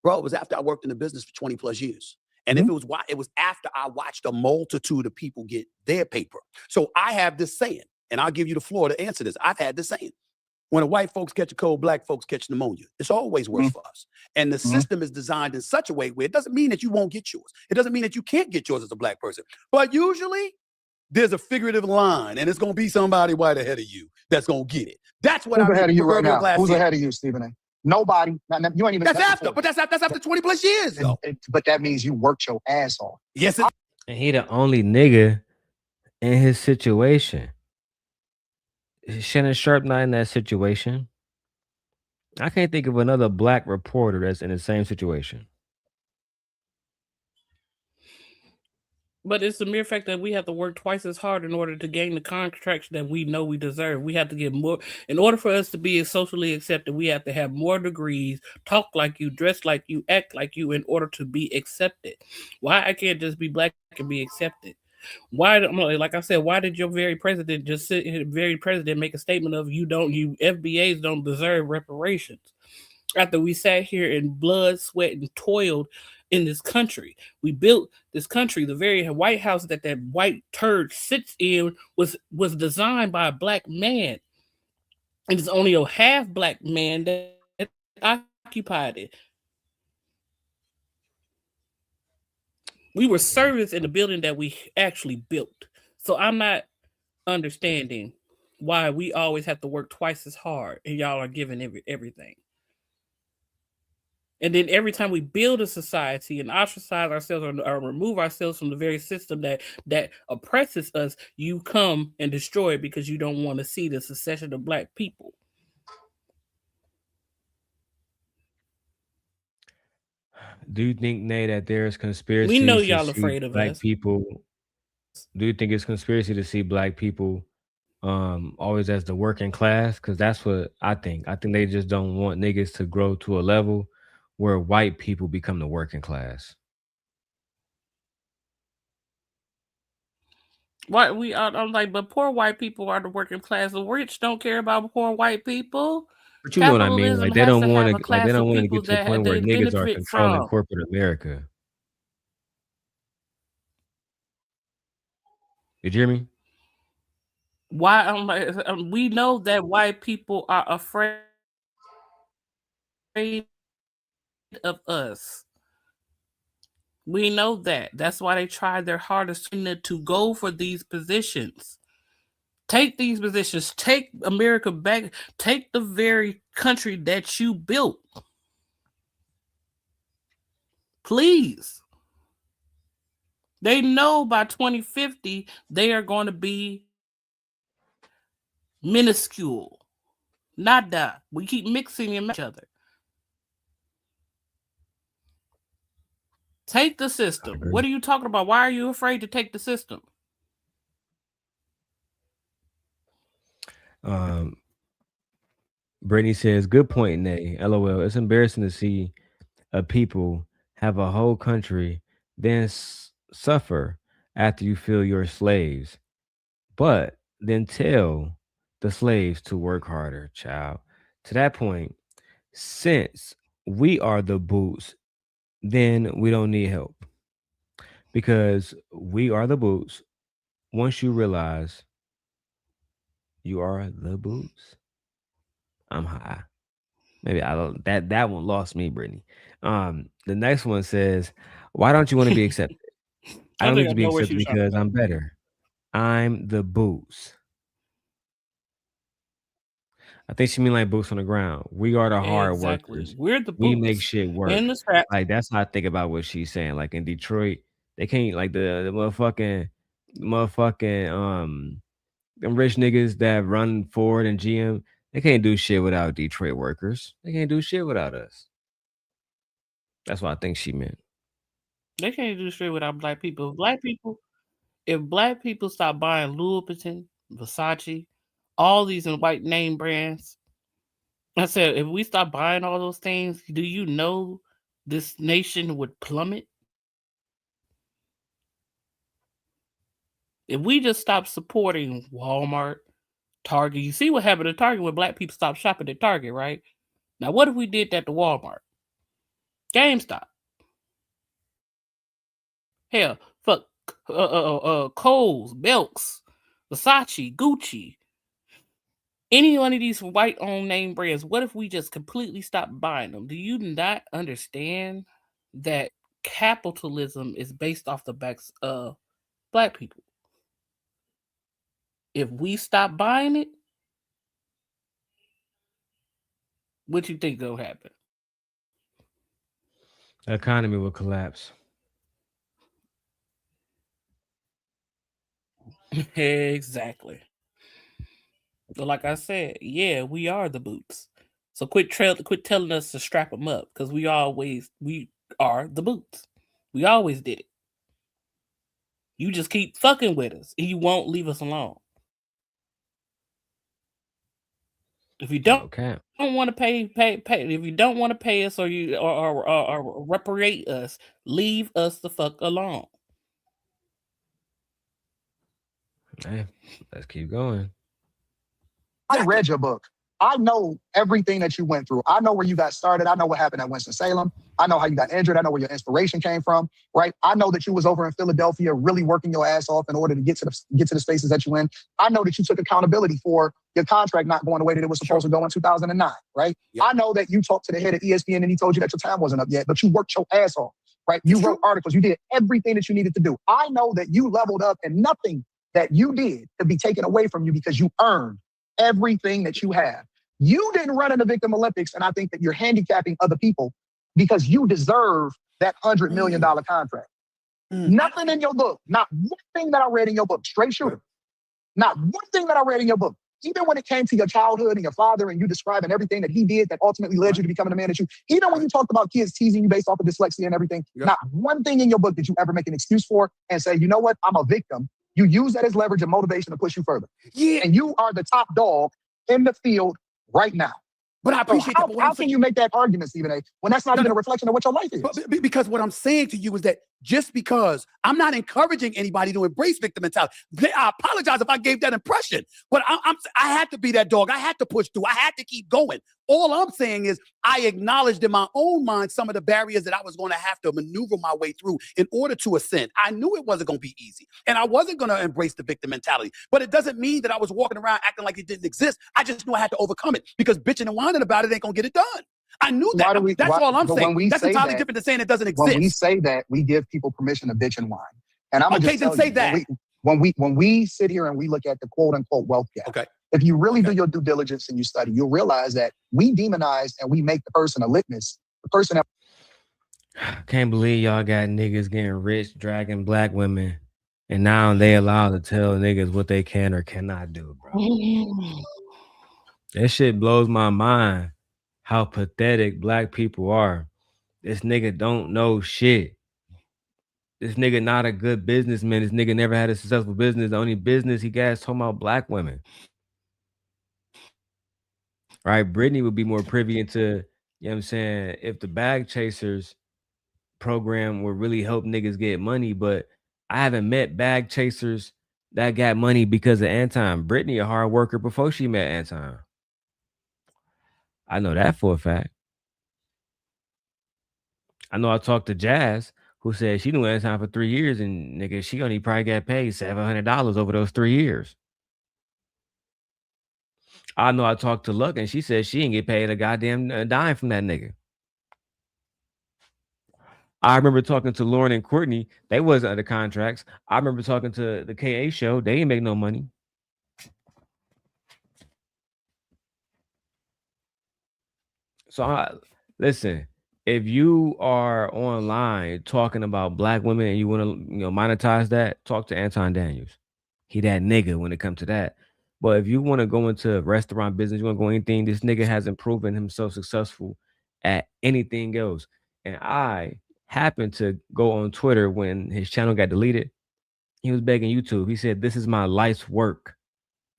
Bro, it was after I worked in the business for 20 plus years. And if it was after I watched a multitude of people get their paper. So I have this saying, and I'll give you the floor to answer this. I've had this saying. When the white folks catch a cold, black folks catch pneumonia. It's always worse for us. And the system is designed in such a way where it doesn't mean that you won't get yours. It doesn't mean that you can't get yours as a black person. But usually there's a figurative line and it's going to be somebody white ahead of you that's going to get it. That's what Who's I mean. ahead of you right now? Who's ceiling. ahead of you, Stephen A? Nobody. You ain't even. That's after, but that's after 20 plus years, though. But that means you worked your ass off. Yes, And he the only nigga in his situation. Shannon Sharp not in that situation. I can't think of another black reporter that's in the same situation. But it's the mere fact that we have to work twice as hard in order to gain the contracts that we know we deserve. We have to get more. In order for us to be socially accepted, we have to have more degrees, talk like you, dress like you, act like you in order to be accepted. Why I can't just be black and be accepted? Why, like I said, why did your very president just sit here, very president make a statement of you FBAs don't deserve reparations? After we sat here in blood, sweat, and toiled in this country. We built this country. The very White House that white turd sits in was designed by a black man. And it's only a half black man that occupied it. We were servants in the building that we actually built. So I'm not understanding why we always have to work twice as hard and y'all are giving everything. And then every time we build a society and ostracize ourselves or remove ourselves from the very system that oppresses us, you come and destroy it because you don't want to see the secession of black people. Do you think, Nay, that there's We conspiracies know to y'all see afraid of black us. people? Do you think it's conspiracy to see black people always as the working class? Because that's what I think. I think they just don't want niggas to grow to a level where white people become the working class. Why I'm like, but poor white people are the working class. The rich don't care about poor white people. But you know what I mean? Capitalism Like they has don't to want have to a class of people get to the that point where they niggas are benefit controlling from. corporate America. Did you hear me? Why I'm like, we know that white people are afraid of us. We know that. That's why they tried their hardest to go for these positions. Take these positions. Take America back. Take the very country that you built. Please. They know by 2050 they are going to be minuscule. Nada. We keep mixing in each other. Take the system. What are you talking about? Why are you afraid to take the system? Brittany says, "Good point, Nay. LOL. It's embarrassing to see a people have a whole country, then suffer after you feel you're slaves, but then tell the slaves to work harder, child. To that point, since we are the boots, then we don't need help because we are the boots. Once you realize you are the boots, I'm high. Maybe I don't that one lost me, Brittany. The next one says, why don't you want to be accepted? I don't need to be accepted because I'm better. I'm the boots. I think she mean like boots on the ground. We are the hard workers. We're the boots. We make shit work. In the scrap. Like that's how I think about what she's saying. Like in Detroit, they can't like the motherfucking them rich niggas that run Ford and GM. They can't do shit without Detroit workers. They can't do shit without us. That's what I think she meant. They can't do shit without black people. If black people stop buying Louis Vuitton, Versace, all these white name brands, I said, if we stop buying all those things, do you know this nation would plummet? If we just stop supporting Walmart, Target, you see what happened at Target when black people stopped shopping at Target, right? Now, what if we did that to Walmart? GameStop. Hell, fuck, Kohl's, Belks, Versace, Gucci, any one of these white-owned name brands. What if we just completely stop buying them? Do you not understand that capitalism is based off the backs of black people? If we stop buying it, what you think gonna happen? The economy will collapse. Exactly. So like I said, yeah, we are the boots. So quit telling us to strap them up because we are the boots. We always did it. You just keep fucking with us and you won't leave us alone. If you don't want to pay. If you don't want to pay us or you or reparate us, leave us the fuck alone. Hey, let's keep going. I read your book. I know everything that you went through. I know where you got started. I know what happened at Winston-Salem. I know how you got injured. I know where your inspiration came from, right? I know that you was over in Philadelphia really working your ass off in order to get to the spaces that you in. I know that you took accountability for your contract not going the way that it was supposed to go in 2009, right? Yep. I know that you talked to the head of ESPN and he told you that your time wasn't up yet, but you worked your ass off, right? You wrote articles. You did everything that you needed to do. I know that you leveled up and nothing that you did could be taken away from you because you earned everything that you have. You didn't run in the Victim Olympics, and I think that you're handicapping other people because you deserve that $100 million contract. Nothing in your book, not one thing that I read in your book, straight shooter. Not one thing that I read in your book. Even when it came to your childhood and your father and you describing everything that he did that ultimately led you to becoming the man that you, even when you talked about kids teasing you based off of dyslexia and everything, not one thing in your book did you ever make an excuse for and say, you know what, I'm a victim. You use that as leverage and motivation to push you further. Yeah. And you are the top dog in the field right now. But I appreciate that. How can you make that argument, Stephen A., when that's not even a reflection of what your life is? Because what I'm saying to you is that just because I'm not encouraging anybody to embrace victim mentality, I apologize if I gave that impression, but I had to be that dog. I had to push through. I had to keep going. All I'm saying is I acknowledged in my own mind some of the barriers that I was going to have to maneuver my way through in order to ascend. I knew it wasn't going to be easy, and I wasn't going to embrace the victim mentality, but it doesn't mean that I was walking around acting like it didn't exist. I just knew I had to overcome it because bitching and whining about it ain't going to get it done. I knew that. That's all I'm saying. That's entirely different than saying it doesn't exist. When we say that, we give people permission to bitch and whine. And I'm okay, then say that. When we sit here and we look at the quote unquote wealth gap, okay. If you really do your due diligence and you study, you'll realize that we demonize and we make the person a litmus. The person that can't believe y'all got niggas getting rich, dragging black women, and now they allowed to tell niggas what they can or cannot do, bro. That shit blows my mind. How pathetic black people are. This nigga don't know shit. This nigga not a good businessman. This nigga never had a successful business. The only business he got is talking about black women. Right? Brittany would be more privy into, you know what I'm saying, if the bag chasers program would really help niggas get money, but I haven't met bag chasers that got money because of Anton. Brittany a hard worker before she met Anton. I know that for a fact. I know I talked to Jazz, who said she knew Anton for 3 years, and nigga, she only probably got paid $700 over those 3 years. I know I talked to Luck, and she said she didn't get paid a goddamn dime from that nigga. I remember talking to Lauren and Courtney. They wasn't under contracts. I remember talking to the KA show. They didn't make no money. So listen, if you are online talking about black women and you want to, monetize that, talk to Anton Daniels. He that nigga when it comes to that. But if you want to go into restaurant business, you want to go anything, this nigga hasn't proven himself successful at anything else. And I happened to go on Twitter when his channel got deleted. He was begging YouTube. He said, "This is my life's work."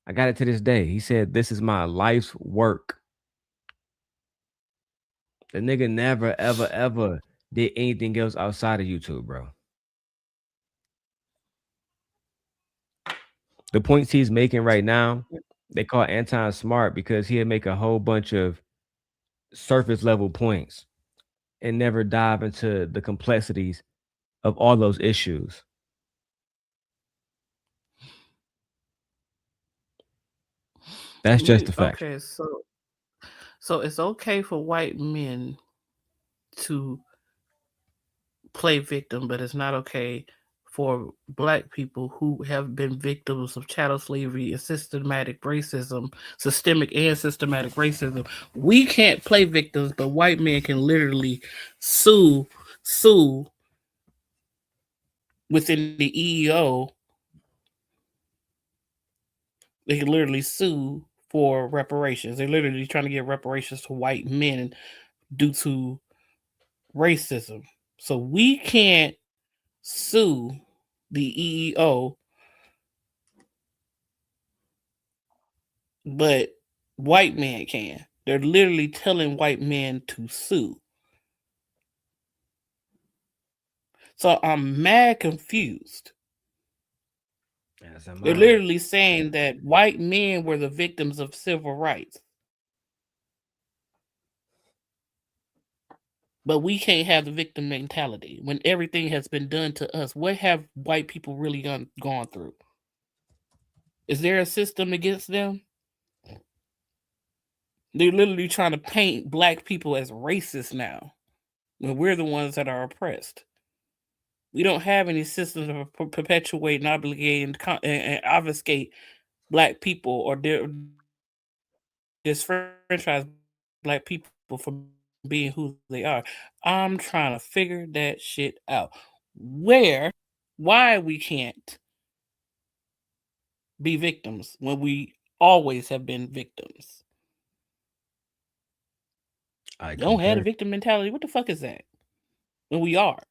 I got it to this day. He said, "This is my life's work." The nigga never, ever, ever did anything else outside of YouTube, bro. The points he's making right now, they call Anton smart because he'll make a whole bunch of surface level points and never dive into the complexities of all those issues. That's just the fact. Okay, so it's okay for white men to play victim, but it's not okay for black people who have been victims of chattel slavery and systemic racism. We can't play victims, but white men can literally sue within the EEO. They can literally sue for reparations. They're literally trying to get reparations to white men due to racism. So we can't sue the EEO, but white men can. They're literally telling white men to sue. So I'm mad confused. They're literally saying that white men were the victims of civil rights. But we can't have the victim mentality when everything has been done to us. What have white people really gone through? Is there a system against them? They're literally trying to paint black people as racist now, when we're the ones that are oppressed. We don't have any systems to perpetuate and obligate and obfuscate black people or disfranchise black people from being who they are. I'm trying to figure that shit out. Why we can't be victims when we always have been victims. You don't have a victim mentality. What the fuck is that? When we are.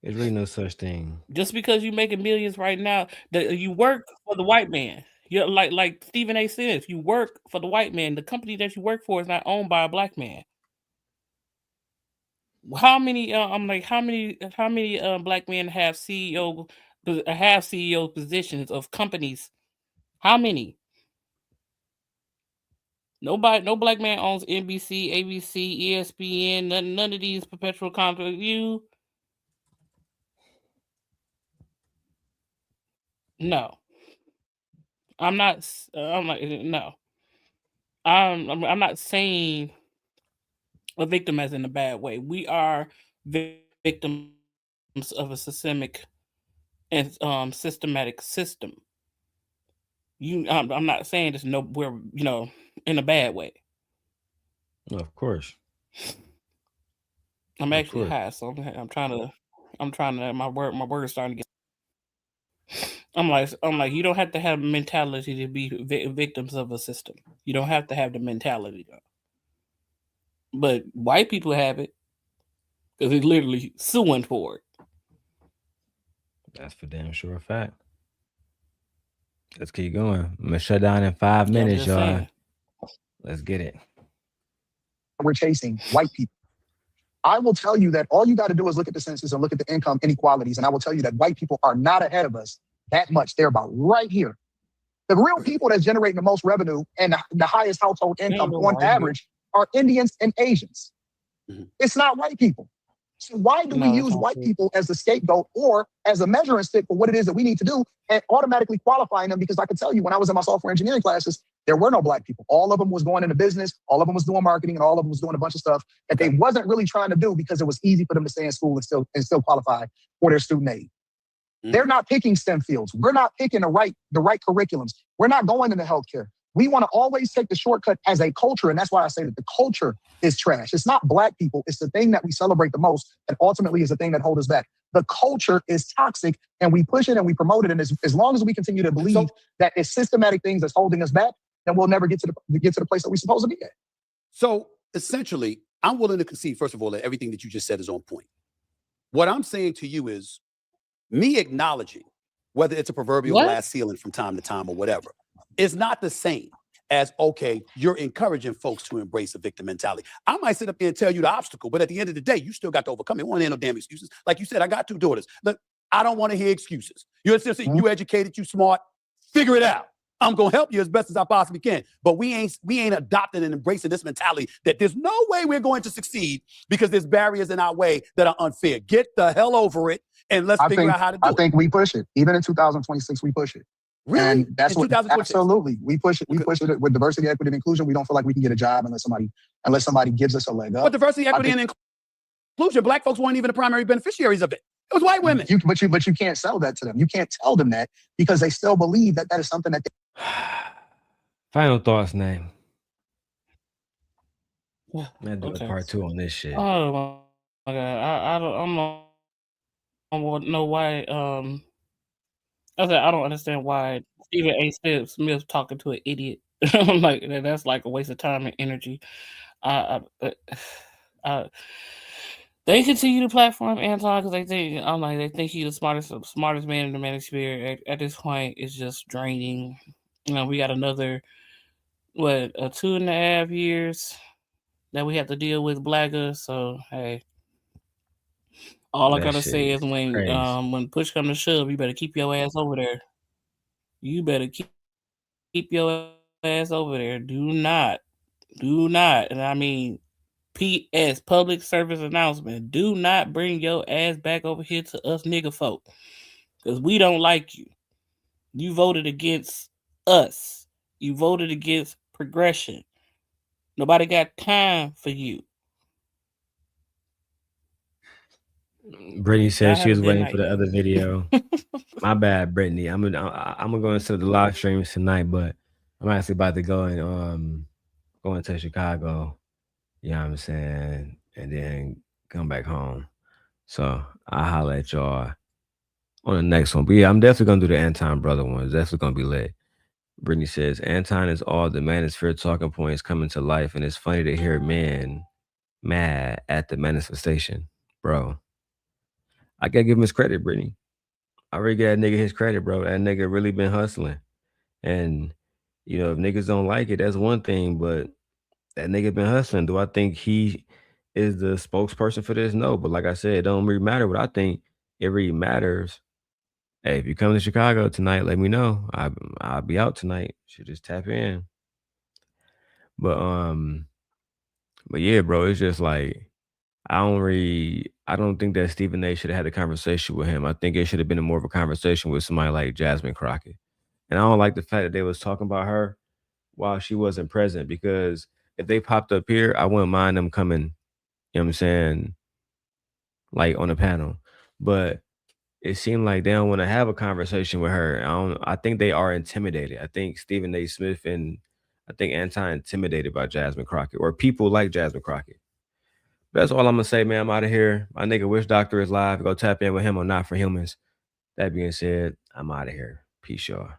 There's really no such thing. Just because you making millions right now, that you work for the white man. You're like Stephen A. says, you work for the white man. The company that you work for is not owned by a black man. How many? I'm like, how many black men have CEO positions of companies? How many? Nobody, no black man owns NBC, ABC, ESPN, none of these perpetual contracts. No. I'm not. I'm like no. I'm not saying a victim as in a bad way. We are victims of a systemic and systematic system. I'm not saying this. No, we're in a bad way. Of course. I'm actually high, so I'm trying to. My word's starting to get. I'm like, you don't have to have a mentality to be victims of a system. You don't have to have the mentality, though. But white people have it because they're literally suing for it. That's for damn sure a fact. Let's keep going. I'm gonna shut down in 5 minutes, y'all. Saying. Let's get it. We're chasing white people. I will tell you that all you got to do is look at the census and look at the income inequalities, and I will tell you that white people are not ahead of us that much. They're about right here. The real people that's generating the most revenue and the highest household income on average are Indians and Asians. Mm-hmm. It's not white people. So why do we use white people as the scapegoat or as a measuring stick for what it is that we need to do and automatically qualifying them? Because I can tell you when I was in my software engineering classes, there were no black people. All of them was going into business. All of them was doing marketing, and all of them was doing a bunch of stuff that they wasn't really trying to do because it was easy for them to stay in school and still qualify for their student aid. Mm-hmm. They're not picking STEM fields. We're not picking the right curriculums. We're not going into healthcare. We want to always take the shortcut as a culture, and that's why I say that the culture is trash. It's not black people. It's the thing that we celebrate the most, and ultimately is the thing that holds us back. The culture is toxic, and we push it and we promote it, and as long as we continue to believe that it's systematic things that's holding us back, then we'll never get to the place that we're supposed to be at. So essentially, I'm willing to concede, first of all, that everything that you just said is on point. What I'm saying to you is me acknowledging whether it's a proverbial glass ceiling from time to time or whatever, is not the same as, okay, you're encouraging folks to embrace a victim mentality. I might sit up here and tell you the obstacle, but at the end of the day, you still got to overcome it. You want to hear no damn excuses. Like you said, I got 2 daughters. Look, I don't want to hear excuses. You're just you educated, you smart, figure it out. I'm going to help you as best as I possibly can. But we ain't adopting and embracing this mentality that there's no way we're going to succeed because there's barriers in our way that are unfair. Get the hell over it and let's figure out how to do it. I think we push it. Even in 2026, we push it. Really? And that's in what 2026? Absolutely. We push it. We push it with diversity, equity, and inclusion. We don't feel like we can get a job unless somebody gives us a leg up. But diversity, equity, and inclusion, black folks weren't even the primary beneficiaries of it. It was white women. But you can't sell that to them. You can't tell them that because they still believe that is something that they... Final thoughts, name. I'm gonna do a part 2 on this shit. Oh my God. I don't know why. I don't understand why Stephen A. Smith talking to an idiot. I'm like, that's like a waste of time and energy. The They continue to platform Anton because they think he's the smartest man in the manosphere. At this point, it's just draining. We got another 2.5 years that we have to deal with Blagger. So hey, all I That gotta shit say is is crazy. when push comes to shove, you better keep your ass over there. You better keep your ass over there. Do not, and I mean, P.S. Public service announcement: do not bring your ass back over here to us nigga folk, because we don't like you. You voted against us. You voted against progression. Nobody got time for you. Brittany said Y'all she have a was good waiting night, for the though. other video. My bad, Brittany. I'm gonna go into the live streams tonight, but I'm actually about to go into Chicago. You know what I'm saying, and then come back home. So I'll holler at y'all on the next one. But yeah, I'm definitely gonna do the Anton brother one. It's definitely gonna be lit. Brittany says Anton is all the manosphere talking points coming to life, and it's funny to hear men mad at the manifestation, bro. I gotta give him his credit, Brittany. I really give that nigga his credit, bro. That nigga really been hustling. And if niggas don't like it, that's one thing, but that nigga been hustling. Do I think he is the spokesperson for this? No. But like I said, it don't really matter what I think. It really matters. Hey, if you come to Chicago tonight, let me know. I'll be out tonight. Should just tap in. But yeah, bro, it's just like I don't think that Stephen A should have had a conversation with him. I think it should have been more of a conversation with somebody like Jasmine Crockett. And I don't like the fact that they was talking about her while she wasn't present, because if they popped up here, I wouldn't mind them coming, you know what I'm saying, like on a panel. But it seemed like they don't want to have a conversation with her. I think they are intimidated. I think Stephen A. Smith and I think Anton intimidated by Jasmine Crockett or people like Jasmine Crockett. That's all I'm gonna say, man. I'm out of here. My nigga Wish Doctor is live. Go tap in with him on Not for Humans. That being said, I'm out of here. Peace, y'all.